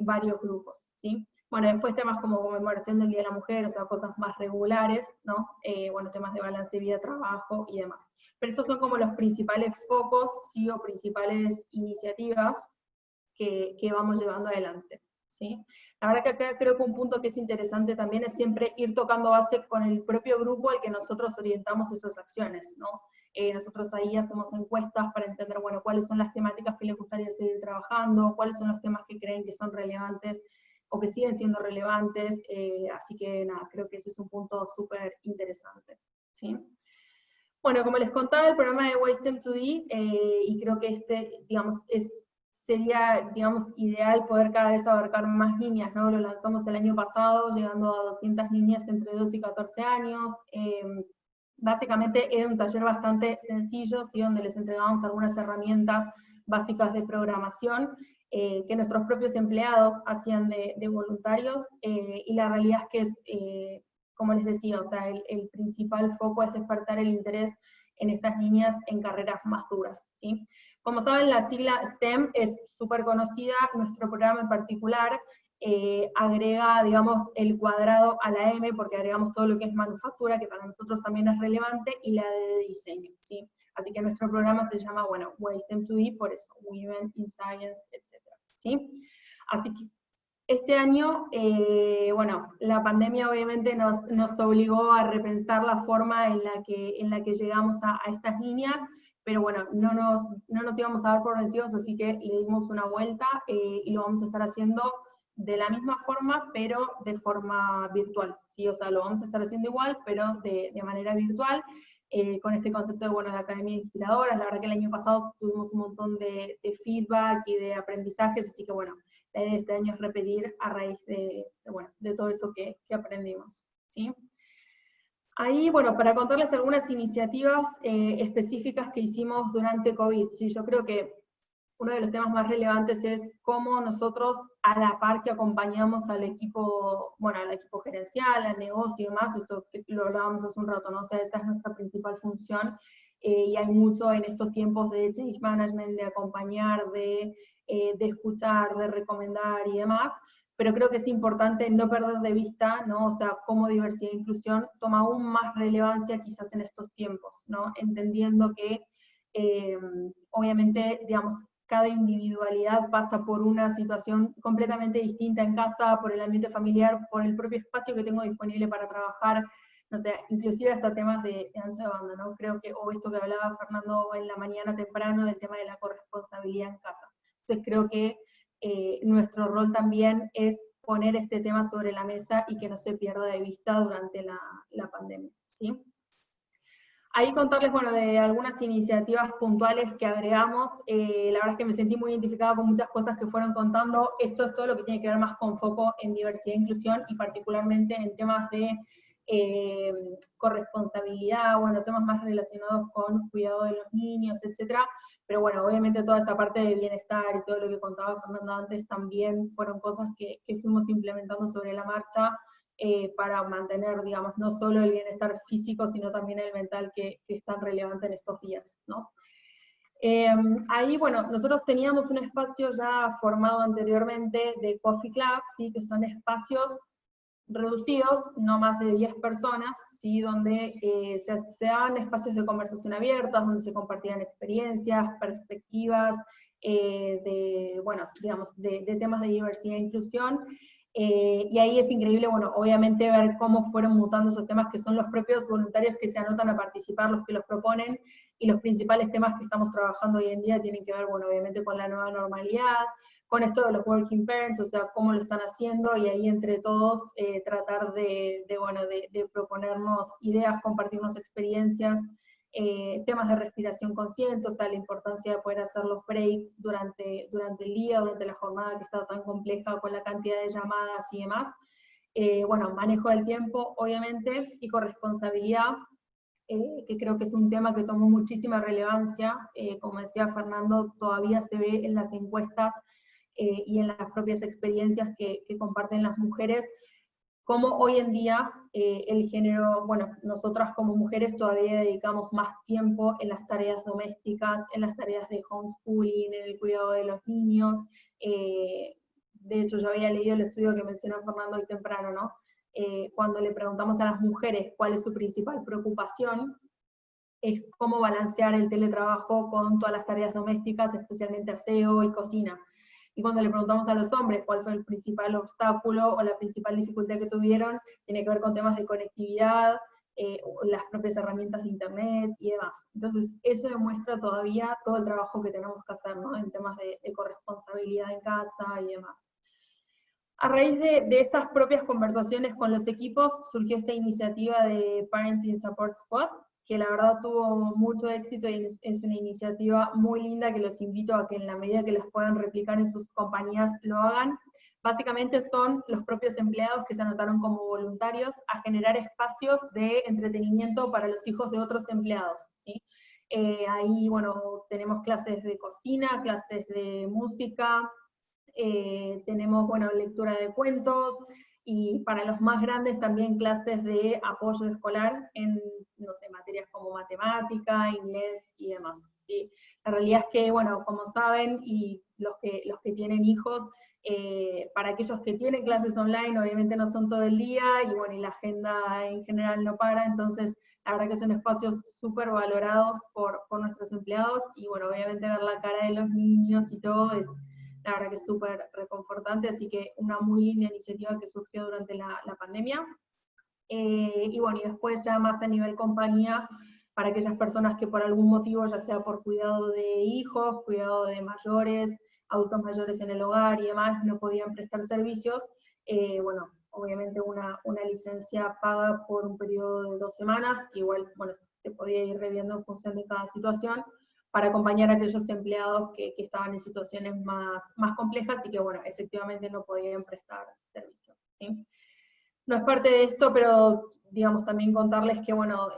varios grupos, ¿sí? Bueno, después temas como conmemoración del Día de la Mujer, o sea, cosas más regulares, ¿no? Bueno, temas de balance vida-trabajo y demás. Pero estos son como los principales focos, ¿sí? O principales iniciativas que vamos llevando adelante, ¿sí? La verdad que acá creo que un punto que es interesante también es siempre ir tocando base con el propio grupo al que nosotros orientamos esas acciones, ¿no? Nosotros ahí hacemos encuestas para entender, bueno, cuáles son las temáticas que les gustaría seguir trabajando, cuáles son los temas que creen que son relevantes o que siguen siendo relevantes, así que nada, creo que ese es un punto súper interesante, ¿sí? Bueno, como les contaba, el programa de Waste M2D, y creo que digamos, sería, digamos, ideal poder cada vez abarcar más niñas, ¿no? Lo lanzamos el año pasado, llegando a 200 niñas entre 2 y 14 años, básicamente era un taller bastante sencillo, ¿sí? Donde les entregábamos algunas herramientas básicas de programación, que nuestros propios empleados hacían de voluntarios, y la realidad es que como les decía, o sea, el principal foco es despertar el interés en estas niñas en carreras más duras, ¿sí? Como saben, la sigla STEM es súper conocida, nuestro programa en particular agrega, digamos, el cuadrado a la M, porque agregamos todo lo que es manufactura, que para nosotros también es relevante, y la D de diseño, ¿sí? Así que nuestro programa se llama, bueno, WSTEM2E, por eso, Women in Science, etc. ¿Sí? Así que este año, bueno, la pandemia obviamente nos obligó a repensar la forma en la que llegamos a estas líneas, pero bueno, no nos íbamos a dar por vencidos, así que le dimos una vuelta y lo vamos a estar haciendo de la misma forma, pero de forma virtual, ¿sí? O sea, lo vamos a estar haciendo igual, pero de manera virtual, con este concepto de, bueno, de Academia Inspiradoras. La verdad que el año pasado tuvimos un montón de feedback y de aprendizajes, así que bueno, la idea de este año es repetir a raíz bueno, de todo eso que aprendimos, ¿sí? Ahí, bueno, para contarles algunas iniciativas específicas que hicimos durante COVID, ¿sí? Yo creo que uno de los temas más relevantes es cómo nosotros, a la par que acompañamos al equipo, bueno, al equipo gerencial, al negocio y demás, esto que lo hablábamos hace un rato, ¿no? O sea, esa es nuestra principal función, y hay mucho en estos tiempos de change management, de acompañar, de escuchar, de recomendar y demás, pero creo que es importante no perder de vista, ¿no? O sea, cómo diversidad e inclusión toma aún más relevancia quizás en estos tiempos, ¿no? Entendiendo que, obviamente, digamos, cada individualidad pasa por una situación completamente distinta en casa, por el ambiente familiar, por el propio espacio que tengo disponible para trabajar, no sé, inclusive hasta temas de ancho de banda, ¿no? Creo que, o esto que hablaba Fernando en la mañana temprano, del tema de la corresponsabilidad en casa. Entonces creo que nuestro rol también es poner este tema sobre la mesa y que no se pierda de vista durante la pandemia, ¿sí? Ahí contarles, bueno, de algunas iniciativas puntuales que agregamos. La verdad es que me sentí muy identificada con muchas cosas que fueron contando. Esto es todo lo que tiene que ver más con foco en diversidad e inclusión, y particularmente en temas de corresponsabilidad, bueno, temas más relacionados con cuidado de los niños, etcétera. Pero bueno, obviamente toda esa parte de bienestar y todo lo que contaba Fernando antes también fueron cosas que fuimos implementando sobre la marcha, para mantener, digamos, no solo el bienestar físico, sino también el mental, que es tan relevante en estos días, ¿no? Ahí, bueno, nosotros teníamos un espacio ya formado anteriormente de Coffee Club, ¿sí? Que son espacios reducidos, no más de 10 personas, ¿sí? Donde se dan espacios de conversación abiertas, donde se compartían experiencias, perspectivas, bueno, digamos, de temas de diversidad e inclusión. Y ahí es increíble, bueno, obviamente ver cómo fueron mutando esos temas, que son los propios voluntarios que se anotan a participar, los que los proponen, y los principales temas que estamos trabajando hoy en día tienen que ver, bueno, obviamente con la nueva normalidad, con esto de los working parents, o sea, cómo lo están haciendo, y ahí entre todos tratar de proponernos ideas, compartirnos experiencias, temas de respiración consciente, o sea, la importancia de poder hacer los breaks durante el día, durante la jornada que está tan compleja con la cantidad de llamadas y demás. Bueno, manejo del tiempo, obviamente, y corresponsabilidad, que creo que es un tema que tomó muchísima relevancia. Como decía Fernando, todavía se ve en las encuestas y en las propias experiencias que comparten las mujeres, como hoy en día el género, bueno, nosotras como mujeres todavía dedicamos más tiempo en las tareas domésticas, en las tareas de homeschooling, en el cuidado de los niños. De hecho, yo había leído el estudio que mencionó Fernando hoy temprano, ¿no? Cuando le preguntamos a las mujeres cuál es su principal preocupación, es cómo balancear el teletrabajo con todas las tareas domésticas, especialmente aseo y cocina. Y cuando le preguntamos a los hombres cuál fue el principal obstáculo o la principal dificultad que tuvieron, tiene que ver con temas de conectividad, las propias herramientas de internet y demás. Entonces, eso demuestra todavía todo el trabajo que tenemos que hacer, ¿no? En temas de corresponsabilidad en casa y demás. A raíz de estas propias conversaciones con los equipos, surgió esta iniciativa de Parenting Support Squad, que la verdad tuvo mucho éxito y es una iniciativa muy linda que los invito a que en la medida que las puedan replicar en sus compañías lo hagan. Básicamente son los propios empleados que se anotaron como voluntarios a generar espacios de entretenimiento para los hijos de otros empleados, ¿sí? Ahí, bueno, tenemos clases de cocina, clases de música, tenemos, bueno, lectura de cuentos, y para los más grandes también clases de apoyo escolar en, no sé, materias como matemática, inglés y demás, ¿sí? La realidad es que, bueno, como saben, y los que tienen hijos, para aquellos que tienen clases online, obviamente no son todo el día, y bueno, y la agenda en general no para, entonces la verdad que son espacios súper valorados por nuestros empleados, y bueno, obviamente ver la cara de los niños y todo es, la verdad que es súper reconfortante, así que una muy linda iniciativa que surgió durante la pandemia. Y bueno, y después ya más a nivel compañía, para aquellas personas que por algún motivo, ya sea por cuidado de hijos, cuidado de mayores, adultos mayores en el hogar y demás, no podían prestar servicios, bueno, obviamente una licencia paga por un periodo de 2 semanas, que igual, bueno, se podía ir reviendo en función de cada situación, para acompañar a aquellos empleados que estaban en situaciones más complejas y que, bueno, efectivamente no podían prestar servicios, ¿sí? No es parte de esto, pero digamos también contarles que, bueno,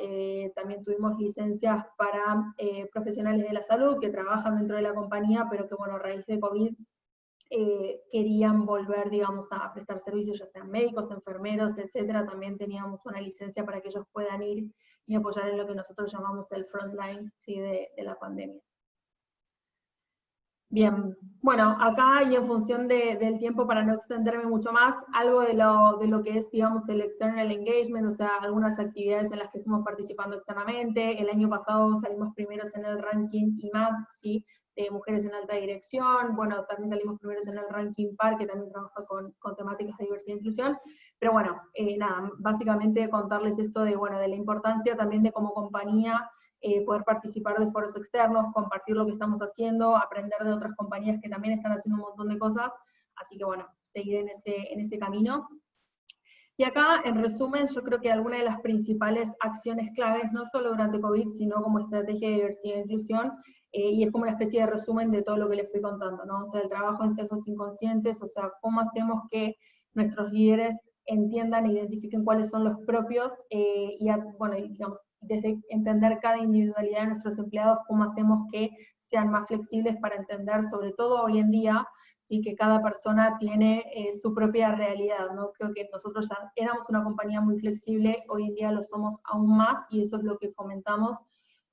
también tuvimos licencias para profesionales de la salud que trabajan dentro de la compañía, pero que, bueno, a raíz de COVID querían volver, digamos, a prestar servicios, ya sean médicos, enfermeros, etcétera. También teníamos una licencia para que ellos puedan ir y apoyar en lo que nosotros llamamos el frontline, ¿sí?, de la pandemia. Bien, bueno, acá y en función del tiempo, para no extenderme mucho más, algo de lo que es, digamos, el external engagement, o sea, algunas actividades en las que estuvimos participando externamente. El año pasado salimos primeros en el ranking IMAD, ¿sí?, de mujeres en alta dirección. Bueno, también salimos primeros en el ranking PAR, que también trabaja con temáticas de diversidad e inclusión. Pero bueno, nada, básicamente contarles esto de, bueno, de la importancia también de como compañía poder participar de foros externos, compartir lo que estamos haciendo, aprender de otras compañías que también están haciendo un montón de cosas, así que bueno, seguir en ese camino. Y acá, en resumen, yo creo que alguna de las principales acciones claves, no solo durante COVID, sino como estrategia de diversidad e inclusión, y es como una especie de resumen de todo lo que les fui contando, ¿no? O sea, el trabajo en sesgos inconscientes, o sea, cómo hacemos que nuestros líderes entiendan e identifiquen cuáles son los propios, bueno, y digamos, desde entender cada individualidad de nuestros empleados, cómo hacemos que sean más flexibles para entender, sobre todo hoy en día, ¿sí?, que cada persona tiene su propia realidad, ¿no? Creo que nosotros ya éramos una compañía muy flexible, hoy en día lo somos aún más, y eso es lo que fomentamos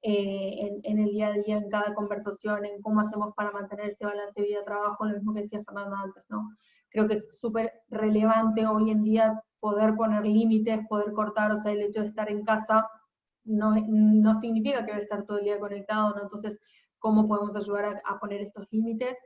en el día a día, en cada conversación, en cómo hacemos para mantener este balance de vida-trabajo, lo mismo que decía Fernanda antes, ¿no? Creo que es súper relevante hoy en día poder poner límites, poder cortar, o sea, el hecho de estar en casa no significa que va a estar todo el día conectado, ¿no? Entonces, ¿cómo podemos ayudar a poner estos límites?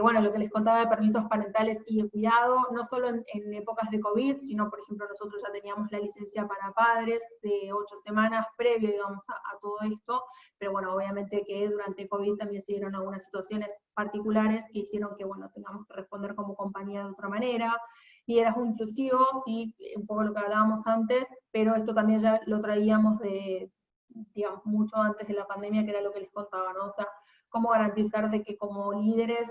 Bueno, lo que les contaba de permisos parentales y de cuidado, no solo en épocas de COVID, sino, por ejemplo, nosotros ya teníamos la licencia para padres de 8 semanas previo, digamos, a todo esto, pero bueno, obviamente que durante COVID también se dieron algunas situaciones particulares que hicieron que, bueno, tengamos que responder como compañía de otra manera. Liderazgo inclusivo, sí, un poco lo que hablábamos antes, pero esto también ya lo traíamos de, digamos, mucho antes de la pandemia, que era lo que les contaba, ¿no? O sea, cómo garantizar de que como líderes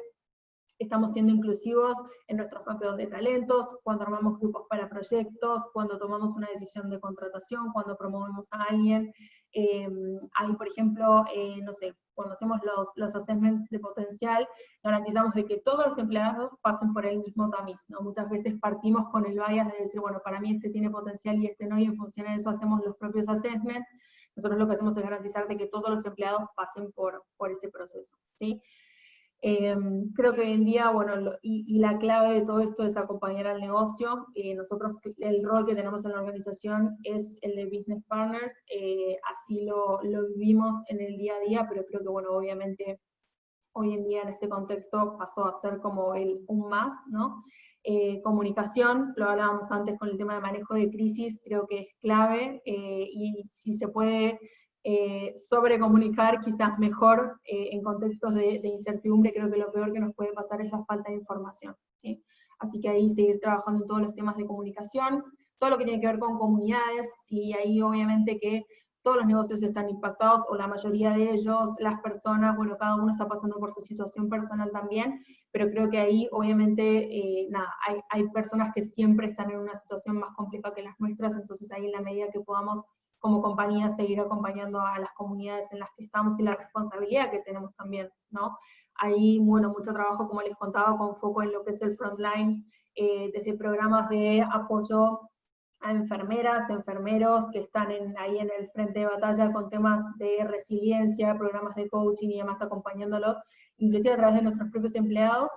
estamos siendo inclusivos en nuestros mapeos de talentos, cuando armamos grupos para proyectos, cuando tomamos una decisión de contratación, cuando promovemos a alguien. Ahí, por ejemplo, no sé, cuando hacemos los assessments de potencial, garantizamos de que todos los empleados pasen por el mismo tamiz, ¿no? Muchas veces partimos con el bias de decir, bueno, para mí este tiene potencial y este no, y en función de eso hacemos los propios assessments. Nosotros lo que hacemos es garantizar de que todos los empleados pasen por ese proceso, ¿sí? Creo que hoy en día, bueno, y la clave de todo esto es acompañar al negocio. Nosotros, el rol que tenemos en la organización es el de Business Partners, así lo vivimos en el día a día, pero creo que, bueno, obviamente, hoy en día en este contexto pasó a ser como un más, ¿no? Comunicación, lo hablábamos antes con el tema de manejo de crisis, creo que es clave, y si se puede sobrecomunicar quizás mejor en contextos de incertidumbre, creo que lo peor que nos puede pasar es la falta de información, ¿sí? Así que ahí seguir trabajando en todos los temas de comunicación, todo lo que tiene que ver con comunidades, sí, ahí obviamente que todos los negocios están impactados, o la mayoría de ellos, las personas, bueno, cada uno está pasando por su situación personal también, pero creo que ahí obviamente, nada, hay personas que siempre están en una situación más compleja que las nuestras, entonces ahí en la medida que podamos como compañía seguir acompañando a las comunidades en las que estamos y la responsabilidad que tenemos también, ¿no? Hay, bueno, mucho trabajo, como les contaba, con foco en lo que es el frontline, desde programas de apoyo a enfermeras, enfermeros que están ahí en el frente de batalla con temas de resiliencia, programas de coaching y demás, acompañándolos, inclusive a través de nuestros propios empleados.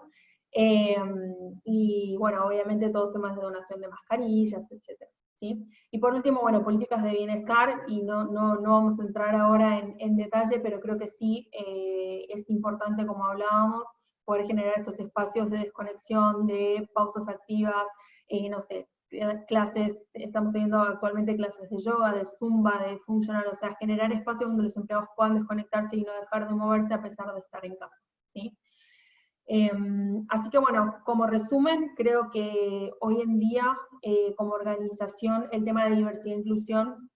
Y bueno, obviamente todos temas de donación de mascarillas, etc. ¿Sí? Y por último, bueno, políticas de bienestar, y no vamos a entrar ahora en detalle, pero creo que sí es importante, como hablábamos, poder generar estos espacios de desconexión, de pausas activas, no sé, clases, estamos teniendo actualmente clases de yoga, de zumba, de funcional, o sea, generar espacios donde los empleados puedan desconectarse y no dejar de moverse a pesar de estar en casa, ¿sí? Así que bueno, como resumen, creo que hoy en día, como organización, el tema de diversidad e inclusión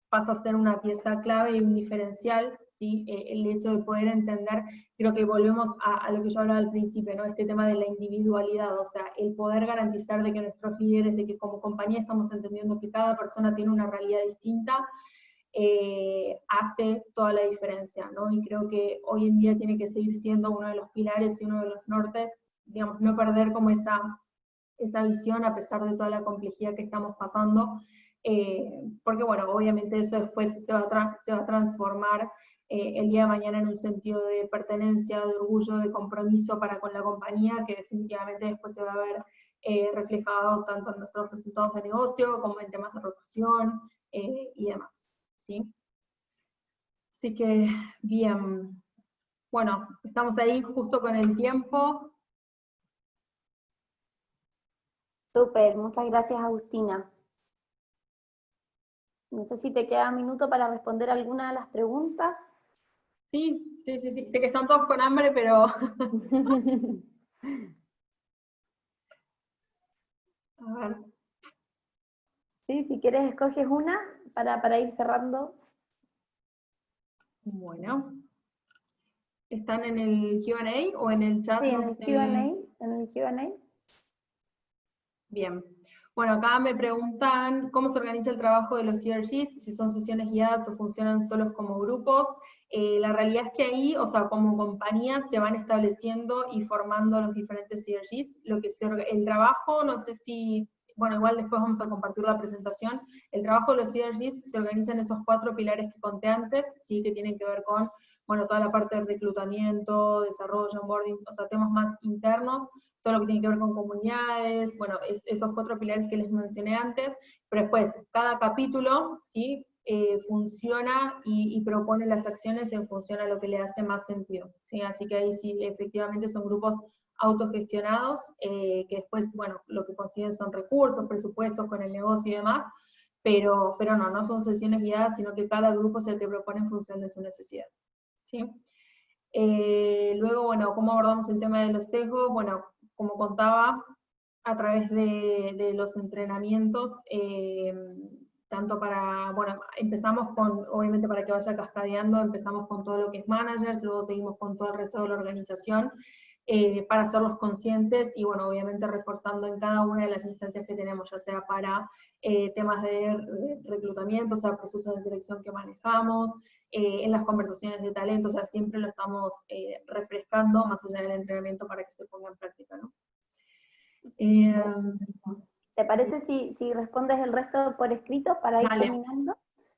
pasa a ser una pieza clave y un diferencial, ¿sí? El hecho de poder entender, creo que volvemos a lo que yo hablaba al principio, ¿no? Este tema de la individualidad, o sea, el poder garantizar de que nuestros líderes, de que como compañía estamos entendiendo que cada persona tiene una realidad distinta, hace toda la diferencia, ¿no? Y creo que hoy en día tiene que seguir siendo uno de los pilares y uno de los nortes, digamos, no perder como esa visión a pesar de toda la complejidad que estamos pasando, porque bueno, obviamente eso después se va a transformar el día de mañana en un sentido de pertenencia, de orgullo, de compromiso para con la compañía, que definitivamente después se va a ver reflejado tanto en nuestros resultados de negocio, como en temas de rotación y demás, ¿sí? Así que, bien, bueno, estamos ahí justo con el tiempo. Súper, muchas gracias, Agustina. No sé si te queda un minuto para responder alguna de las preguntas. Sí, sé que están todos con hambre, pero... A ver. Sí, si quieres escoges una para ir cerrando. Bueno. ¿Están en el Q&A o en el chat? Sí, no en el sé. Q&A. Bien. Bueno, acá me preguntan cómo se organiza el trabajo de los CRGs, si son sesiones guiadas o funcionan solos como grupos. La realidad es que ahí, o sea, como compañías se van estableciendo y formando los diferentes CRGs. El trabajo, no sé si, bueno, igual después vamos a compartir la presentación. El trabajo de los CRGs se organiza en esos 4 pilares que conté antes, sí, que tienen que ver con, bueno, toda la parte de reclutamiento, desarrollo, onboarding, o sea, temas más internos, todo lo que tiene que ver con comunidades, bueno, esos 4 pilares que les mencioné antes, pero después, cada capítulo, ¿sí? Funciona y propone las acciones en función a lo que le hace más sentido, ¿sí? Así que ahí sí, efectivamente son grupos autogestionados, que después, bueno, lo que consiguen son recursos, presupuestos con el negocio y demás, pero no son sesiones guiadas, sino que cada grupo es el que propone en función de su necesidad, ¿sí? Luego, bueno, ¿cómo abordamos el tema de los sesgos? Bueno, como contaba, a través de los entrenamientos, tanto para, bueno, empezamos con, obviamente para que vaya cascadeando, empezamos con todo lo que es managers, luego seguimos con todo el resto de la organización, para hacerlos conscientes y, bueno, obviamente reforzando en cada una de las instancias que tenemos, ya sea para temas de reclutamiento, o sea, procesos de selección que manejamos, en las conversaciones de talento, o sea, siempre lo estamos refrescando más allá del entrenamiento para que se ponga en práctica, ¿no? ¿Te parece si respondes el resto por escrito para ir terminando?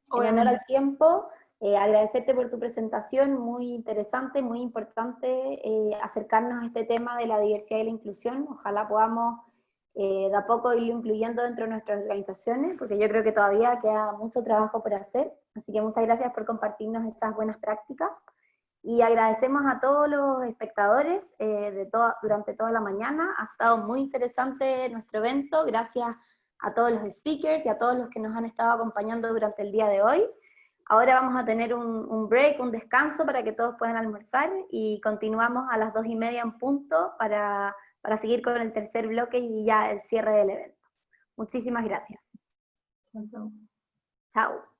Obviamente. En honor al tiempo, agradecerte por tu presentación, muy interesante, muy importante acercarnos a este tema de la diversidad y la inclusión. Ojalá podamos de a poco irlo incluyendo dentro de nuestras organizaciones, porque yo creo que todavía queda mucho trabajo por hacer. Así que muchas gracias por compartirnos esas buenas prácticas. Y agradecemos a todos los espectadores durante toda la mañana. Ha estado muy interesante nuestro evento. Gracias a todos los speakers y a todos los que nos han estado acompañando durante el día de hoy. Ahora vamos a tener un break, un descanso para que todos puedan almorzar y continuamos a las 2:30 en punto para seguir con el tercer bloque y ya el cierre del evento. Muchísimas gracias. Chao. Chao.